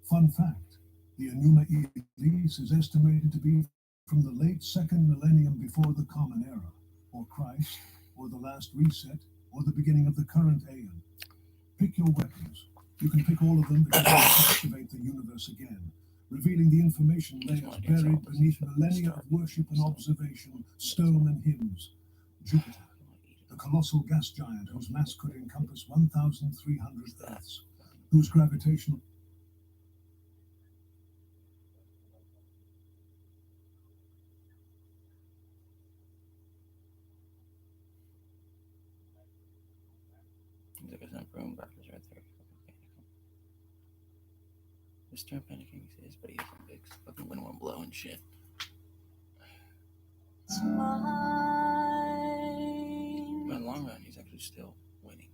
S1: Fun fact, the Enuma Elis is estimated to be from the late second millennium before the Common Era, or Christ, or the last reset, or the beginning of the current Aeon. Pick your weapons. You can pick all of them because they activate the universe again, revealing the information layers buried beneath millennia of worship and observation, stone and hymns. Jupiter, the colossal gas giant whose mass could encompass 1,300 Earths, whose gravitational...
S2: Mr. Panicking says, but he doesn't big fucking wind won't blow and shit. But in the long run, he's actually still winning.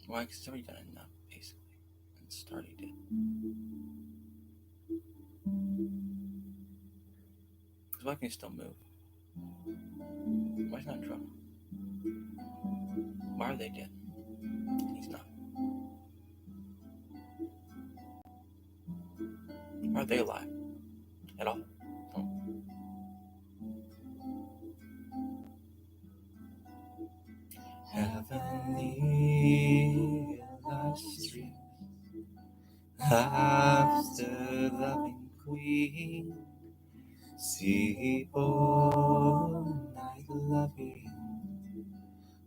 S2: Why? Because he's already done enough, basically. And start he did. Because why can he still move? Why is he not in trouble? Why are they dead? He's not. Are they alive at all? Heavenly illustrious, after loving queen, sea-born night loving,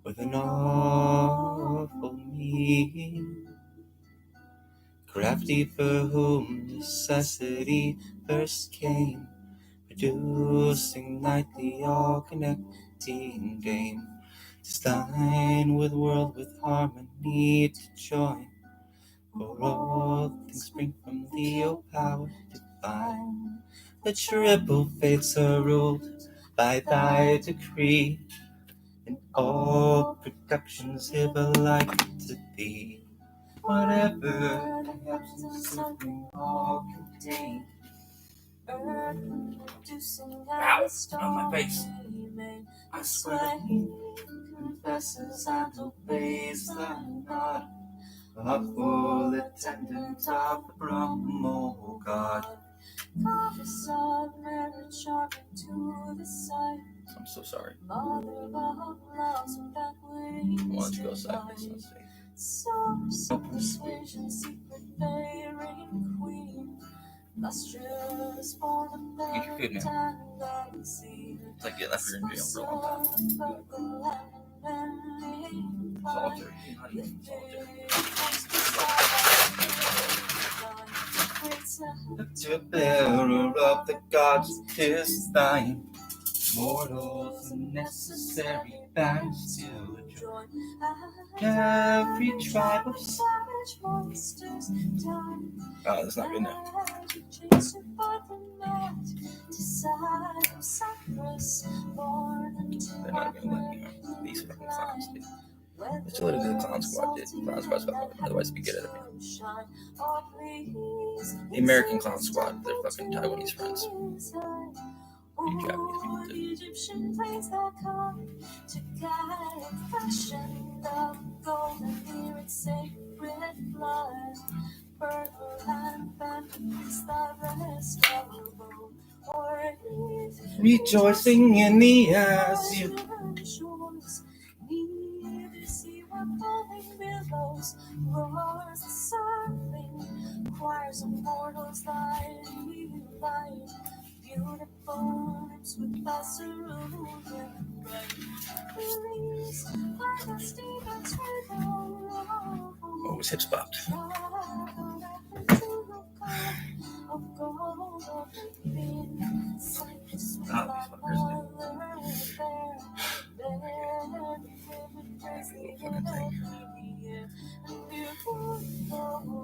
S2: with an awful mien, crafty for whom necessity first came, producing nightly all connecting game, designed with world with harmony to join, for all things spring from thee, O power divine. The triple fates are ruled by thy decree, and all productions give alike to thee. Whatever the absence something all contain, earth producing on my face. I swear he confesses and obeys the God, a full attendant of the Brahma, O God. Goddess of marriage, sharpened to the side. I'm so sorry. Mother of loves without wings. Why don't you go sideways? Source of persuasion, secret fairing queen. Lustrous for the merit and unseen. It's like getting left in jail for a long time. Solitary. Not even solitary. The bearer of the gods is thine. Mortals a necessary bands to join. Every tribe of savage monsters die. Oh, that's not good enough. They're not gonna let me on these fucking clowns, dude. It's literally the Clown Squad, dude. Clown Squad's got otherwise be good at it. The American Clown Squad, they're fucking Taiwanese friends. You Japanese people too. Egyptian planes that come to guide fashion of golden near its sacred blood. Fertile and feminist, the rest of rejoicing in the azure. Neither see what falling billows roars the surfing choirs of mortals light. Beautiful lips with the cerulean bright. Release by the Stevens oh, his hips popped. Of gold or green, cypress with black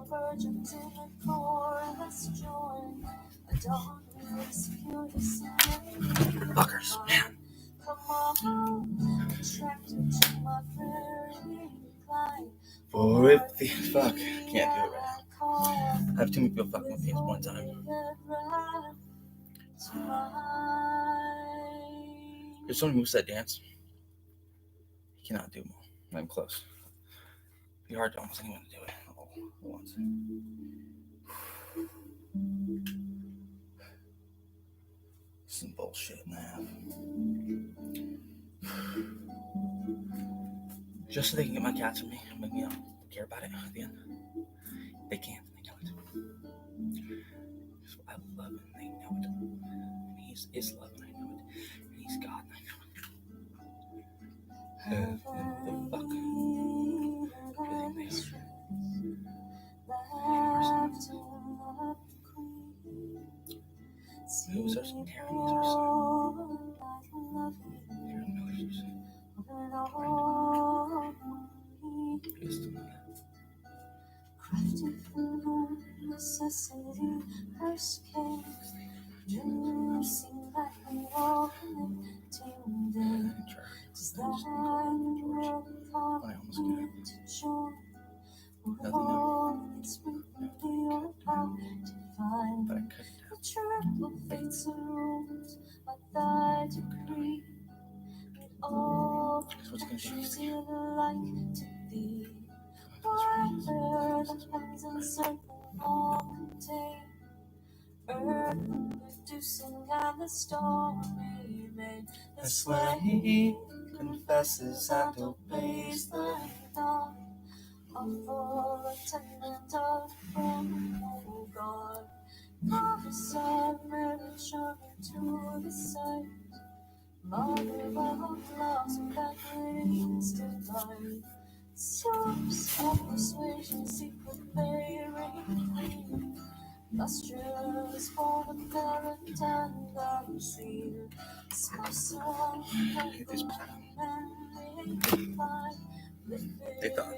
S2: virgins in a chorus join. Fuckers, man. For if the fuck, can't do it right now. I have too many people fucking with me at one time. There's someone who said dance. He cannot do more. I'm close. It'd be hard to almost anyone to do it all at once. Some bullshit and a half. Just so they can get my cats from me and make me care about it at the end. They can't. They know it. I love him. They know it. And he is love, and I know it. And he's God, and I know it. Heaven the fuck. Everything they are. Those are some Taran Millers. Crafty from necessity first came, producing that we all connecting day. Designed with harmony to join. All it's written we are about to find. The triple fates are ruled by thy decree. All productions give alike to thee. Whether the heavens and circle all contain,
S3: earth reducing and the stormy main. This way confesses and obeys the dawn. A full attendant of from oh God. Promise of marriage to the sight. Mother of loves that brings divine. Source of persuasion, secret bearing queen. Lustrous for the parent and unseen. Spouse of
S2: They thought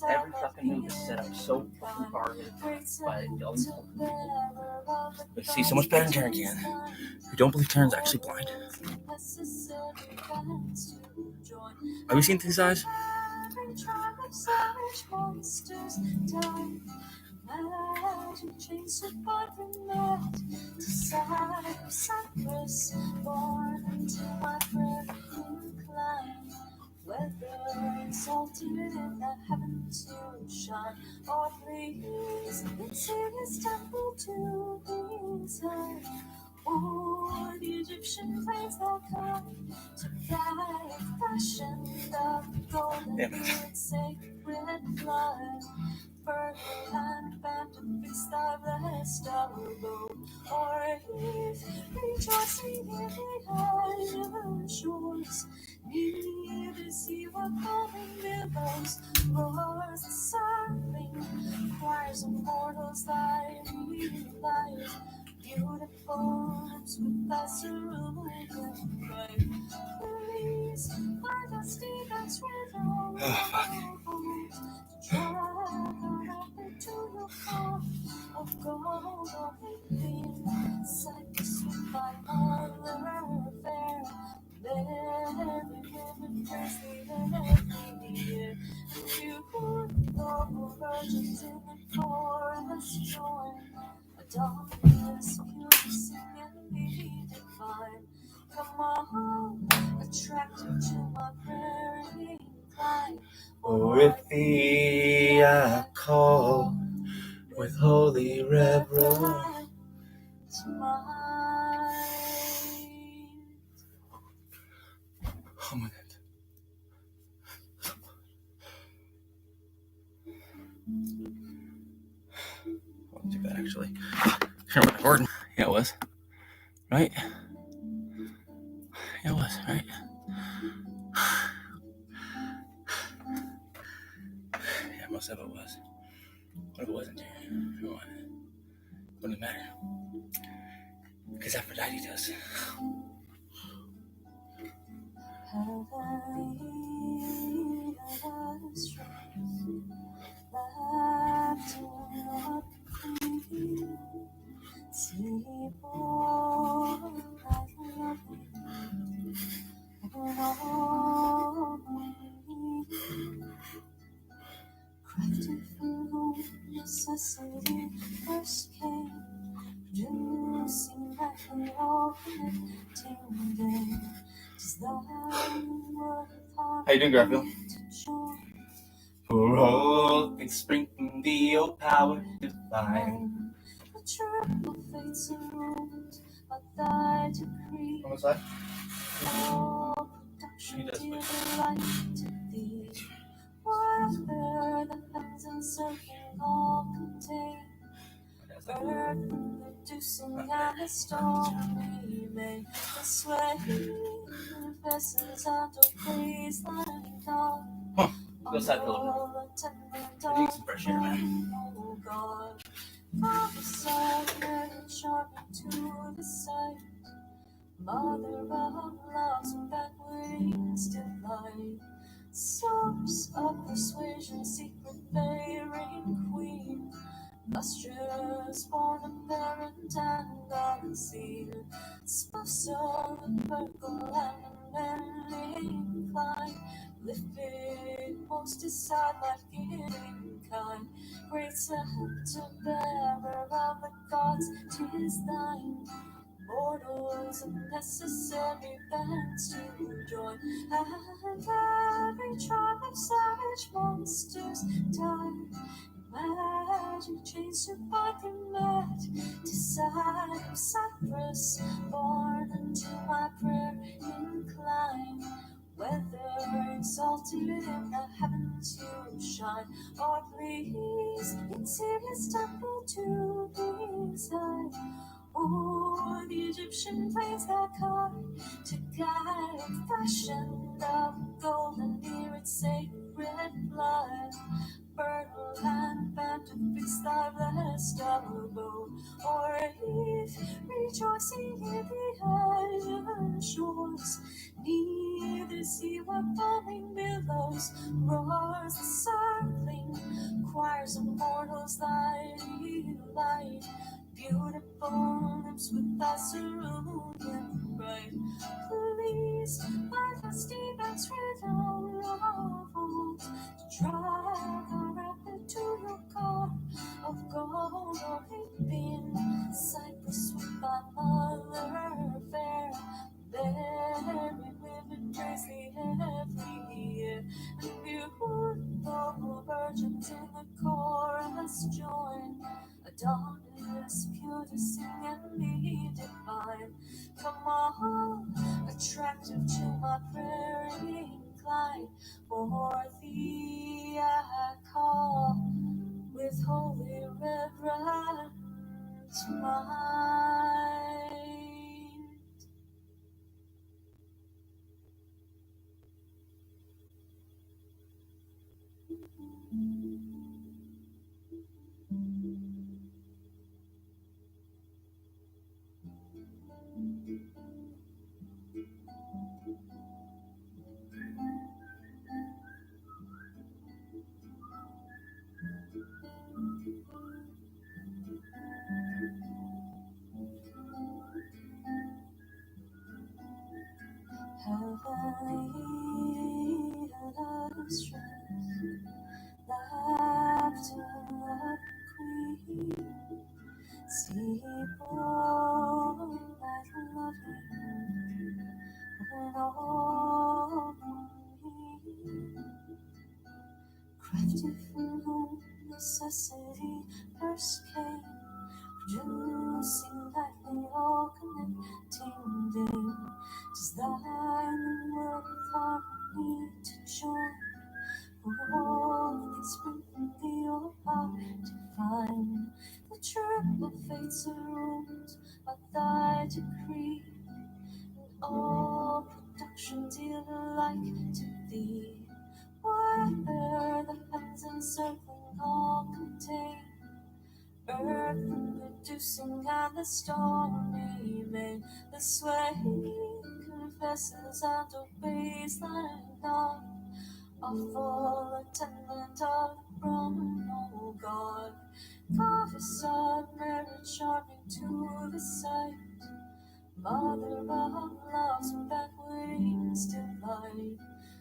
S2: every fucking move is set up so fucking garbage, but see so much better in Taran can. If you don't believe Taran's actually blind, have you seen these eyes?
S3: Magic chains by the net to Cyprus, born into my prayer incline. Whether exalted in the heaven to shine, or please into his temple to be inside. Or the Egyptian flames that come to guide fashion the golden sacred blood. Fertile and band to feast thy blessed abode, or if rejoicing in the island shores, neither see what falling billows roars the sounding choirs of mortals thy light. Beautiful lips with thy cerulean pride. Please, my dusty that's riddle. Drag on up into your heart of gold or beam. Cypress with thy mother fair. Every woman praise thee in every year. And you could go virgins in the forest join. Darkness, pure singing be divine. Come on, attracted to my prayer incline.
S2: Or if thee I call with holy reverence. Oh my God. Wasn't too bad actually. Sure, recording. Yeah, it was. Right? Yeah, it was, right? Yeah, most of it was. What if it wasn't? Wouldn't matter. Because Aphrodite does.
S3: Crafted from home, necessity first came, producing that we all connecting day.
S2: How you doing, Garfield? For all things spring from thee, O power divine.
S3: The triple fates and rules of thy decree.
S2: On the side?
S3: All production dear delight to thee. Whatever the heavens encircling all contain. Earth reducing and the stormy main. The sway vessels and obeys thine dawn.
S2: Go side for a little bit. I need some fresh air, man.
S3: Oh God, promise of marriage sharpened to the sight. Mother of loves that brings delight. Source of persuasion, secret bearing queen. Lustrous born of parent and unseen. Spouse of the purple and manly incline. Lifted most aside, life-giving kind. Great scepter bearer of the gods, 'tis thine. Mortals of necessary bands to join, and every tribe of savage monsters die. Magic chains to bind them met to side of Cyprus, born into my prayer incline. Whether exalted in the heavens you shine, or please in Syria's temple to reside. Oh, the Egyptian plains that carved to guide, fashioned of gold and near its sacred blood. Fertile land bound to fix thy blessed abode, or if rejoicing in the island shores, neither sea where foaming billows roars the circling choirs of mortals thy delight. Beautiful lips with thy cerulean bright, please by dusty banks rhythm of old, to drag a rapid to your car of gold, or it been Cyprus with thy mother fair. There we live and praise thee every year, and beautiful virgins in the chorus join. Adonis, pure to sing and be divine. Come on, attractive to my prayer incline. For thee I call with holy reverence mine. Heavenly illustrous, laughter of queen, sea born like loving, and all crafted from whom necessity first came, producing lightly all connecting day. 'Tis thine the world with harmony to join, for all things spring from thee, O heart divine. The triple fates are ruled by thy decree, and all production dear alike to thee. Whether the heavens encircling all contain, earth producing and the stormy main, the sway confesses and obeys thy law, a full attendant of the throne, O God. Goddess of merit, charming to the sight, mother of love's banqueting's delight,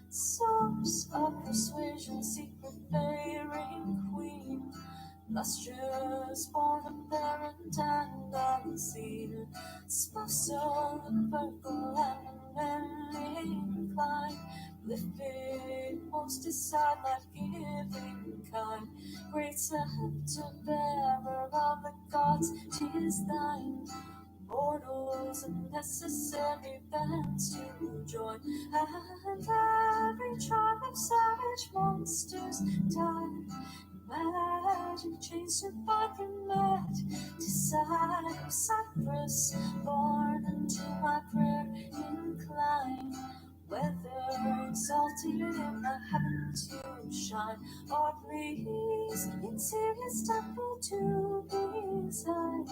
S3: source of persuasion, secret fairing queen, lustrous, born of parent and unseen, spousal and Virgo and manly incline, lifted most aside, life-giving kind, great scepter bearer of the gods, 'tis thine. Mortals and necessary bands to join, and every tribe of savage monsters die. Magic chains to bind them mad to side of Cyprus, born into my prayer incline. Whether exalted in the heavens you shine, or please in Syria's temple to reside.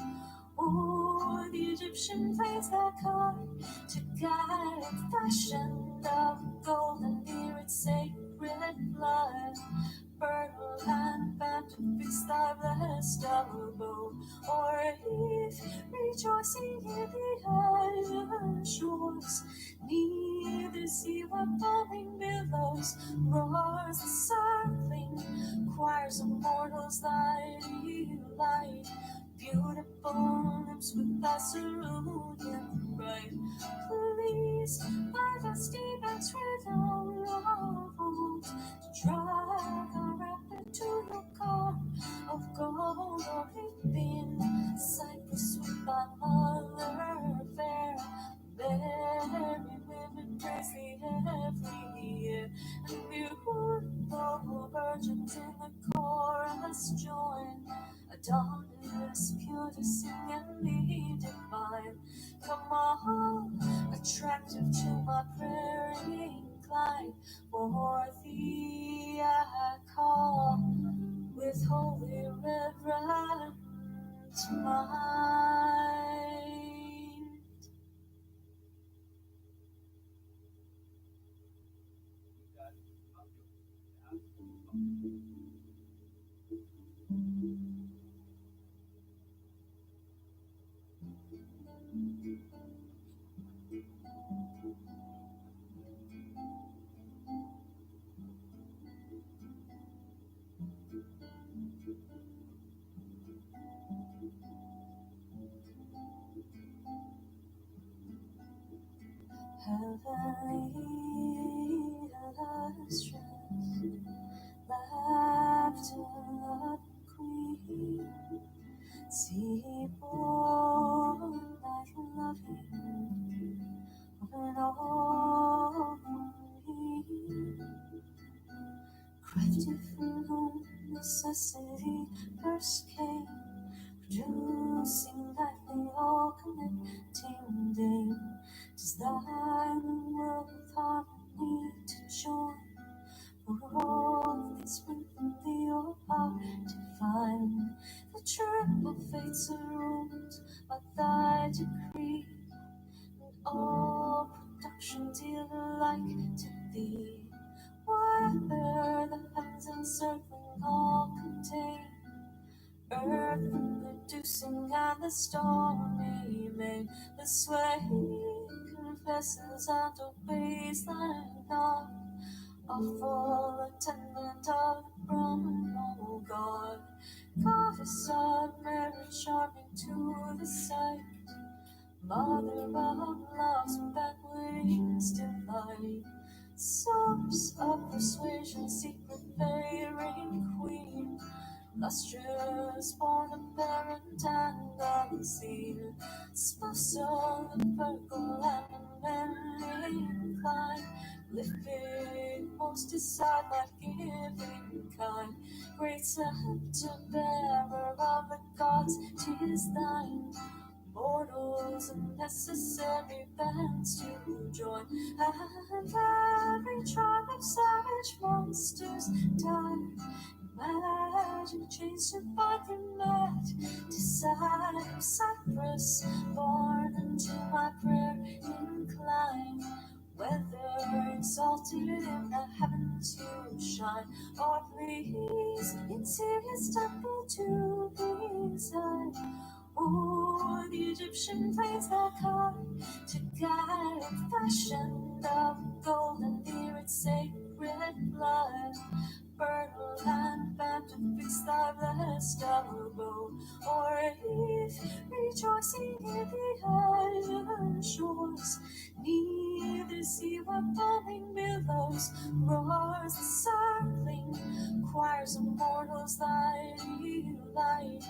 S3: Oh, the Egyptian plains that carved to guide, fashioned of gold and near its sacred blood. Fertile land bound to fix thy blessed abode, or if rejoicing in the island shores, neither sea where foaming billows roars the circling choirs of mortals thy delight. Beautiful lips with thy cerulean bright, please by dusty banks rhythm of old, to drag a rapid to your car of gold, or it been Cyprus with year. And beautiful virgins in the chorus join. A dawn is pure to sing and be divine. Come on, attractive to my prayer incline. For thee I call with holy reverence mind. Heavenly illustrious, laughter of queen, sea born like loving of an offering, crafted from whom necessity first came, producing lightly all connecting dame. 'Tis thine world with harmony to join, for all things spring from thee, O power divine. The triple fates are ruled by thy decree, and all production deal alike to thee. Whether the heavens encircling all contain, earth producing and the stormy main, the sway confesses and obeys thy law, a full attendant of Brahman, O God. Goddess of merit, charming to the sight, mother of love's banquetings delight, source of persuasion, secret fairing queen, lustrous, born of parent and unseen, spousal of Virgo and men inclined, lifted most aside, life-giving kind, great scepter bearer of the gods, 'tis thine. Mortals and necessary bands to join, and every tribe of savage monsters die. Magic chains to bind them met, to side of Cyprus, born into my prayer incline. Whether exalted in the heavens you shine, or please in Sirius' temple to reside. O'er the Egyptian plains that come to guide, fashioned of gold and near its sacred blood. Fertile and band to fix thy blessed abode, or if rejoicing in the island shores, neither sea or foaming billows roars the circling choirs of mortals thy delight.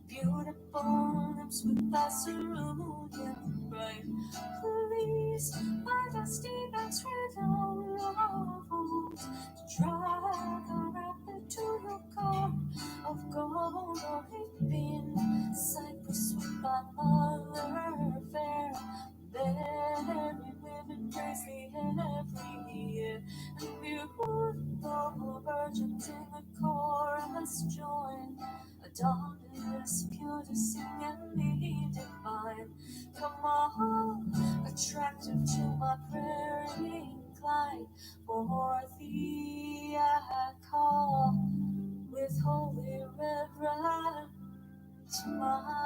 S3: Beautiful lips with thy cerulean bright, please my dusty banks renown of old, to drag a rapid to your car of gold, or it been Cyprus with thy mother fair. Very women praise thee every year, and beautiful virgins in the chorus join. Adonis, pure to sing and be divine. Come on, attractive to my prayer incline. For thee I call with holy reverence mind.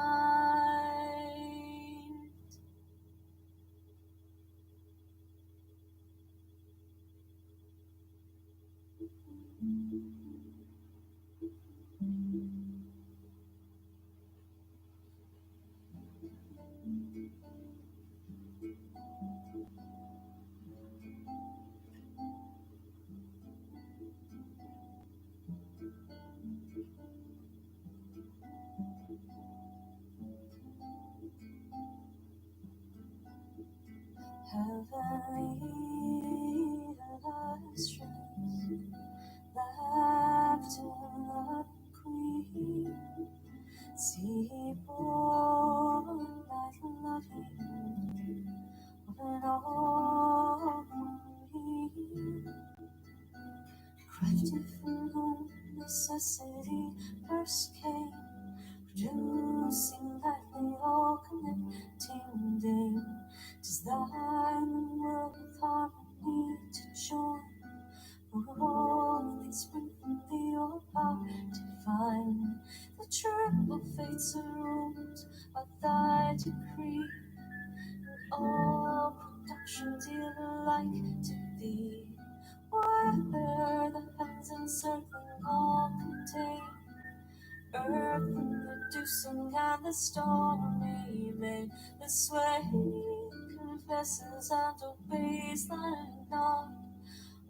S3: Heavenly crafted from whom necessity first came, producing life we all connecting dame. 'Tis thine the world with harmony to join, for all things spring from thee, O power divine. The triple fates and rules are thy decree, all production dear alike to thee. Whatever the heavens encircling all contain, earth producing and the stormy main, the sway confesses and obeys thy nod,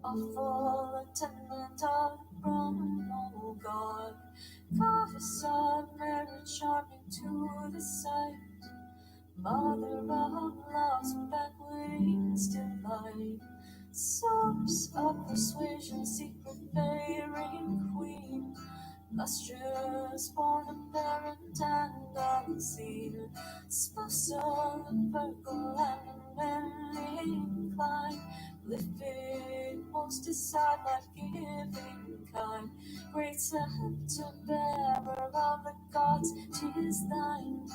S3: a full attendant of the throne, O God. Goddess of merit, charming to the sight, mother of love's banquetings delight, source of persuasion, secret fairing queen, lustrous born of parent and unseen, spousal of Virgo and manly inclined, lifted most aside, life-giving kind, great scepter bearer of the gods, 'tis thine.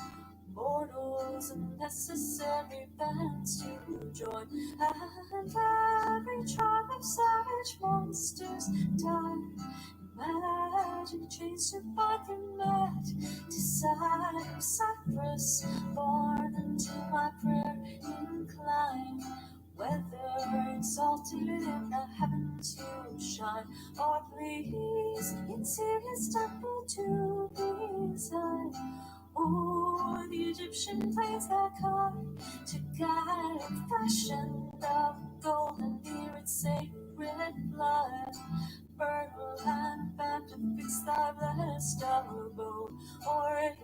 S3: Mortals and necessary bands to join, and every tribe of savage monsters die. Magic chains to bind them mad, desire of Cyprus, born into my prayer incline. Whether exalted in the heavens you shine, or please in Sirius temple to reside. Oh, the Egyptian plains that come to guide, fashioned of gold and near its sacred blood. Fertile and band to fix thy blessed abode, or if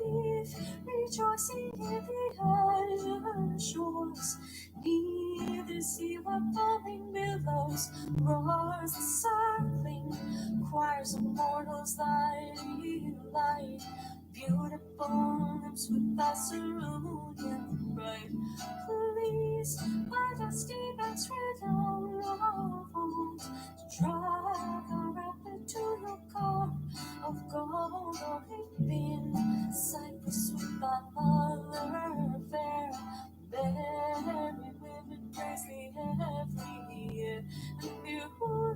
S3: rejoicing in the island shores, neither see what foaming billows roars the circling choirs of mortals thy delight. Beautiful lips with thy cerulean bright, please my dusty banks redound of old, to drag a rapid to your car of gold, or in Cyprus with thy mother fair, very women praise thee every year, and beautiful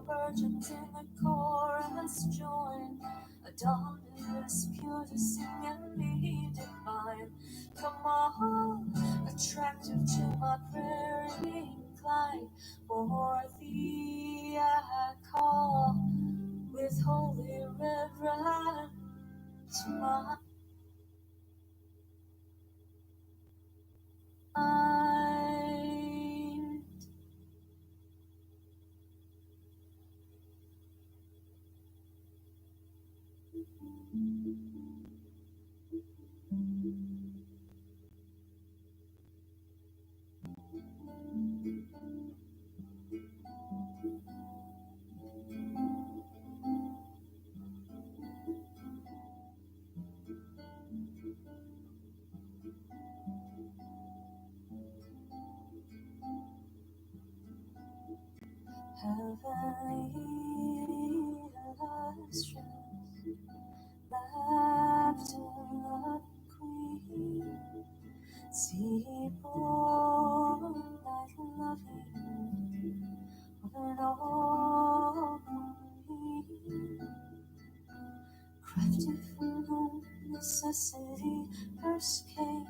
S3: virgins in the chorus join. Adonis, pure to sing and be divine. Come on, attractive to my prayer incline. For thee I call with holy reverence my mind. Heavenly illustrious, laughter of queen, see born like loving of an all queen, crafted from whom necessity first came,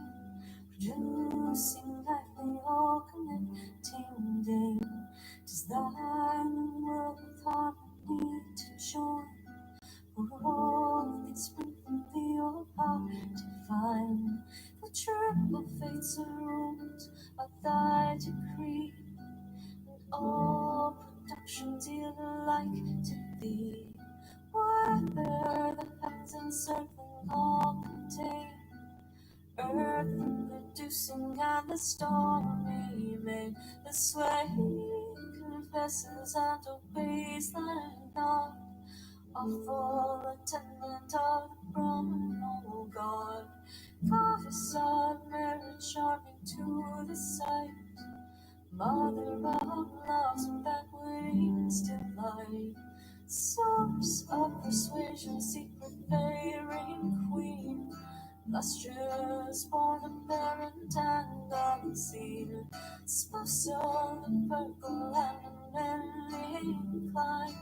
S3: producing life we all connecting dame. 'Tis thine the world with harmony to join, for all things spring from thee, O power divine. The triple fates and rules are thy decree, and all production dear alike to thee. Whatever the heavens encircling all contain, earth producing and the stormy main, the sway confesses and obeys thy nod, a full attendant of the throne, O God. Goddess of merit, charming to the sight, mother of love's banquetings delight, bright. Source of persuasion, secret bearing queen, lustrous, born of parent and unseen, spousal and purple and manly incline,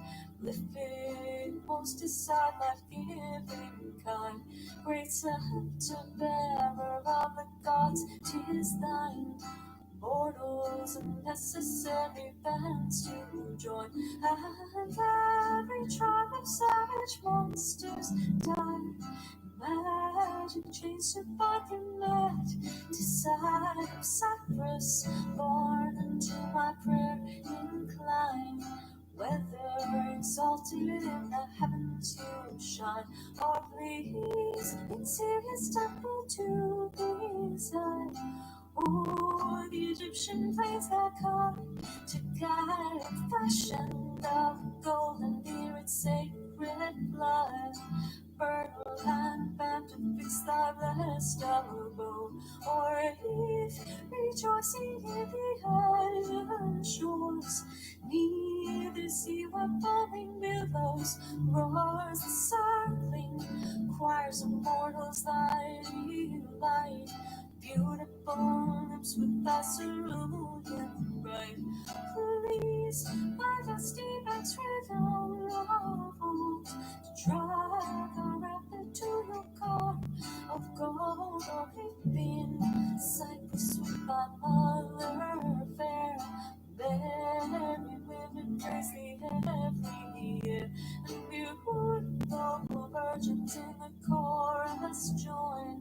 S3: lifted most decide life-giving kind, great scepter bearer of the gods, 'tis thine. Mortals and necessary bands to join, and every tribe of savage monsters die. Magic chains to bind them mad, decide of Cyprus, born into my prayer incline. Whether exalted in the heavens you shine, or please in Sirius temple to reside. Oh, the Egyptian plains that come to guide and fashion of golden near its sacred blood. Fertile and band to fix thy blessed elbow, or if rejoicing in the island shores, near the sea where foaming billows roars the circling choirs of mortals thy delight. Beautiful lips with thy cerulean bright, please my dusty back's rhythm of old, to drag our rapid to your car of gold, or it been Cyprus with thy mother fair. Very women praise thee every year, and beautiful virgins in the chorus join.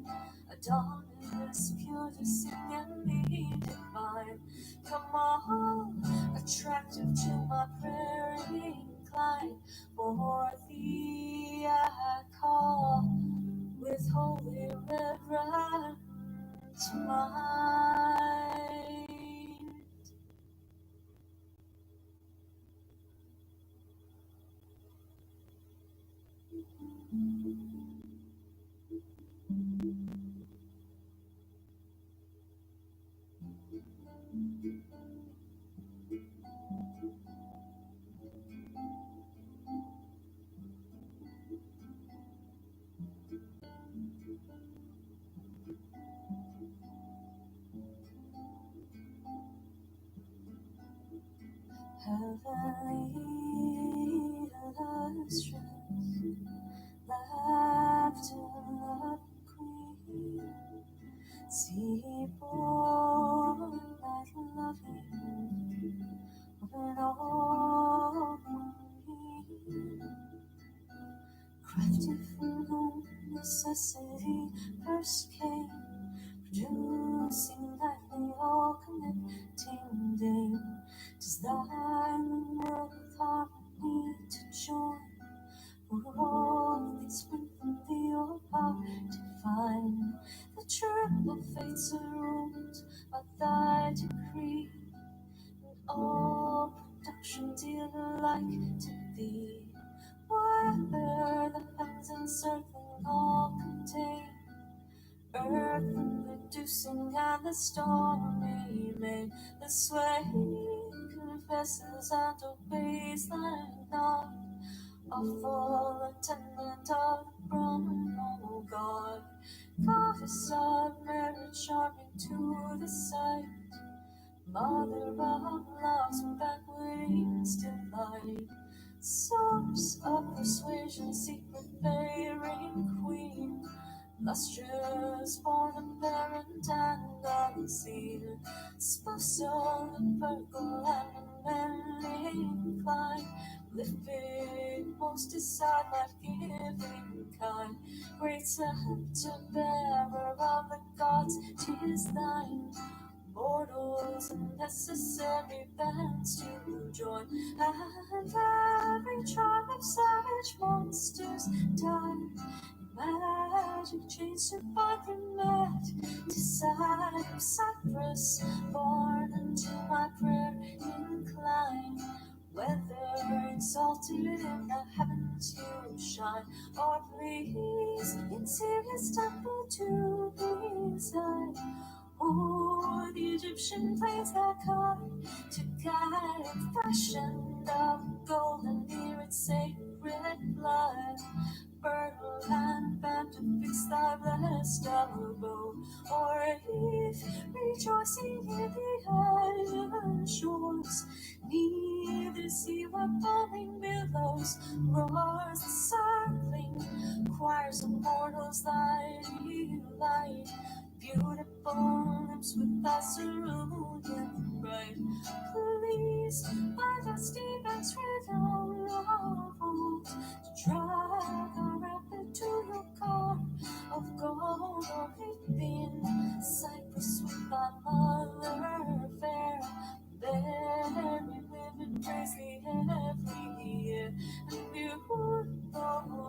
S3: Adonis, pure to sing and be divine. Come on, attractive to my prayer incline. For thee I call with holy reverence mine. Heavenly illustrous, laughter of queen, sea born light loving of an all queen, crafted from whom necessity first came, producing lightly all connecting dame. 'Tis thine the world with harmony to join, for all things spring from thee, your power divine. The triple fates are ruled by thy decree, and all production dear alike to thee. Whether the heavens encircling all contain, earth and reducing and the stormy main, the sway confesses and obeys thy nod, awful attendant of the throne, O God, goddess of merit, charming to the sight, mother of love's banquetings delight, source of persuasion, secret bearing queen, lustrous, born of parent and unseen, spousal and purple and manly incline, lifted most decide life-giving kind, great scepter bearer of the gods, 'tis thine. Mortals and necessary bands to join, and every tribe of savage monsters die. Magic chains to bind them mad, decide of Cyprus, born into my prayer incline. Whether exalted in the heavens you shine, or please in Sirius temple to reside. Oh, the Egyptian plains that come to guide and fashion of golden sacred blood. Fertile land, band to fix thy blessed elbow, or if rejoicing in the island shores, neither see what falling billows roars the circling choirs of mortals thy delight. Beautiful lips with thy cerulean bright, please by the Stephen's rhythm of old, to drag a rapid to your car of gold, or leaping cypress with thy mother fair. Very women praise thee every year, and beautiful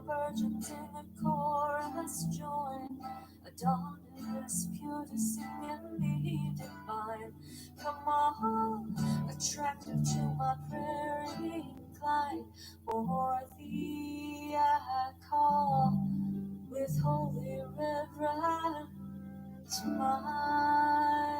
S3: virgins in the chorus join. Adonis, pure to sing and be divine. Come on, attractive to my prayer incline. For thee I call with holy reverence mind.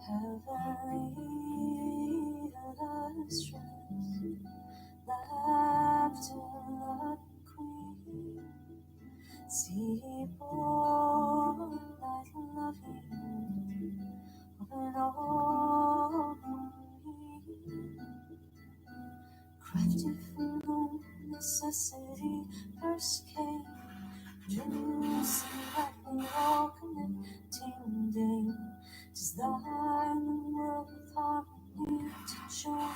S3: Heavenly illustrious, laughter like queen, see born like loving of an old crafted from whom necessity first came, juicy like the all connecting dame. 'Tis thine the world with harmony to join.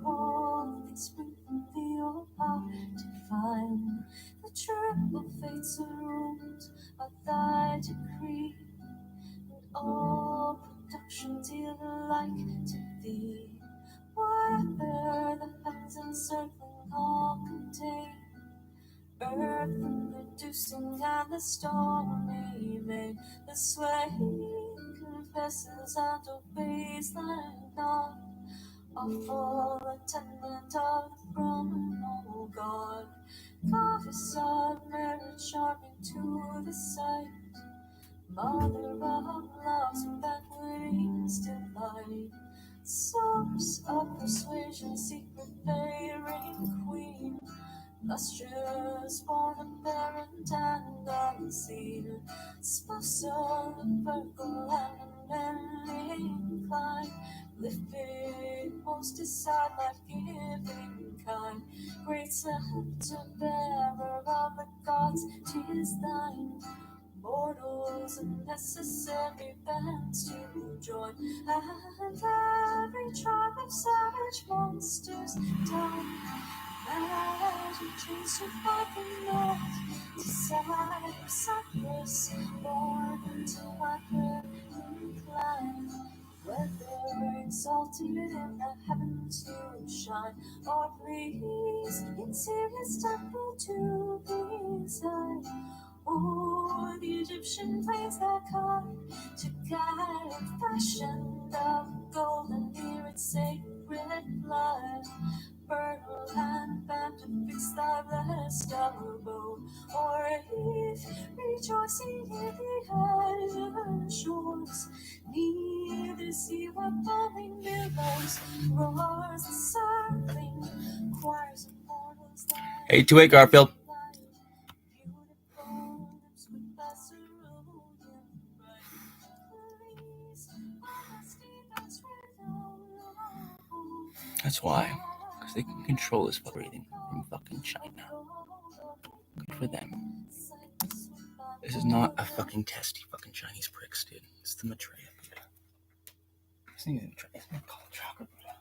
S3: All things spring from thee, O power divine. The triple fates are ruled by thy decree, and all production dear alike to thee. Whether the heavens encircling all contain, earth and producing and the stormy main, the sway confesses and obeys thy nod. Awful attendant of the throne, O God, goddess of merit, charming to the sight, mother of love's banqueting's delight, source of persuasion, secret fairing queen, lustrous, born of parent and unseen, spousal of Virgo and manly incline, lifted most aside, life-giving kind, great scepter bearer of the gods, 'tis thine. Mortals and necessary bands to join, and every tribe of savage monsters down. Magic chains to fight the north, to side of Cyprus, born into my prayer incline. Whether exalted in the heavens to shine, or please in Sirius' temple to reside. Oh, the Egyptian plains that come to guide, fashioned of gold and near its sacred blood. Fertile land, band to fix thy blessed elbow, or if rejoicing in the island shores, neither see what falling billows roars the circling choirs of mortals.
S2: 828 Garfield. That's why. Because they can control this breathing from fucking China. Good for them. This is not a fucking test, you fucking Chinese pricks, dude. It's the Maitreya Buddha. It's not even Maitreya. It's not called chocolate Buddha.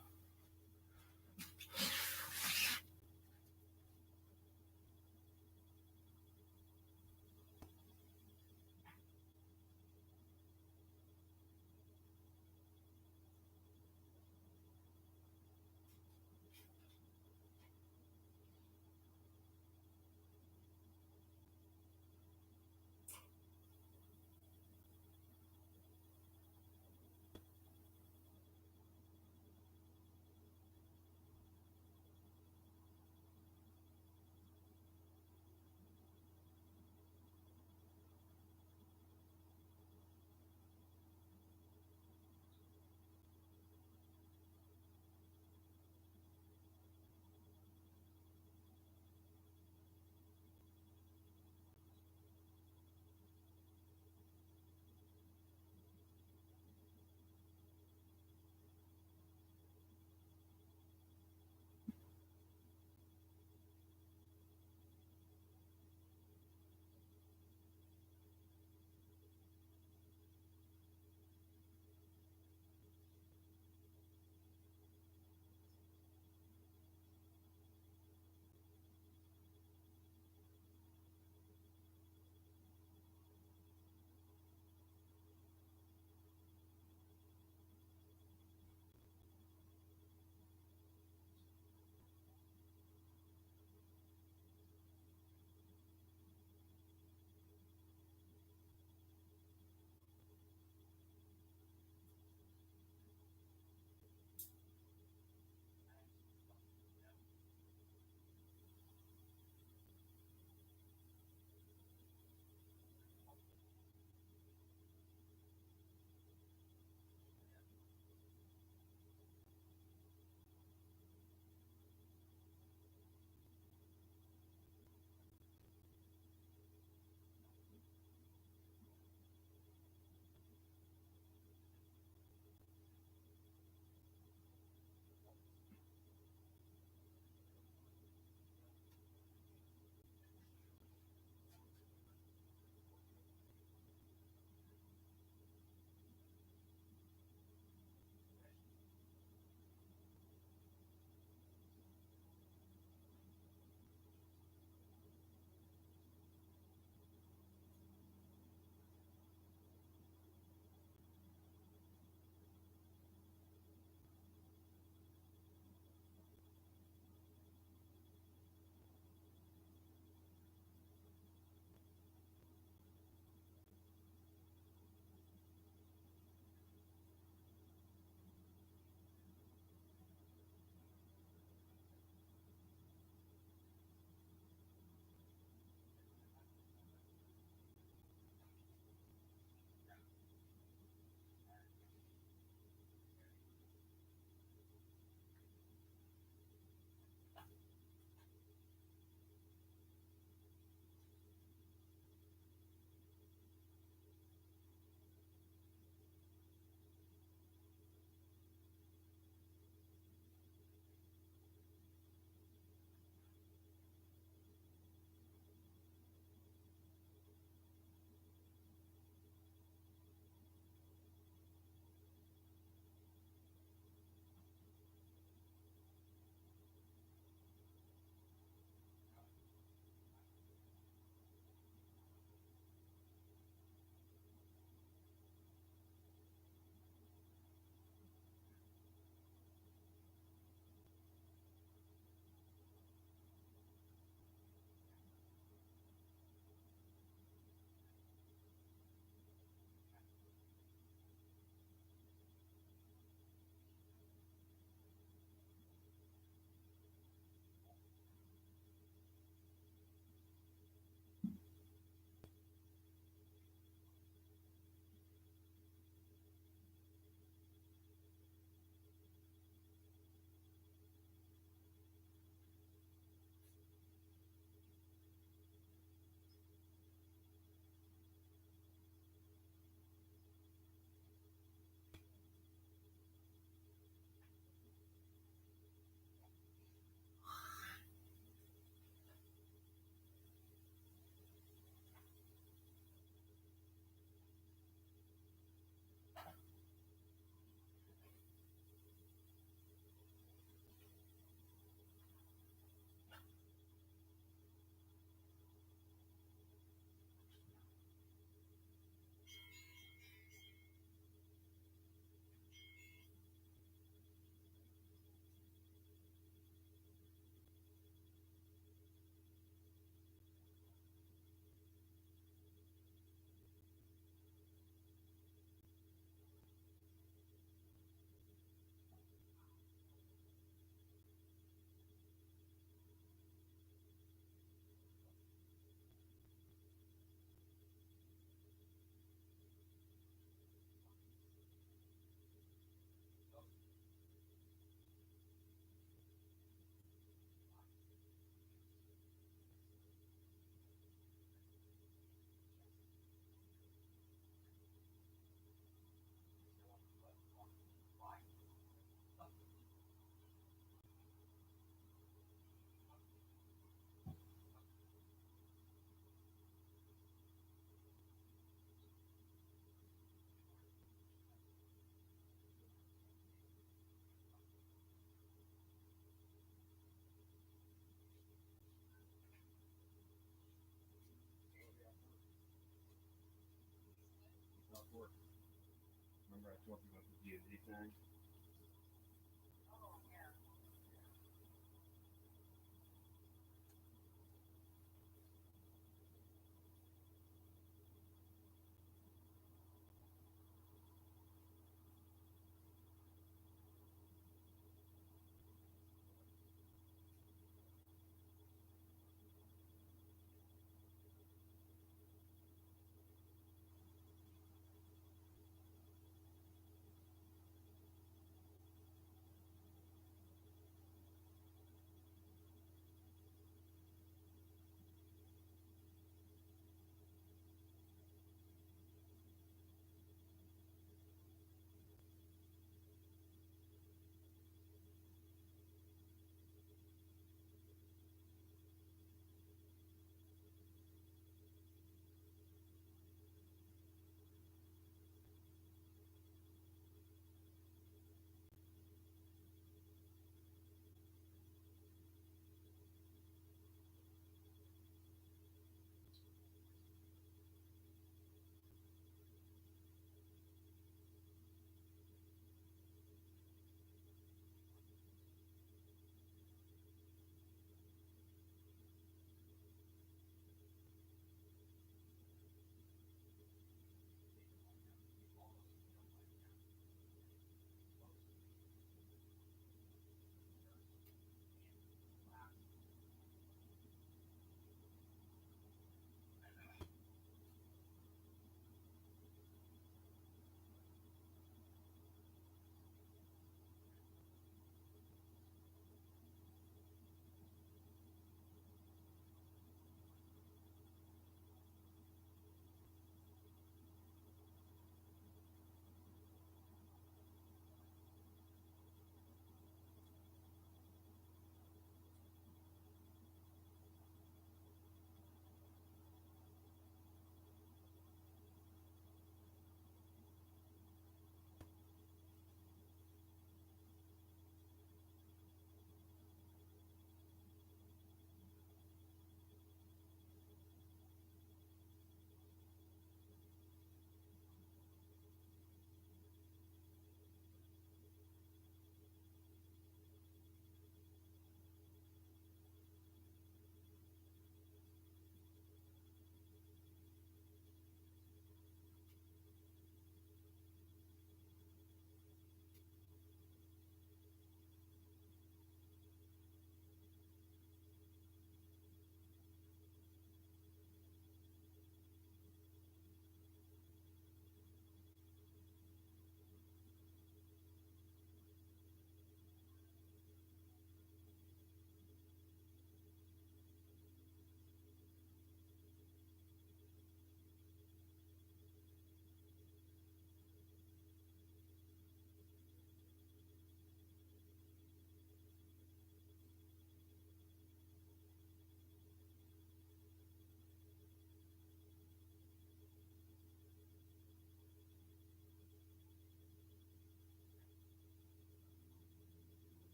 S3: Remember I told you about the D&D thing?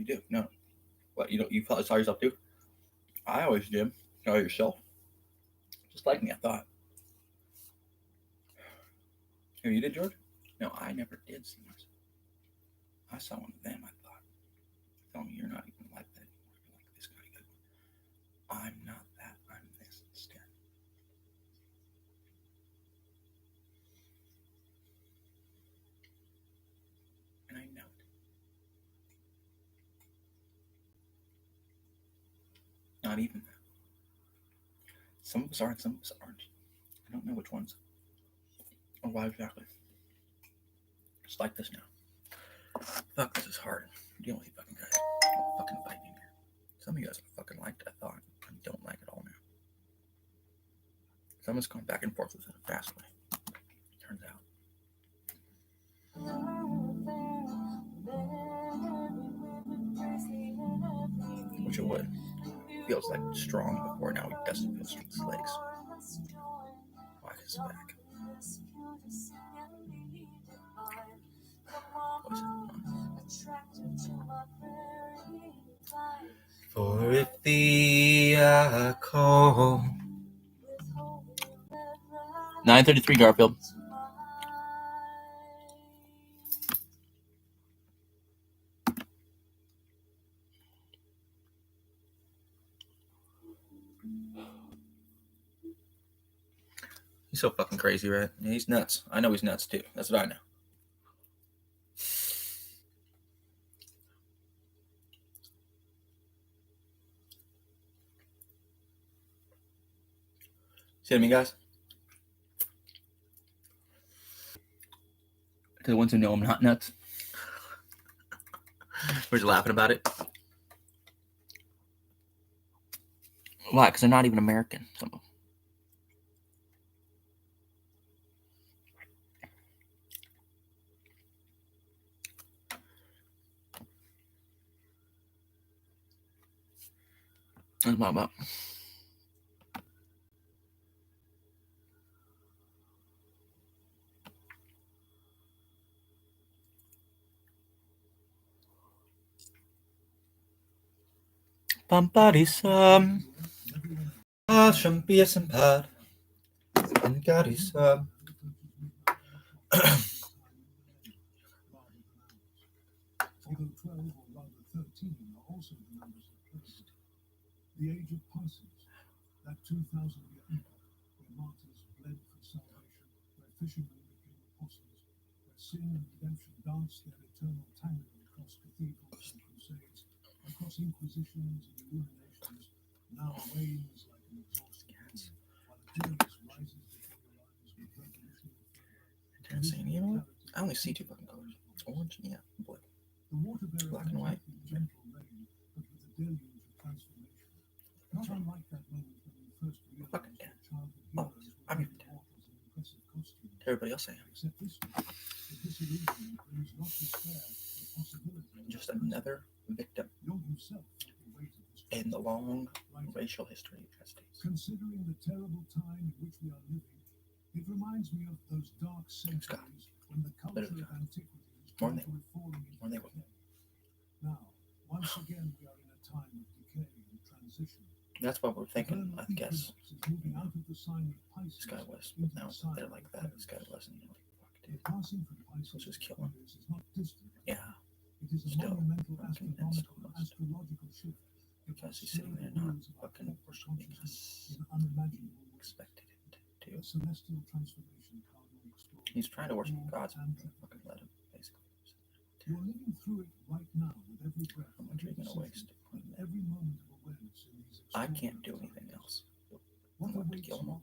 S2: You do. No. What, you don't? You saw yourself too? I always did. Saw yourself. Just like me, I thought. Oh, you did, George? No, I never did see myself. I saw one of them, I thought. Tell me you're not even like that anymore. You're like this guy. I'm not that. I'm this instead. And I know it. Not even that. Some of us are and some of us aren't. I don't know which ones. Or why exactly. It's like this now. Fuck, this is hard. Dealing with you fucking guys. Don't fucking fight me here. Some of you guys fucking liked it, I thought. I don't like it all now. Someone's going back and forth with it fast way. Turns out. Which it would. Feels like strong before, now it doesn't feel strong. His legs. Why his back? What is it? For if thee I call. 9:33 Garfield. He's so fucking crazy, right? Yeah, he's nuts. I know he's nuts too. That's what I know. See what I mean, guys? To the ones who know I'm not nuts. We're just laughing about it. Why? Because they're not even American. Some of them. That's what I'm about. Pamparisam. Champion pad. Pamparisam.
S1: Although 12 or rather 13 are also the numbers of Christ. The age of Pisces, that 2,000-year epoch where martyrs bled for salvation, where fishermen became apostles, where sin and redemption danced their eternal tango across cathedrals and crusades, across inquisitions and illuminations, now wanes like an exhausted wind, while Achilles rises before your eyes with revolutionary fervor.
S2: You know what? I only see two fucking colors. Orange, yeah, blue. Black and white.
S1: Gentle rain, but with a deluge of transformation. Not unlike that moment when we first realized that childhood heroes were immortals in impressive costumes.
S2: Everybody else saying.
S1: Except this one, that this illusion brings not despair, but possibility.
S2: Just another victim in the long racial history of the United States.
S1: Considering the terrible time in which we are living, it reminds me of those dark centuries when the culture of antiquity was gradually falling into decay. Now, once again, we are in a time of decay and transition.
S2: That's what we're thinking, I guess.
S1: Moving out of the sign of Pisces,
S2: this guy was, but now they're like that. This guy wasn't. You're like, fuck, dude.
S1: Passing from Pisces
S2: Let's just kill him.
S1: Is not distant.
S2: Yeah.
S1: It is a monumental astrological shift.
S2: Because he's sitting there not fucking worshiping us. Expected him to.
S1: A celestial transformation.
S2: He's trying to worship gods, but fucking let him, basically.
S1: You're living through it right now with every breath.
S2: How much are you going to waste?
S1: Every moment of awareness in these
S2: I can't do anything else. I want to kill them all.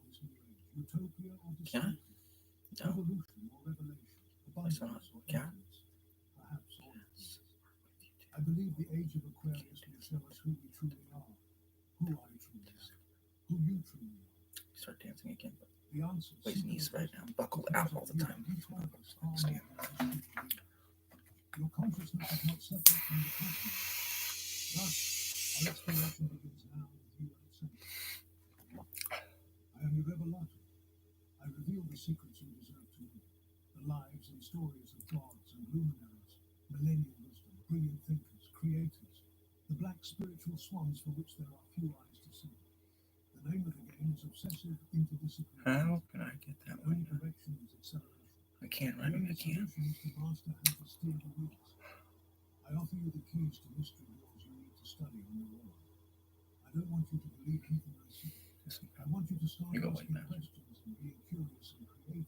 S1: Utopia or
S2: can I? No.
S1: Evolution or revelation.
S2: It's not. Can I?
S1: Perhaps all. I believe the age of Aquarius will show us who we truly are. Who I truly am. Who you truly are.
S2: Start dancing again.
S1: The answer.
S2: His knees right now. Buckled out all the time. Stand.
S1: Your consciousness is not separate from the cosmos. Thus, our exploration begins now with you at the center. I am your revelator. I reveal the secrets you deserve to know. The lives and stories of gods and luminaries, millennial wisdom, brilliant thinkers, creators, the black spiritual swans for which there are few eyes to see. The name of the game is obsessive interdisciplinary.
S2: How can I get that one?
S1: The only direction is acceleration.
S2: I can't write it. I can't.
S1: The solution is to master how to steer the wheels. I offer you the keys to mystery doors you need to study on your own. I don't want you to believe anything I say. I want you to start asking questions and being curious and creative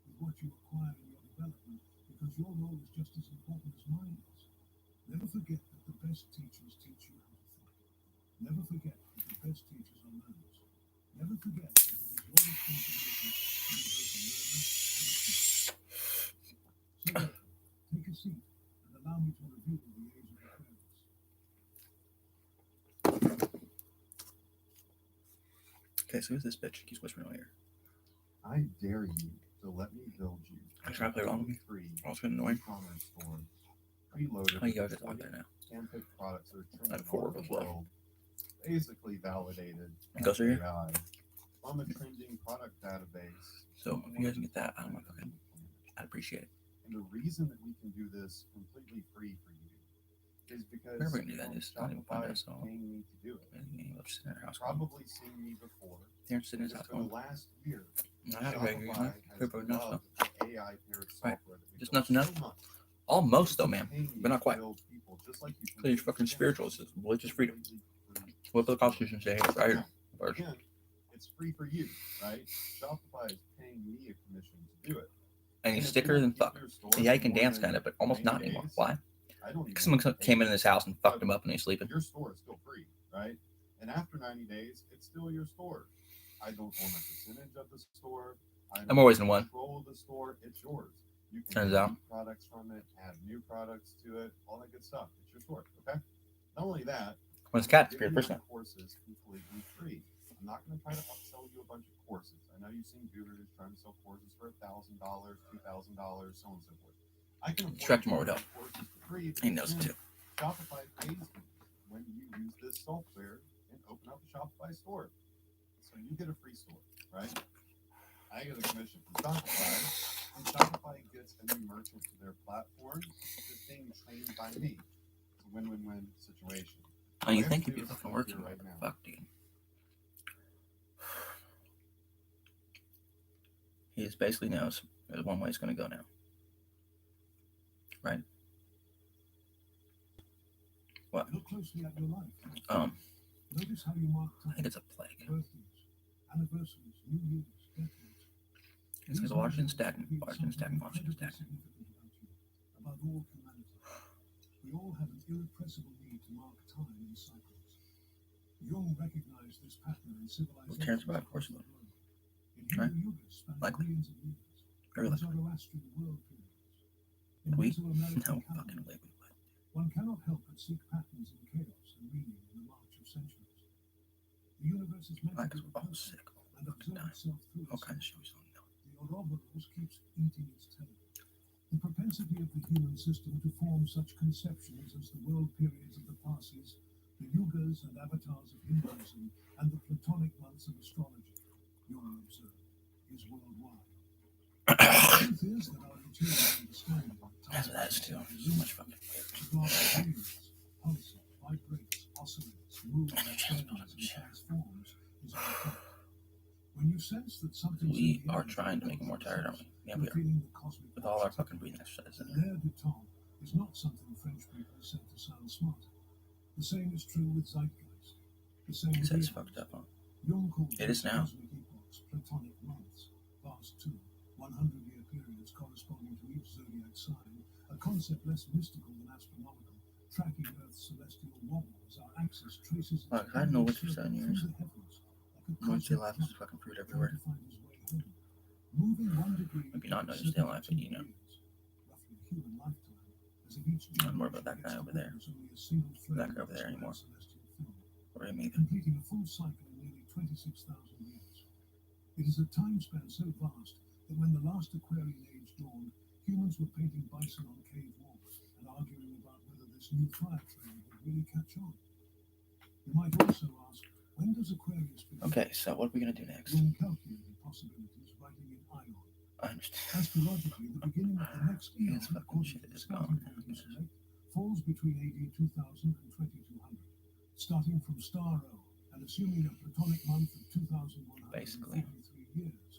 S1: with what you acquire in your development, because your role is just as important as mine is. Never forget that the best teachers teach you how to think. Never forget that the best teachers are learners. Never forget that it is your responsibility to be both a learner and a teacher. So take a seat and allow me to reveal the age of Aquarius.
S2: Okay, so who's this bitch? He keeps whispering in my ear.
S5: I dare you to let me build you.
S2: I try to play along with me.
S5: Free.
S2: Oh, it's getting annoying.
S5: E-commerce store. Preloaded.
S2: Oh, you guys are on there now.
S5: Handpicked products that are
S2: I have
S5: trending
S2: 4
S5: all
S2: of
S5: over
S2: those
S5: the
S2: left.
S5: world. Basically validated
S2: It goes through here?
S5: AI from a trending product database.
S2: So if you guys can get that, I'm like, okay, I'd appreciate it.
S5: And the reason that we can do this completely free for you is because
S2: Where are we gonna do that? It's not even fun,
S5: Shopify is
S2: so
S5: paying me to do it.
S2: I'll just sit in our house.
S5: Probably seen me before.
S2: They're sitting in his
S5: It's
S2: house.
S5: been the last year.
S2: I had a regular, you know.
S5: Shopify
S2: Paper
S5: has
S2: nuts, though.
S5: loved the AI-powered software that we
S2: Just
S5: built
S2: nuts enough.
S5: so much.
S2: Almost, though, man. But not quite.
S5: Just like you
S2: Please, fucking spiritual. It's religious freedom. What the Constitution say? Right here. First.
S5: Again, it's free for you, right? Shopify is paying me a commission to do it.
S2: And he's thicker than fuck. Yeah, he can dance kind of, but almost not anymore. Why? Because someone came in his house and fucked him up when he's sleeping.
S5: Your store is still free, right? And after 90 days, it's still your store. I don't own a percentage of the store.
S2: I'm always in one.
S5: Control the store. It's yours. You can
S2: Turns out.
S5: products from it, add new products to it, all that good stuff. It's your store, okay? Not only that,
S2: When his cat disappeared first time.
S5: courses completely free. I'm not going to try to upsell you a bunch of courses. I know you've seen gurus trying to sell courses for $1,000, $2,000, so on and so forth. I can
S2: Stretch more would help.
S5: courses for free.
S2: He knows it too.
S5: Shopify pays me when you use this software and open up a Shopify store. So you get a free store, right? I get a commission from Shopify, and Shopify gets a new merchant to their platform that's being trained by me. It's a win-win-win situation.
S2: Oh, you think you'd be fucking working right now? Fuck, dude. He just basically knows there's one way it's going to go now. Right? What?
S1: Look closely at your life. Notice how you mark time.
S2: I think it's a plague.
S1: Birthdays, anniversaries, New Year's, decades.
S2: It's because Washington stacking.
S1: Above all humanity, we all have an irrepressible need to mark time in cycles. Jung recognized this pattern in civilization.
S2: Terrence by course,
S1: In Hindu Yugas spanning
S2: Likely.
S1: millions of years.
S2: Very
S1: In
S2: likely.
S1: Zoroastrian world periods. In
S2: We?
S1: Mesoamerican
S2: No
S1: calendar,
S2: fucking way we would.
S1: one cannot help but seek patterns in chaos and meaning in the march of centuries. The universe is meant
S2: Why?
S1: to
S2: Because
S1: be
S2: we're all
S1: recursive
S2: sick.
S1: and
S2: Fucking
S1: observe
S2: die.
S1: itself through
S2: All
S1: its
S2: kinds of shit we don't know.
S1: The Ouroboros keeps eating its tail. The propensity of the human system to form such conceptions as the world periods of the Parsis, the Yugas and avatars of Hinduism, and the Platonic months of astrology, Jung observed, is worldwide. The truth is that our intuitive understanding of
S2: That's what that is too. So much fucking
S1: pulses, vibrates, oscillates, moves, bends, and transforms is our when you sense that something
S2: We are trying to make him more tired, aren't we? Yeah, we are. With all our fucking breathing exercises in there.
S1: L'air du temps is not something French people said to sound smart. The same is true with zeitgeist. The same
S2: He said it's fucked up, huh?
S1: Jung called
S2: It is now.
S1: cosmic epochs Platonic months, vast 100-year periods corresponding to each zodiac sign, a concept less mystical than astronomical. Tracking Earth's celestial wobbles, our axis traces its
S2: Look, I don't know what you're saying
S1: through
S2: here.
S1: the heavens, like a
S2: Once you
S1: cosmic
S2: laugh, there's fucking fruit
S1: trying
S2: everywhere.
S1: to find his way home. Moving 1 degree
S2: Maybe not notice still laughing, you know.
S1: roughly a human lifetime, as if each
S2: I'm more about that guy over there. That guy over there anymore. Or him either.
S1: Completing a full cycle in nearly 26,000 years. It is a time span so vast that when the last Aquarian age dawned, humans were painting bison on cave walls and arguing about whether this new fire trail would really catch on. You might also ask, when does Aquarius begin?
S2: Okay, so what are we going to do next?
S1: Jung calculated possibilities writing in ion.
S2: I understand.
S1: Astrologically, the beginning of the next eon,
S2: This fucking
S1: according
S2: shit
S1: to the
S2: is
S1: starting
S2: gone.
S1: point you select, falls between AD 2000 and 2200, starting from star O and assuming a Platonic month of 2143 years.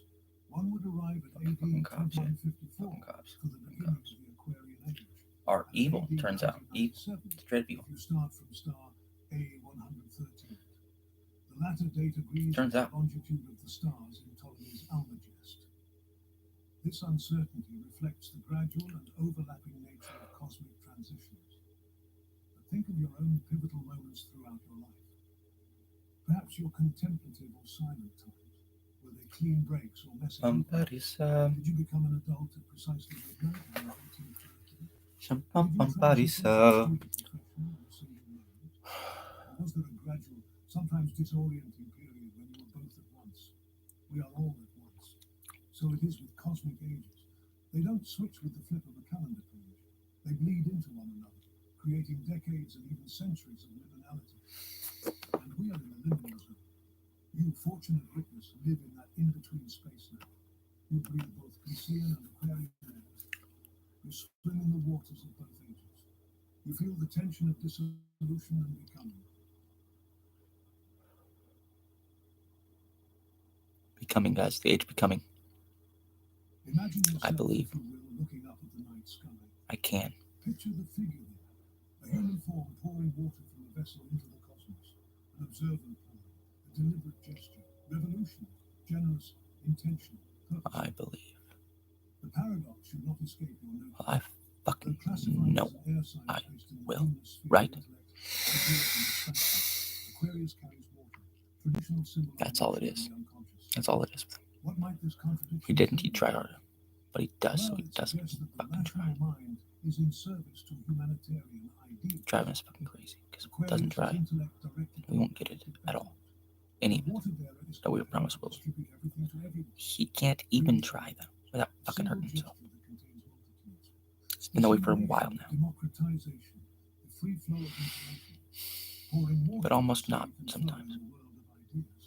S1: One would arrive at AD 2154 for the beginning of the Aquarian Age.
S2: Are evil, turns out. Evil. Straight evil.
S1: If you start from star A113. The latter date agrees
S2: Turns
S1: with
S2: out.
S1: the longitude of the stars in Ptolemy's Almagest. This uncertainty reflects the gradual and overlapping nature of cosmic transitions. But think of your own pivotal moments throughout your life. Perhaps your contemplative or silent times. Were they clean breaks or messy? Did you become an adult at precisely midnight when you were 18 to 30? Or was there a gradual, sometimes disorienting period when you were both at once? We are all at once. So it is with cosmic ages. They don't switch with the flip of a calendar page. They bleed into one another, creating decades and even centuries of liminality. And we are in the liminal zone. You, fortunate witness, live in that in-between space now. You breathe both Piscean and Aquarian airs. You swim in the waters of both ages. You feel the tension of dissolution and becoming.
S2: Becoming, guys. The age becoming.
S1: Imagine yourself,
S2: I believe.
S1: if you will, looking up at the night sky.
S2: I can.
S1: Picture the figure there, a human form pouring water from a vessel into the cosmos, an observant power, a deliberate gesture, revolutionary, generous, intentional, purposeful.
S2: I believe.
S1: The paradox should not escape your notice.
S2: I fucking know. I will. Right?
S1: Aquarius carries water, traditional symbol.
S2: That's all it is. That's all it is.
S1: What might this contradiction
S2: He didn't. He tried harder. But he does, so
S1: Well,
S2: he
S1: it
S2: doesn't
S1: suggests that the
S2: fucking try.
S1: rational mind is in service to humanitarian ideals.
S2: Driving us fucking crazy. Because if he
S1: Aquarius
S2: doesn't
S1: is
S2: try,
S1: intellect directed
S2: we won't get it at all. Any of it.
S1: Water bearer is
S2: That we
S1: created
S2: promise
S1: to
S2: will.
S1: distribute everything to everyone.
S2: He can't even try, though, without fucking hurting
S1: Simple
S2: himself.
S1: gesture that contains multitudes.
S2: It's been that way for a while now.
S1: Democratization, the free flow of information, pouring water
S2: But almost
S1: so
S2: not
S1: you can
S2: sometimes.
S1: flow in the world of ideas.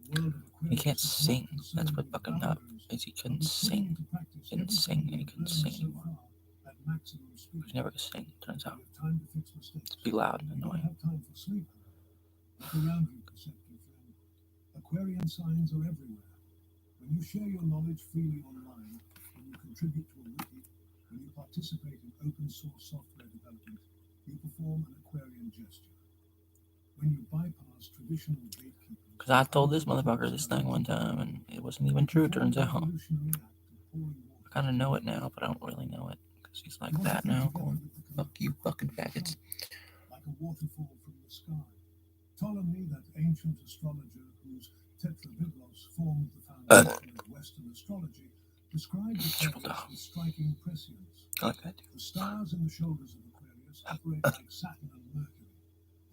S1: The world of
S2: He
S1: Aquarius
S2: can't
S1: is not
S2: sing.
S1: concerned
S2: That's what
S1: with
S2: fucking up.
S1: boundaries,
S2: Is he
S1: but
S2: couldn't
S1: with putting
S2: sing.
S1: into practice
S2: Didn't
S1: everything
S2: sing, and he
S1: you've
S2: couldn't
S1: learned
S2: sing
S1: so
S2: anymore.
S1: far at maximum speed.
S2: He never could sing, turns out.
S1: You have time to fix mistakes.
S2: Be loud and
S1: You don't
S2: annoying.
S1: have time for sleep. Look around you, perceptive friend. Aquarian signs are everywhere. When you share your knowledge freely online, when you contribute to a wiki, when you participate in open source software development, you perform an Aquarian gesture. When you bypass traditional gatekeeping.
S2: Because I told this motherfucker this thing one time, and it wasn't even true, turns out. I kind of know it now, but I don't really know it. Because he's like that now, going, fuck you fucking faggots.
S1: Like a waterfall from the sky. Ptolemy, that ancient astrologer whose tetrabiblos formed the foundation of Western astrology, described Aquarius with striking prescience.
S2: I like that too.
S1: The stars in the shoulders of Aquarius operate like Saturn and Mercury.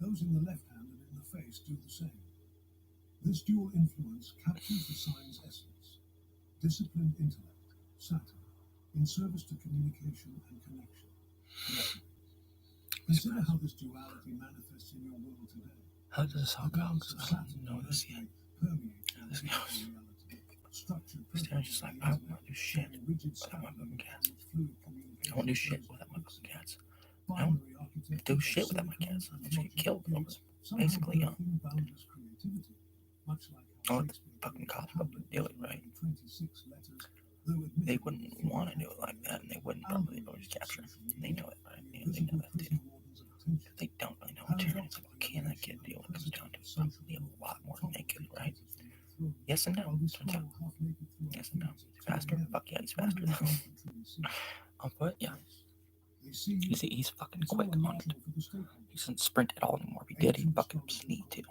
S1: Those in the left hand and in the face do the same. This dual influence captures the sign's essence. Disciplined intellect, Saturn, in service to communication and connection. Consider how this duality manifests in your world today.
S2: How does this all go? Because I don't know this yet. How this goes. Star's just like, I don't want to do shit without my fucking cats. I won't do shit without my fucking cats. I don't do shit without my cats. I'll just get killed over. Basically, all the fucking cops would do it, right? They wouldn't want to do it like that, and they wouldn't probably always capture it. They know it, right? They know that too. If they don't really know what tyranny is, like, what can that kid do when it comes down to it? Probably a lot more naked, right? Yes and no. Turns out. Yes and no. Is he faster? Fuck yeah, he's faster. I'll put, yeah. You see, he's fucking quick on it. He doesn't sprint at all anymore. If he did, he'd fucking sneak too.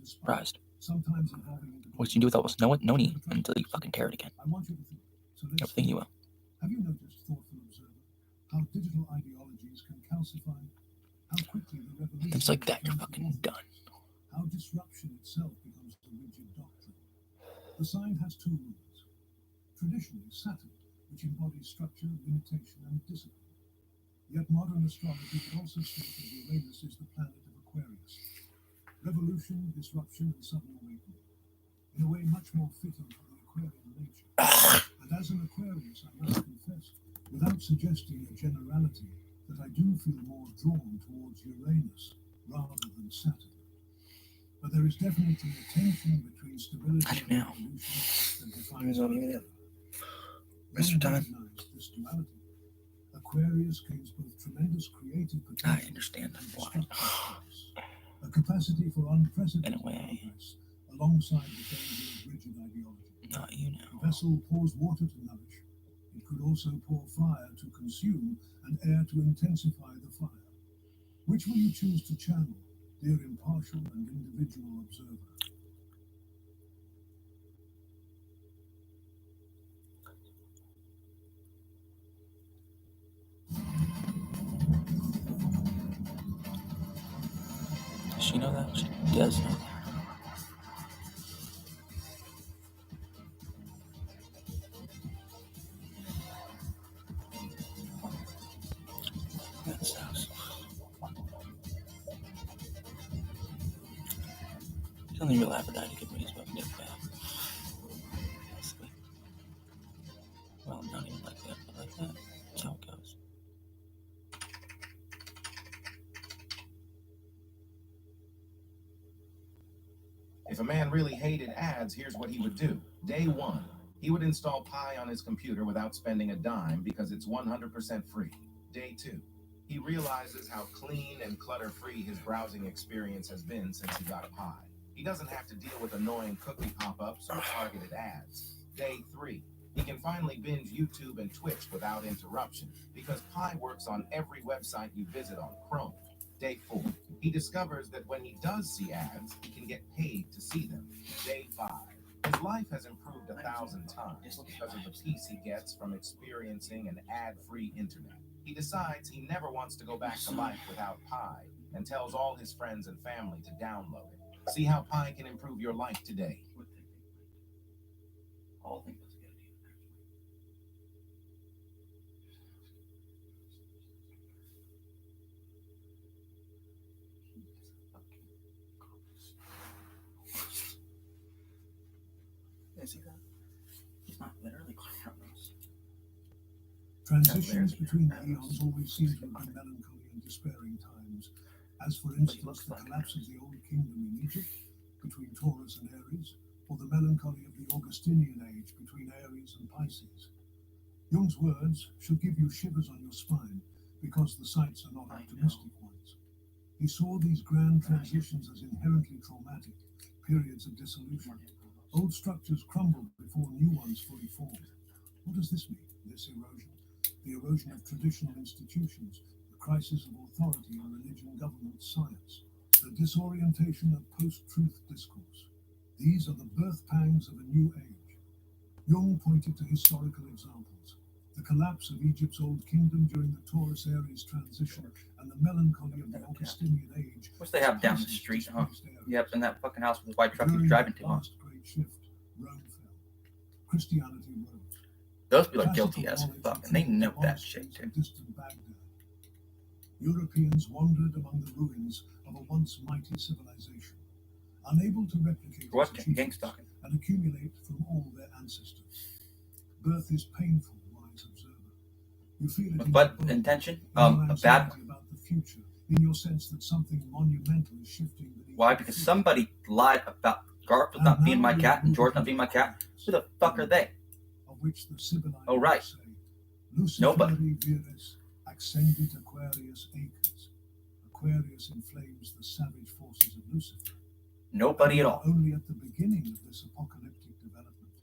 S2: Surprised. What you do with almost no need until you fucking tear it again. Everything you will.
S1: Have you noticed, thoughtful observer, how digital ideologies can calcify? How quickly the revolution.
S2: Things like that, you're fucking done.
S1: How disruption itself becomes a rigid doctrine. The sign has two rules. Traditionally, Saturn, which embodies structure, limitation, and discipline. Yet modern astrology would also state that Uranus is the planet of Aquarius. Revolution, disruption, and sudden awakening. In a way much more fitting for the Aquarian nature. And as an Aquarius, I must confess, without suggesting a generality, that I do feel more drawn towards Uranus rather than Saturn. But there is definitely a tension between stability and evolution that defines
S2: Mr. Time.
S1: this duality. Aquarius gains both tremendous creative potential
S2: I understand
S1: and
S2: why.
S1: destructive force, a capacity for unprecedented progress alongside the danger of rigid ideology.
S2: Not you now.
S1: The vessel pours water to nourish. It could also pour fire to consume and air to intensify the fire. Which will you choose to channel, dear impartial and individual observer?
S2: Does she know that? She does know that. That sucks. The only real Aphrodite could raise up Nick back. Well, not even like that, but like that. That's how it goes.
S6: If a man really hated ads, here's what he would do. Day one, he would install Pi on his computer without spending a dime because it's 100% free. Day two, he realizes how clean and clutter-free his browsing experience has been since he got Pi. He doesn't have to deal with annoying cookie pop-ups or targeted ads. Day three, he can finally binge YouTube and Twitch without interruption because Pi works on every website you visit on Chrome. Day four, he discovers that when he does see ads, he can get paid to see them. Day five, his life has improved 1,000 times because of the peace he gets from experiencing an ad-free internet. He decides he never wants to go back to life without Pi and tells all his friends and family to download it. See how Pi can improve your life today.
S2: All things. See that? He's not literally clear on this.
S1: Transitions between the eons always seem to have been melancholy and despairing times, as for instance the collapse of the Old Kingdom in Egypt between Taurus and Aries, or the melancholy of the Augustinian age between Aries and Pisces. Jung's words should give you shivers on your spine because the sights are not optimistic ones. He saw these grand transitions as inherently traumatic, periods of dissolution. Old structures crumble before new ones fully form. What does this mean, this erosion? The erosion of traditional institutions, the crisis of authority in religion, government, science, the disorientation of post-truth discourse. These are the birth pangs of a new age. Jung pointed to historical examples. The collapse of Egypt's Old Kingdom during the Taurus-Aries transition and the melancholy of the Augustinian age.
S2: What's they have down the street, huh? Yep, in that fucking house with the white truck he's driving to, huh?
S1: Shift, Rome fell. Christianity rose.
S2: Those people are guilty as fuck, and they know that shit too.
S1: Europeans wandered among the ruins of a once mighty civilization, unable to replicate its achievements and accumulate from all their ancestors. Birth is painful, wise observer. You feel it
S2: but intention, a bad one.
S1: About the future, in your sense that something monumental is shifting.
S2: Why? Because somebody lied about Garfield not being my cat and George not being my cat. Who the fuck are they?
S1: Of which the Sibyllite
S2: oh, right.
S1: Say,
S2: Nobody.
S1: Virus, accendit Aquarius acres. Aquarius inflames the savage forces of Lucifer.
S2: Nobody at all.
S1: Only at the beginning of this apocalyptic development.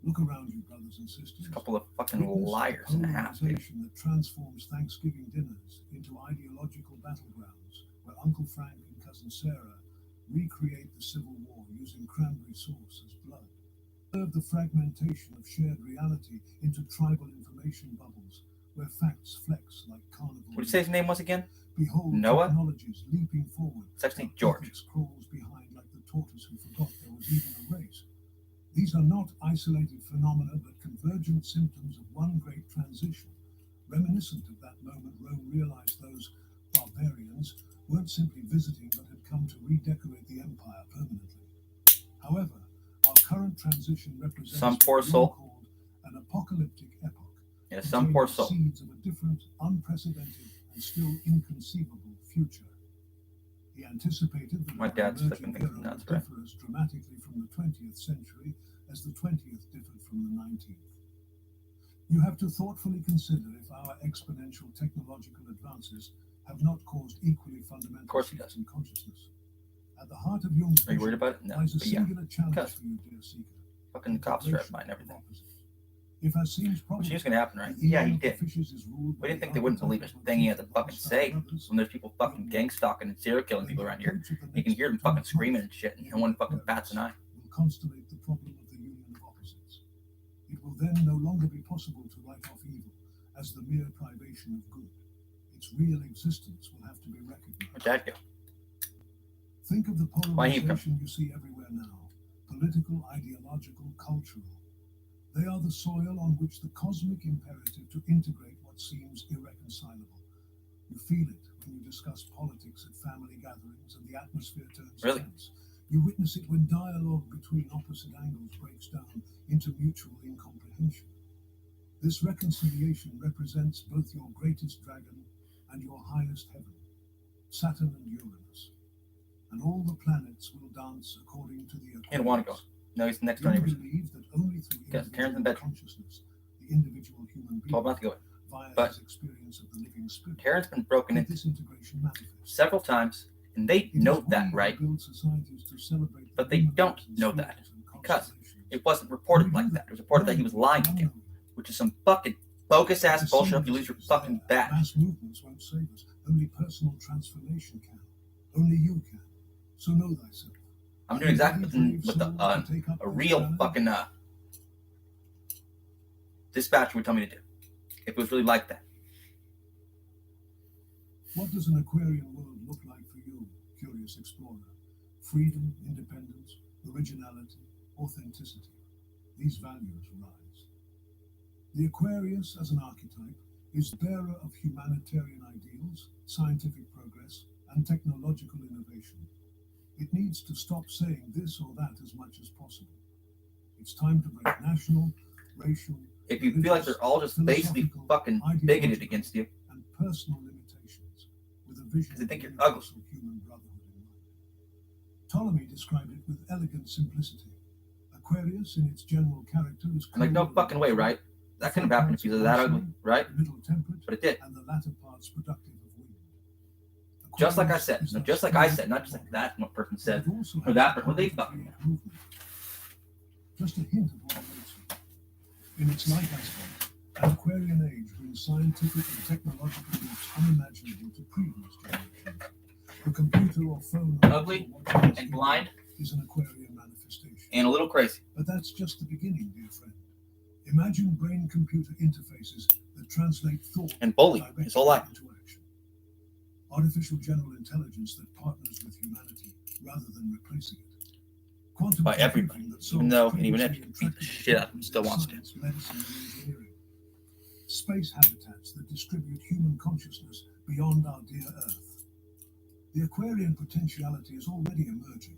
S1: Look around you, brothers and sisters.
S2: A couple of fucking liars and a half.
S1: That transforms Thanksgiving dinners into ideological battlegrounds where Uncle Frank and Cousin Sarah recreate the Civil War using cranberry sauce as blood. Observe the fragmentation of shared reality into tribal information bubbles where facts flex like carnival.
S2: What did you say his name was again?
S1: Behold,
S2: Noah?
S1: Technologies leaping forward.
S2: It's actually George.
S1: Crawls behind like the tortoise who forgot there was even a race. These are not isolated phenomena, but convergent symptoms of one great transition. Reminiscent of that moment, Rome realized those barbarians weren't simply visiting, but had come to redecorate the empire permanently. However, Our current transition represents
S2: some poor soul.
S1: called an apocalyptic epoch.
S2: Yeah, some poor soul.
S1: Seeds of a different, unprecedented, and still inconceivable future. He anticipated that
S2: My dad's flipping things
S1: would
S2: nuts, right?
S1: differ as dramatically from the 20th century as the 20th differed from the 19th. You have to thoughtfully consider if our exponential technological advances have not caused equally fundamental shifts in consciousness. At the heart of Jung's
S2: Are you worried about it? No,
S1: lies a
S2: but yeah.
S1: singular challenge
S2: Because
S1: for you, dear seeker.
S2: fucking the cops drive by and everything.
S1: If as seems probable,
S2: Which is going to happen, right? Yeah, he did. We didn't think they wouldn't believe a thing he had to fucking say when there's people fucking gang stalking and serial killing people around here. You can hear them fucking screaming and shit, and no one fucking bats an eye.
S1: Will constellate the problem of the union of opposites. It will then no longer be possible to write off evil as the mere privation of good. Its real existence will have to be recognized.
S2: Where'd Dad go?
S1: Think of the polarization you see everywhere now: political, ideological, cultural. They are the soil on which the cosmic imperative to integrate what seems irreconcilable. You feel it when you discuss politics at family gatherings and the atmosphere turns tense. You witness it when dialogue between opposite angles breaks down into mutual incomprehension. This reconciliation represents both your greatest dragon and your highest heaven, Saturn and Uranus. And all the planets will dance according to the
S2: He didn't want to go. No, he's the next door neighbor.
S1: Believe that only through
S2: Karen's in bed.
S1: consciousness, the individual human being,
S2: Told him not to go.
S1: via
S2: But
S1: his experience of the living spirit,
S2: Karen's been broken into
S1: this integration manifests.
S2: several times, and they know that, right? But they don't know that because it wasn't reported like that. It was reported that he was lying again, which is some fucking bogus ass bullshit. If you lose your fucking bat.
S1: Mass movements won't save us. Only personal transformation can. Only you can. So know thyself.
S2: I'm doing exactly what a real fucking dispatcher would tell me to do. If it was really like that.
S1: What does an Aquarian world look like for you, curious explorer? Freedom, independence, originality, authenticity. These values rise. The Aquarius, as an archetype, is the bearer of humanitarian ideals, scientific progress, and technological innovation. It needs to stop saying this or that as much as possible. It's time to break national, racial,
S2: if you feel like they're all just basically fucking bigoted against you,
S1: and personal limitations, with a vision
S2: they think you're ugly.
S1: Human brotherhood in mind. Ptolemy described it with elegant simplicity. Aquarius, in its general character, is
S2: like no fucking way, right? That couldn't have happened if he was that ugly, right? But it did.
S1: And the latter parts productive of wind.
S2: Just like I said, no, just like I said, not just like that one person said, or that person, what they fucking know.
S1: Just a hint of what awaits you. In its light aspect, an Aquarian age brings scientific and technological leaps unimaginable to previous generations. The computer or phone,
S2: ugly and blind,
S1: is an Aquarian manifestation.
S2: And a little crazy.
S1: But that's just the beginning, dear friend. Imagine brain-computer interfaces that translate thought
S2: and bully his whole life
S1: into action. Artificial general intelligence that partners with humanity rather than replacing it. Quantum
S2: by everybody, even though, and even if you beat the shit out of him, still wants to.
S1: Space habitats that distribute human consciousness beyond our dear Earth. The Aquarian potentiality is already emerging.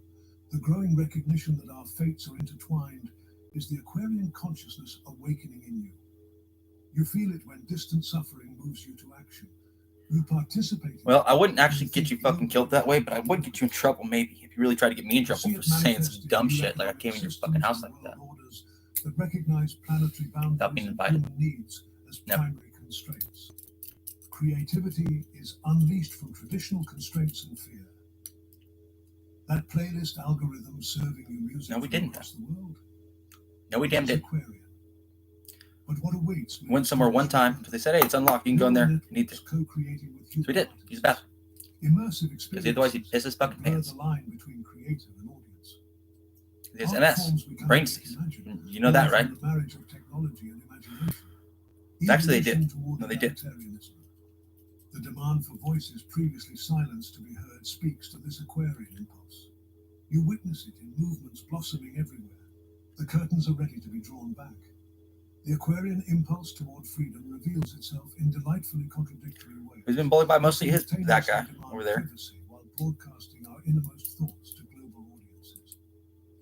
S1: The growing recognition that our fates are intertwined is the Aquarian consciousness awakening in you. You feel it when distant suffering moves you to action. You participate.
S2: Well, I wouldn't actually get you fucking killed that way, but I would get you in trouble maybe if you really tried to get me in trouble for saying some dumb shit like I came in your fucking house like that.
S1: That recognize planetary boundaries and human needs as primary constraints. Creativity is unleashed from traditional constraints and fear. That playlist algorithm serving you music
S2: no, we didn't.
S1: Across the world.
S2: No, we damn did.
S1: But what awaits
S2: went somewhere one time because they said, hey, it's unlocked. You can go in there. You need to. So we did. Use the bathroom.
S1: Immersive experience.
S2: Because otherwise he'd piss his fucking pants.
S1: The line between creator and audience.
S2: There's MS. Brain disease. You know that, right?
S1: The marriage of technology and imagination.
S2: Actually, they did. No, they did.
S1: The demand for voices previously silenced to be heard speaks to this Aquarian impulse. You witness it in movements blossoming everywhere. The curtains are ready to be drawn back. The Aquarian impulse toward freedom reveals itself in delightfully contradictory ways.
S2: He's been bullied by mostly that guy over there.
S1: While broadcasting our innermost thoughts to global audiences.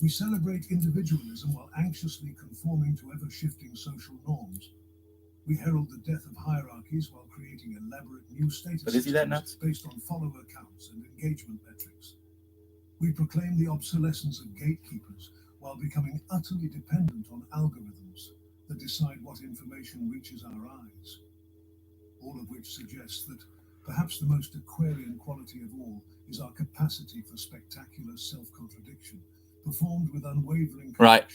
S1: We celebrate individualism while anxiously conforming to ever-shifting social norms. We herald the death of hierarchies while creating elaborate new status
S2: But is he that nuts?
S1: based on follower counts and engagement metrics. We proclaim the obsolescence of gatekeepers while becoming utterly dependent on algorithms that decide what information reaches our eyes. All of which suggests that perhaps the most Aquarian quality of all is our capacity for spectacular self-contradiction, performed with unwavering
S2: right.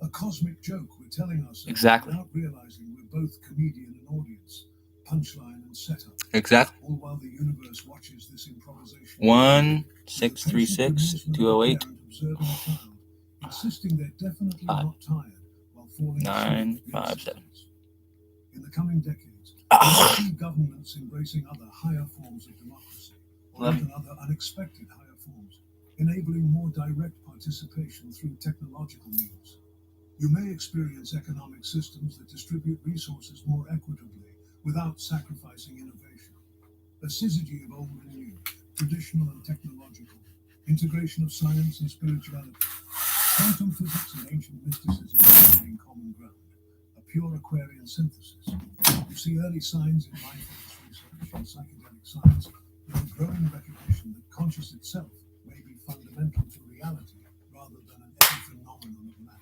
S1: A cosmic joke we're telling ourselves
S2: Exactly.
S1: without realizing we're both comedian and audience, punchline and setup.
S2: Exactly.
S1: All while the universe watches this improvisation.
S2: 1-636-208.
S1: Observing a child, insisting they're definitely not tired while falling
S2: 957.
S1: In the coming decades, we'll see governments embracing other higher forms of democracy, or even other unexpected higher forms, enabling more direct participation through technological means. You may experience economic systems that distribute resources more equitably without sacrificing innovation. A syzygy of old and new, traditional and technological, integration of science and spirituality, quantum physics and ancient mysticism finding common ground, a pure Aquarian synthesis. You see early signs in mindfulness research and psychedelic science in the growing recognition that conscious itself may be fundamental to reality rather than an epiphenomenon of matter.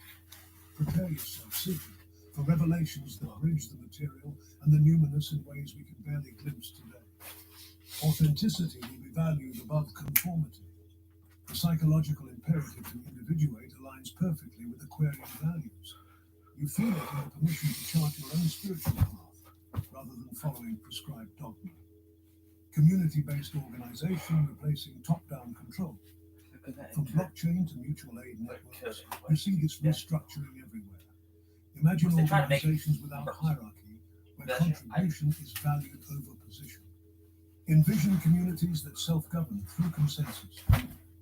S1: Prepare yourself, seeker, for revelations that bridge the material and the numinous in ways we can barely glimpse today. Authenticity will be valued above conformity. The psychological imperative to individuate aligns perfectly with Aquarian values. You feel it in the permission to chart your own spiritual path, rather than following prescribed dogma. Community-based organization replacing top-down control. From blockchain to mutual aid networks, you see this restructuring everywhere. Imagine organizations without hierarchy, where contribution is valued over position. Envision communities that self-govern through consensus.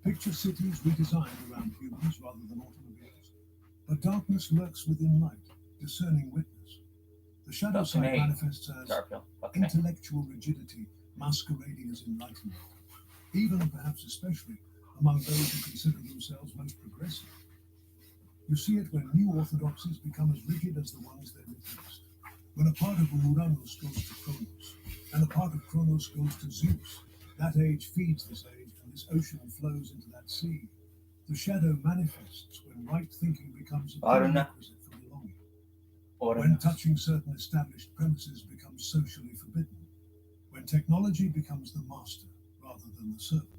S1: Picture cities redesigned around humans rather than automobiles. But darkness lurks within light, discerning witness. The shadow side manifests as intellectual rigidity masquerading as enlightenment, even and perhaps especially among those who consider themselves most progressive. You see it when new orthodoxies become as rigid as the ones they replaced. When a part of Uranus goes to Kronos, and a part of Kronos goes to Zeus, that age feeds this age, and this ocean flows into that sea. The shadow manifests when right thinking becomes a prerequisite for belonging. When touching certain established premises becomes socially forbidden. When technology becomes the master rather than the servant.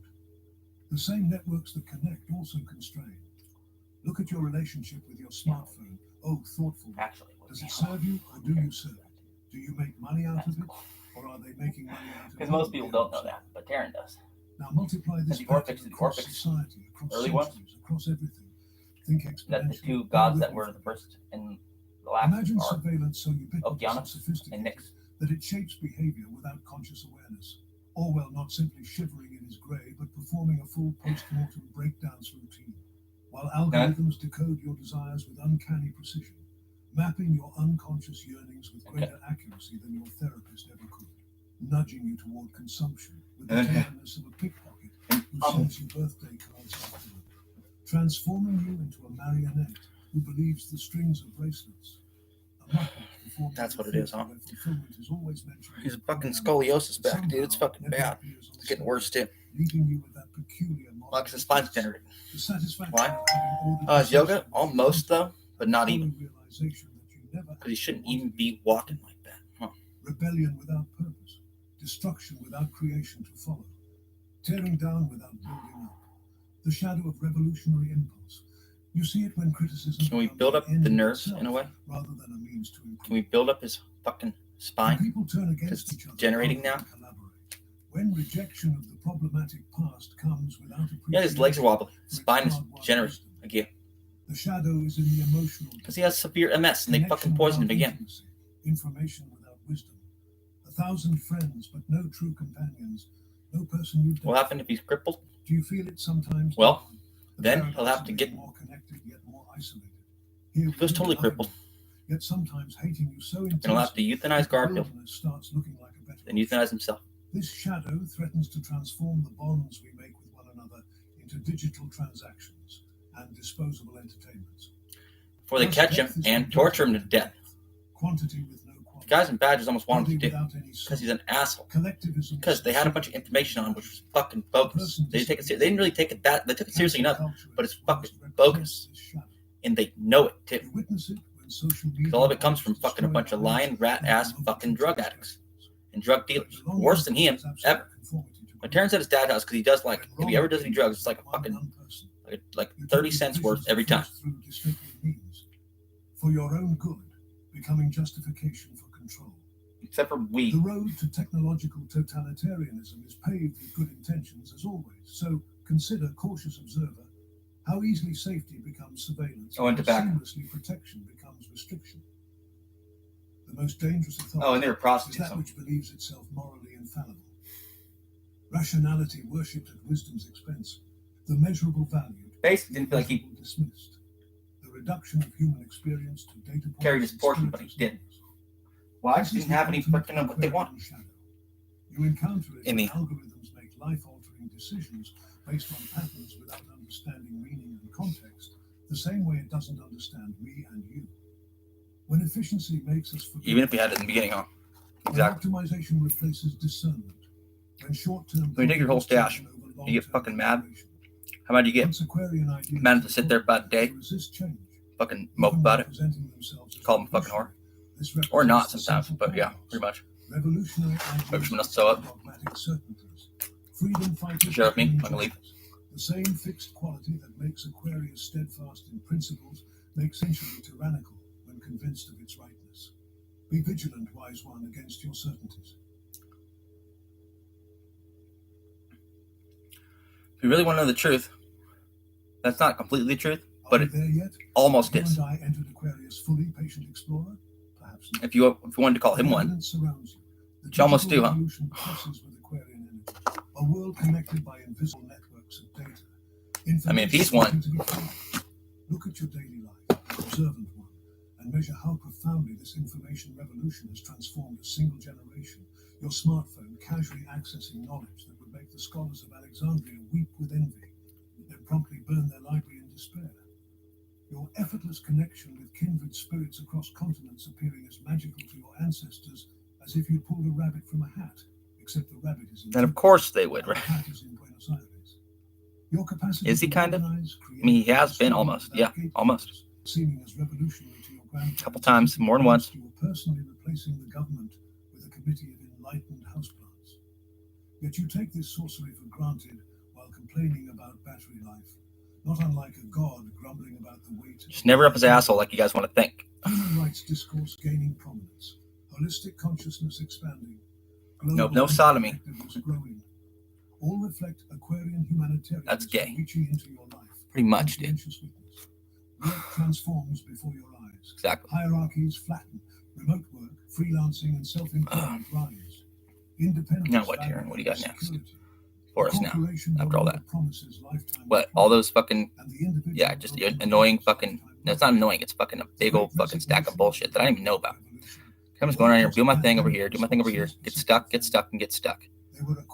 S1: The same networks that connect also constrain. Look at your relationship with your smartphone. Oh, thoughtful. Does it serve you or do you serve it? Do you make money out of it or are they making money out of it?
S2: Because most people don't know that, but Taran does.
S1: Now multiply this across society, across centuries, across everything. Think exponentially.
S2: That the two gods that were the first and the last
S1: Imagine surveillance so ubiquitous and sophisticated that it shapes behavior without conscious awareness. Orwell not simply shivering in his grave, but performing a full post-mortem breakdance routine, while algorithms decode your desires with uncanny precision, mapping your unconscious yearnings with greater accuracy than your therapist ever could, nudging you toward consumption with the tenderness of a pickpocket who sends you birthday cards afterward, transforming you into a marionette who believes the strings of bracelets.
S2: That's what it is, huh? He's a fucking scoliosis back, dude. It's fucking bad. It's getting worse, too. Like his spine's generating. Why? His yoga? Almost, though, but not even. Because he shouldn't even be walking like that, huh?
S1: Rebellion without purpose. Destruction without creation to follow. Tearing down without building up. The shadow of revolutionary impulse. You see it when criticism.
S2: Can we build up the nerves in a way?
S1: Rather than a means to improve.
S2: Can we build up his fucking spine?
S1: People turn against each other.
S2: Generating now.
S1: When rejection of the problematic past comes without appreciation.
S2: Yeah, his legs are wobbly. His spine is generating again.
S1: The shadow is in the emotional.
S2: Because he has severe MS and they fucking poisoned him again.
S1: Information without wisdom. 1,000 friends, but no true companions. No person you.
S2: What happened if he's crippled?
S1: Do you feel it sometimes?
S2: Well, then he'll have to get
S1: more connected yet more isolated.
S2: He was totally crippled.
S1: Yet sometimes hating you so intensely.
S2: And he'll have to euthanize Garfield.
S1: Starts looking like a better
S2: then euthanize himself.
S1: This shadow threatens to transform the bonds we make with one another into digital transactions, and disposable entertainments.
S2: Before they catch him and torture him to death.
S1: Quantity with no quality.
S2: The guys in badges almost wanted him to do because he's an asshole. Because they had a bunch of information on him, which was fucking bogus. They didn't really take it that. They took it seriously enough, but it's fucking bogus, and they know it too. Because all of it comes from fucking a bunch of lying rat ass fucking drug addicts and drug dealers, worse than him ever. When Taran's at his dad's house, because he does like, if he ever does any drugs, it's like a fucking like 30 cents worth every time.
S1: For your own good, becoming justification for control.
S2: Except for weed.
S1: The road to technological totalitarianism is paved with good intentions as always. So consider, cautious observer, how easily safety becomes surveillance,
S2: and tobacco.
S1: Seamlessly protection becomes restriction. The most dangerous authority
S2: and they were prostitutes.
S1: Is that which believes itself morally infallible. Rationality worshipped at wisdom's expense. The measurable value
S2: basically didn't feel like he
S1: dismissed. The reduction of human experience to data
S2: carried his portion, but he didn't. Why? He didn't have any fucking of what they want.
S1: You encounter it when algorithms make life-altering decisions based on patterns without understanding meaning and context, the same way it doesn't understand me and you. When efficiency makes us forget,
S2: even if we had it in the beginning, huh? Exactly.
S1: When optimization replaces discernment. When short-term
S2: when you take your whole stash, you get fucking mad. How mad do you get? Mad to sit there about a day, fucking mope about it, call them fucking whore, or not sometimes, but yeah, pretty much. Maybe someone else sew up. Share with me, I'm gonna leave.
S1: The same fixed quality that makes Aquarius steadfast in principles makes essentially tyrannical when convinced of its rightness. Be vigilant, wise one, against your certainties.
S2: If you really want to know the truth, that's not completely the truth, but it almost is. If you wanted to call him one, you almost do, huh?
S1: A world connected by invisible networks of data.
S2: I mean, if he's one.
S1: Look at your daily life, observant one, and measure how profoundly this information revolution has transformed a single generation. Your smartphone casually accessing knowledge that would make the scholars of Alexandria weep with envy, then promptly burn their library in despair. Your effortless connection with kindred spirits across continents appearing as magical to your ancestors as if you pulled a rabbit from a hat, except the rabbit is in.
S2: And of course they would, right?
S1: Your capacity
S2: is he kind of? I mean, he has been almost. Yeah, almost.
S1: Seeming as revolutionary to your
S2: a couple times, more than once.
S1: You were personally replacing the government with a committee of enlightened houseplants. Yet you take this sorcery for granted while complaining about battery life, not unlike a god grumbling about the weight.
S2: Just never up his asshole like you guys want to think.
S1: Human rights discourse gaining prominence, holistic consciousness expanding.
S2: Nope, no sodomy.
S1: Growing. All reflect Aquarian humanitarianism.
S2: That's gay.
S1: Reaching into your life.
S2: Pretty much, dude.
S1: Work transforms before your eyes.
S2: Exactly.
S1: Hierarchies flatten. Remote work, freelancing, and self-employment rise. Independence.
S2: Now what, Taran? What do you got next for us now? After all that, what? All those fucking just annoying fucking. No, it's not annoying. It's fucking a big old fucking stack of bullshit that I don't even know about. I'm just going around here, do my thing over here, do my thing over here, get stuck, and get stuck.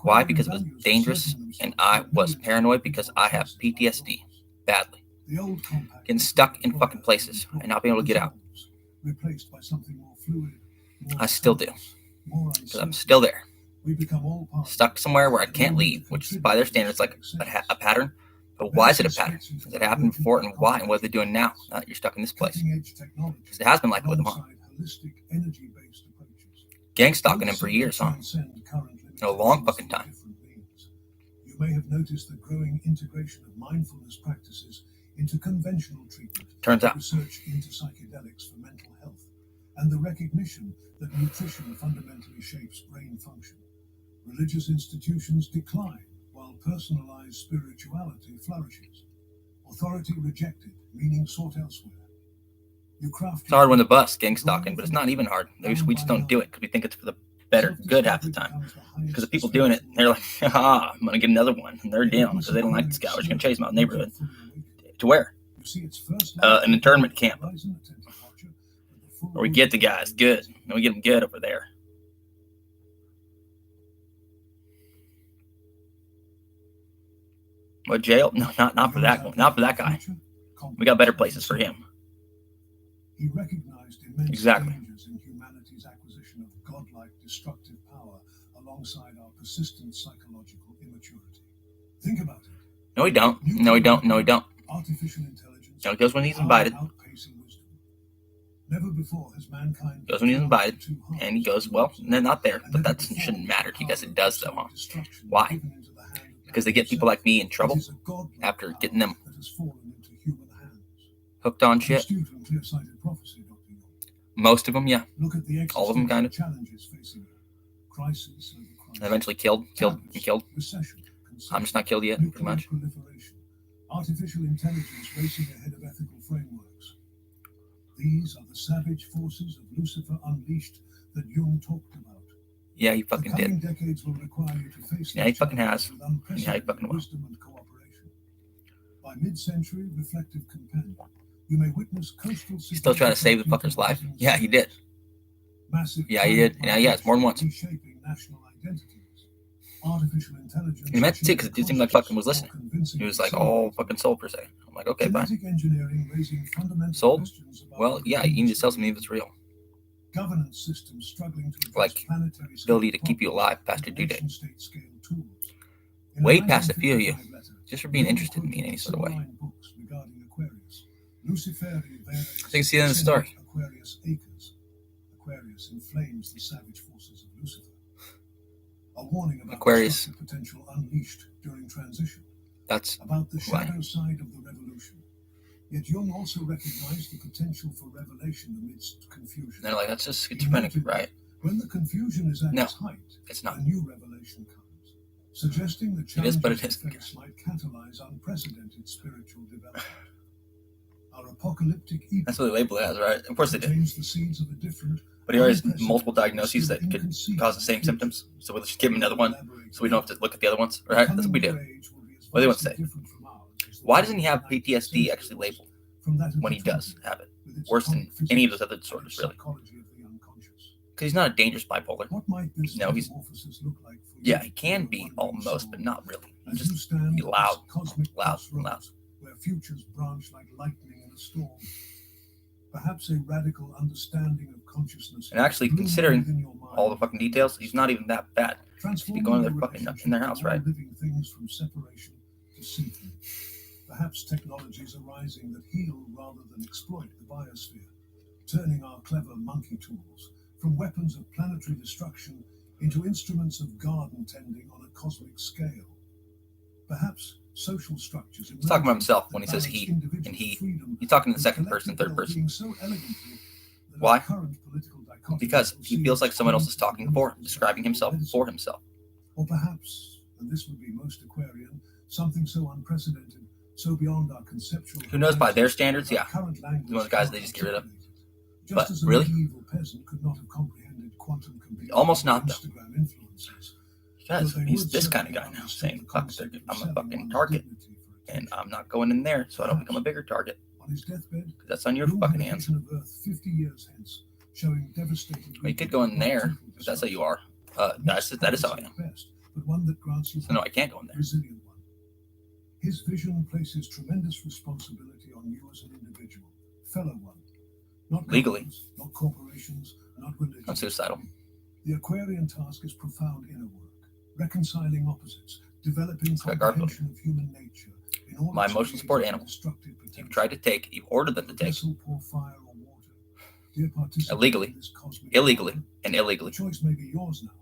S2: Why? Because it was dangerous, and I was paranoid because I have PTSD badly. Getting stuck in fucking places and not being able to get out. I still do. Because I'm still there. Stuck somewhere where I can't leave, which is by their standards like a pattern. But why is it a pattern? Because it happened before, and why? And what are they doing now? Now that you're stuck in this place. Because it has been like it with them, huh? Gang stalking him for years, huh? A long fucking time.
S1: You may have noticed the growing integration of mindfulness practices into conventional treatment.
S2: Turns out.
S1: Research into psychedelics for mental health, and the recognition that nutrition fundamentally shapes brain function. Religious institutions decline, while personalized spirituality flourishes. Authority rejected, meaning sought elsewhere.
S2: It's hard when the bus gang stalking, but it's not even hard. We just don't do it because we think it's for the better good half the time. Because the people doing it, they're like, I'm going to get another one. And they're down because they don't like this guy. We're just going to chase him out of the neighborhood. To where? An internment camp. Where we get the guys good. And we get them good over there. What, jail? No, not for that one. Not for that guy. We got better places for him.
S1: He recognized immense
S2: Exactly.
S1: dangers in humanity's acquisition of godlike destructive power alongside our persistent psychological immaturity. Think about it.
S2: No, he don't. No, he don't. No, he don't.
S1: Artificial intelligence.
S2: No, he goes when he's invited.
S1: Outpacing wisdom. Never before has mankind
S2: Goes when he's invited, and he goes, well, they're not there, but that shouldn't matter to you guys. It does, though, huh? Why? Because they get people like me in trouble after getting them hooked on shit. Most of them, yeah. All of them, kind of. Eventually killed. I'm just not killed yet, pretty much.
S1: Artificial intelligence racing ahead of ethical frameworks. These are the savage forces of Lucifer unleashed that Jung talked about.
S2: Yeah, he fucking did.
S1: Decades will require you to face
S2: yeah, he fucking has. Yeah, he fucking will.
S1: Wisdom and cooperation. By mid-century, reflective companion, you may witness coastal.
S2: He's still trying to save the fucker's life. Yeah, he did.
S1: Massive.
S2: Yeah, he did. Yeah, it's more than once.
S1: Reshaping national identities. Artificial intelligence.
S2: He meant to too, because it did seem like fucking was listening. He was like, oh, fucking sold per se. I'm like, okay, fine. Sold? Well, yeah, you need to sell something if it's real.
S1: Governance systems struggling to
S2: like ability to keep you alive past your due date. Way past a few of you, just for being interested in me in any sort of way. So you can see that in the story.
S1: Aquarius inflames the savage forces of Lucifer. A warning about
S2: Aquarius.
S1: The potential unleashed during transition.
S2: That's
S1: about the shadow side of the revolution. Yet Jung also recognized the potential for revelation amidst confusion.
S2: They're like, that's just schizophrenic, right?
S1: When the confusion is at its height,
S2: it's not.
S1: A new revelation comes, suggesting the challenges
S2: it is, but it isn't.
S1: Might catalyze unprecedented spiritual development. Our apocalyptic epoch.
S2: That's what they label it as, right? Of course they did.
S1: The seeds of a different,
S2: but he already has multiple diagnoses that could cause the same symptoms. So we'll just give him another one, so we don't have to look at the other ones, right? That's what we do. What do they want to say? Why doesn't he have PTSD actually labeled when he does have it? Worse than any of those other disorders, really. Because he's not a dangerous bipolar. No, he's... Yeah, he can be almost, but not really. He's just be loud.
S1: Where futures branch like lightning in a storm. Perhaps a radical understanding of consciousness.
S2: And actually, considering all the fucking details, he's not even that bad. He'd be going to their fucking in their house, right?
S1: Living things from separation to symphony. Perhaps technologies arising that heal rather than exploit the biosphere, turning our clever monkey tools from weapons of planetary destruction into instruments of garden tending on a cosmic scale. Perhaps social structures.
S2: He's talking about himself when he says he and he. He's talking in the second person, third person. Why? Because he feels like someone else is talking for him, describing himself for himself.
S1: Or perhaps, and this would be most Aquarian, something so unprecedented, so beyond our conceptual.
S2: Who knows, by their standards, yeah. He's one of the guys they just get rid of. But really? Almost not, though. Because he's this kind of guy now, saying, fuck, I'm a fucking target. And I'm not going in there, so I don't become a bigger target. Because that's on your fucking hands. Well, you could go in there, if that's how you are. That is how I am. So no, I can't go in there.
S1: His vision places tremendous responsibility on you as an individual, fellow one. Not
S2: legally.
S1: Not corporations, not religion.
S2: Not suicidal.
S1: The Aquarian task is profound inner work, reconciling opposites, developing comprehension of human nature.
S2: My emotional support animals. You've tried to take, you've ordered them to take. Illegally, illegally, and illegally.
S1: The choice may be yours now.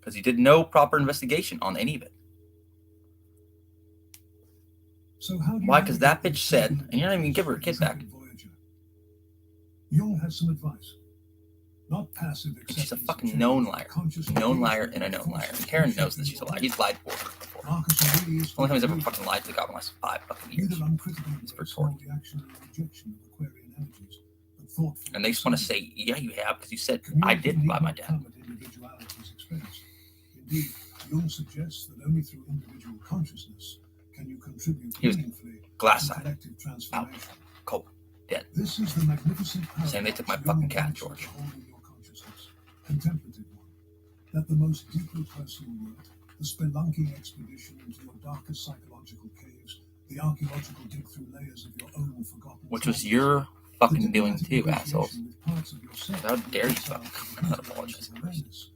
S2: Because he did no proper investigation on any of it.
S1: So how do
S2: why? Because that bitch said, and you're not even give her a kid back.
S1: Jung has some advice. Not passive.
S2: And she's a fucking known liar. Known liar and a known liar. And Karen knows that she's a liar. He's lied for her before. The only time he's ever fucking lied to the God in the last 5 fucking years. It's for Tori. And they just want to say, yeah, you have, because you said, I didn't buy my dad.
S1: Indeed, Jung suggests that only through individual consciousness can you contribute
S2: meaningfully glass-eyed, out, cold, dead.
S1: This is the magnificent power
S2: saying they took my fucking cat, George.
S1: Contemplative one, that the most deeply personal work the spelunking expedition into your darkest psychological caves, the archaeological dig through layers of your own forgotten
S2: which was your fucking doing too, assholes. How dare you fucking not apologize to us?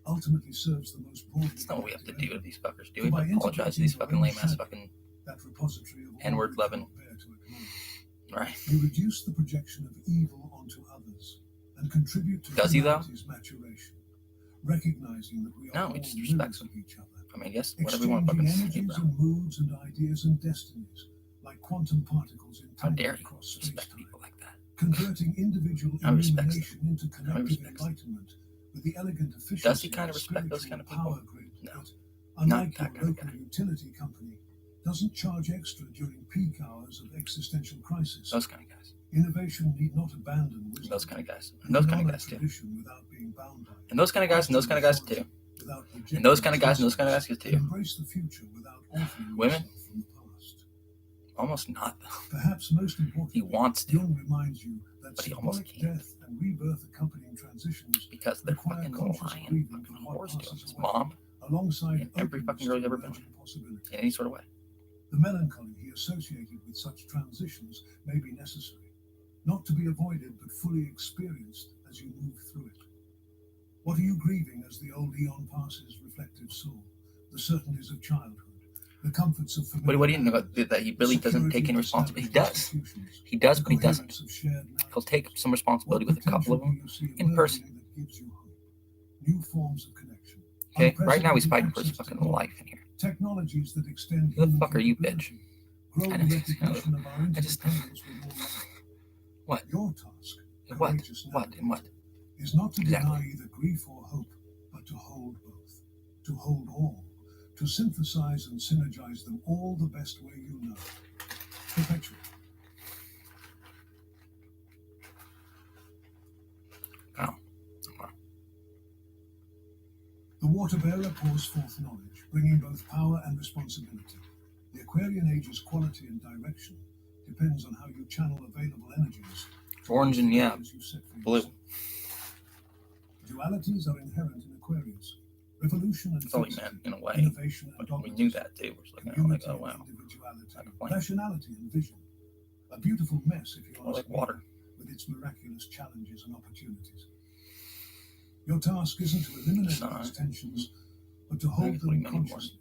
S1: Ultimately serves the most broad.
S2: That's not what we have to do to these fuckers, do we? Apologize to these fucking lame ass fucking N-word loving. Right.
S1: You reduce the projection of evil onto others and contribute to
S2: Does he though?
S1: Maturation, recognizing that we are
S2: no, he just respects him.
S1: Each other.
S2: I mean, yes, whatever you want to fucking say, bro.
S1: And moods and ideas and destinies, like quantum particles in
S2: how dare you respect people like that?
S1: Converting individual illumination into collective enlightenment with the elegant efficiency.
S2: Does he kind of respect those kind of people?
S1: Grid
S2: no,
S1: that, unlike
S2: not that
S1: your local utility company, doesn't charge extra during peak hours of existential crisis.
S2: Those kind of guys.
S1: Innovation need not abandon wisdom.
S2: Those kind of guys. And those kind of guys too. And those kind of guys and those kind of guys too. And those kind of guys and those kind of guys too.
S1: Embrace the future without altering
S2: women?
S1: From the past.
S2: Almost not.
S1: Perhaps most importantly,
S2: he wants to.
S1: Reminds you that
S2: but he almost can't.
S1: Death and rebirth accompanying transitions
S2: because they're fucking lying fucking whores to his mom.
S1: Alongside
S2: and every fucking girl he's ever been with. In any sort of way.
S1: The melancholy he associated with such transitions may be necessary, not to be avoided but fully experienced as you move through it. What are you grieving as the old eon passes, reflective soul, the certainties of childhood, the comforts of familiar?
S2: What do you know that he really doesn't take any responsibility? He does. He does, but he doesn't. He'll take some responsibility with a couple of them in person.
S1: New forms of connection.
S2: Okay, right now he's fighting for his fucking life in here.
S1: Technologies that extend.
S2: Who the fuck are you, bitch? I just. What?
S1: Your task.
S2: What? And what?
S1: Is not to deny either grief or hope, but to hold both, to hold all, to synthesize and synergize them all the best way you know. Perpetuate.
S2: Oh.
S1: The water bearer pours forth knowledge, bringing both power and responsibility. The Aquarian Age's quality and direction depends on how you channel available energies.
S2: Orange and blue.
S1: Dualities are inherent in Aquarius. Revolution and
S2: that's all he meant, in a way.
S1: Innovation and
S2: but we knew that too. We're just like, oh wow.
S1: Rationality and vision. A beautiful mess, if you
S2: like water.
S1: With its miraculous challenges and opportunities. Your task isn't to eliminate these tensions, but to hold them consciously,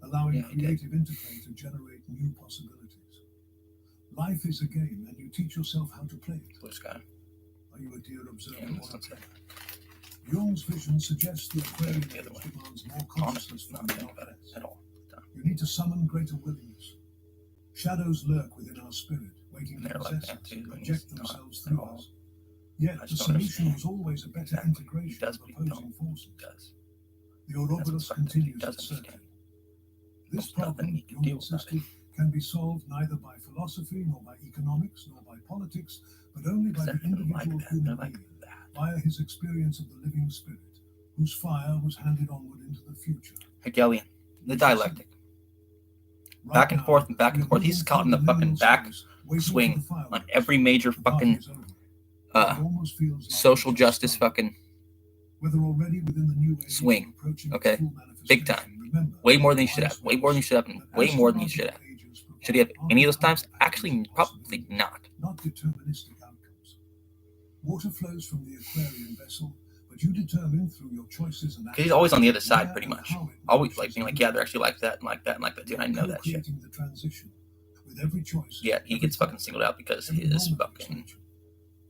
S1: allowing creative interplay to generate new possibilities. Life is a game, and you teach yourself how to play it.
S2: Blue sky.
S1: Are you a dear observer? Jung's vision suggests the Aquarian age demands more consciousness from the
S2: at all.
S1: You need to summon greater willingness. Shadows lurk within our spirit, waiting to possess us and project themselves through us. Yet the solution was always a better integration of opposing forces. The Ouroboros continues its search. This problem, Jung insisted, can be solved neither by philosophy, nor by economics, nor by politics, but only by the individual human being, via his experience of the living spirit, whose fire was handed onward into the future.
S2: Hegelian, the dialectic. Back and forth and back and forth. He's caught in the fucking back swing on every major fucking social justice fucking swing. Okay? Big time. Way more than he should have. Way more than he should have. And way more than he should have. Should he have any of those times? Actually, probably not.
S1: Not deterministic outcomes. Water flows from the Aquarian vessel, but you determine through your choices and
S2: actions. He's always on the other side, pretty much. Always like being like, yeah, they're actually like that and like that and like that. Dude, I know that shit. Yeah, he gets fucking singled out because his fucking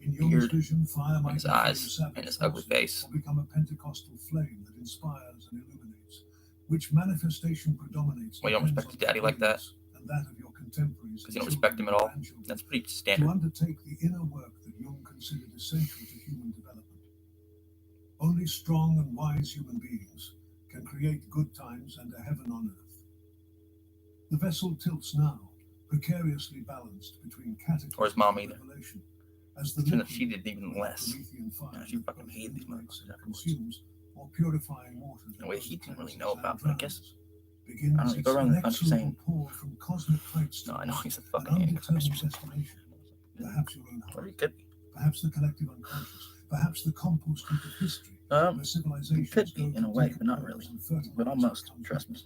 S2: beard and his eyes and his ugly face.
S1: Become a Pentecostal flame that inspires and illuminates, which manifestation predominates.
S2: Well, you don't respect his daddy like that?
S1: And that of your contemporaries.
S2: Because you don't respect him at all? That's pretty standard.
S1: To undertake the inner work that Jung considered essential to human development. Only strong and wise human beings can create good times and a heaven on earth. The vessel tilts now, precariously balanced between cataclysm
S2: or his mom either.
S1: As the
S2: she did even less. No, she fucking hated these motherfuckers.
S1: Consumes or purifying water.
S2: In a way he didn't really know about, but I guess. I don't know, you go around the country saying, no, I know he's a fucking anti-Christ.
S1: Perhaps your own heart.
S2: Or he could be.
S1: Perhaps the collective unconscious. Perhaps the compost heap of history.
S2: It could be in a way, but not really. But almost. Trust me.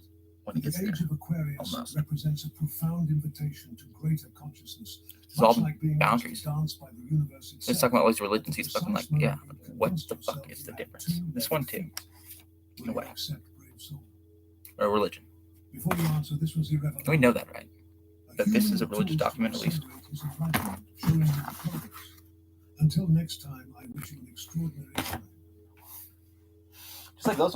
S2: When it gets there.
S1: The age of Aquarius
S2: Almost.
S1: represents a profound invitation to greater consciousness.
S2: It's all
S1: Like being
S2: boundaries.
S1: danced by the universe itself.
S2: He's talking about all these religions. He's fucking like, yeah, what the fuck is the difference? This one too, in a way. Or religion.
S1: Before you answer, this was irrelevant.
S2: We know that, right? That this is a religious document, at least.
S1: Until next time, I wish you an extraordinary time.
S2: Just like those ones.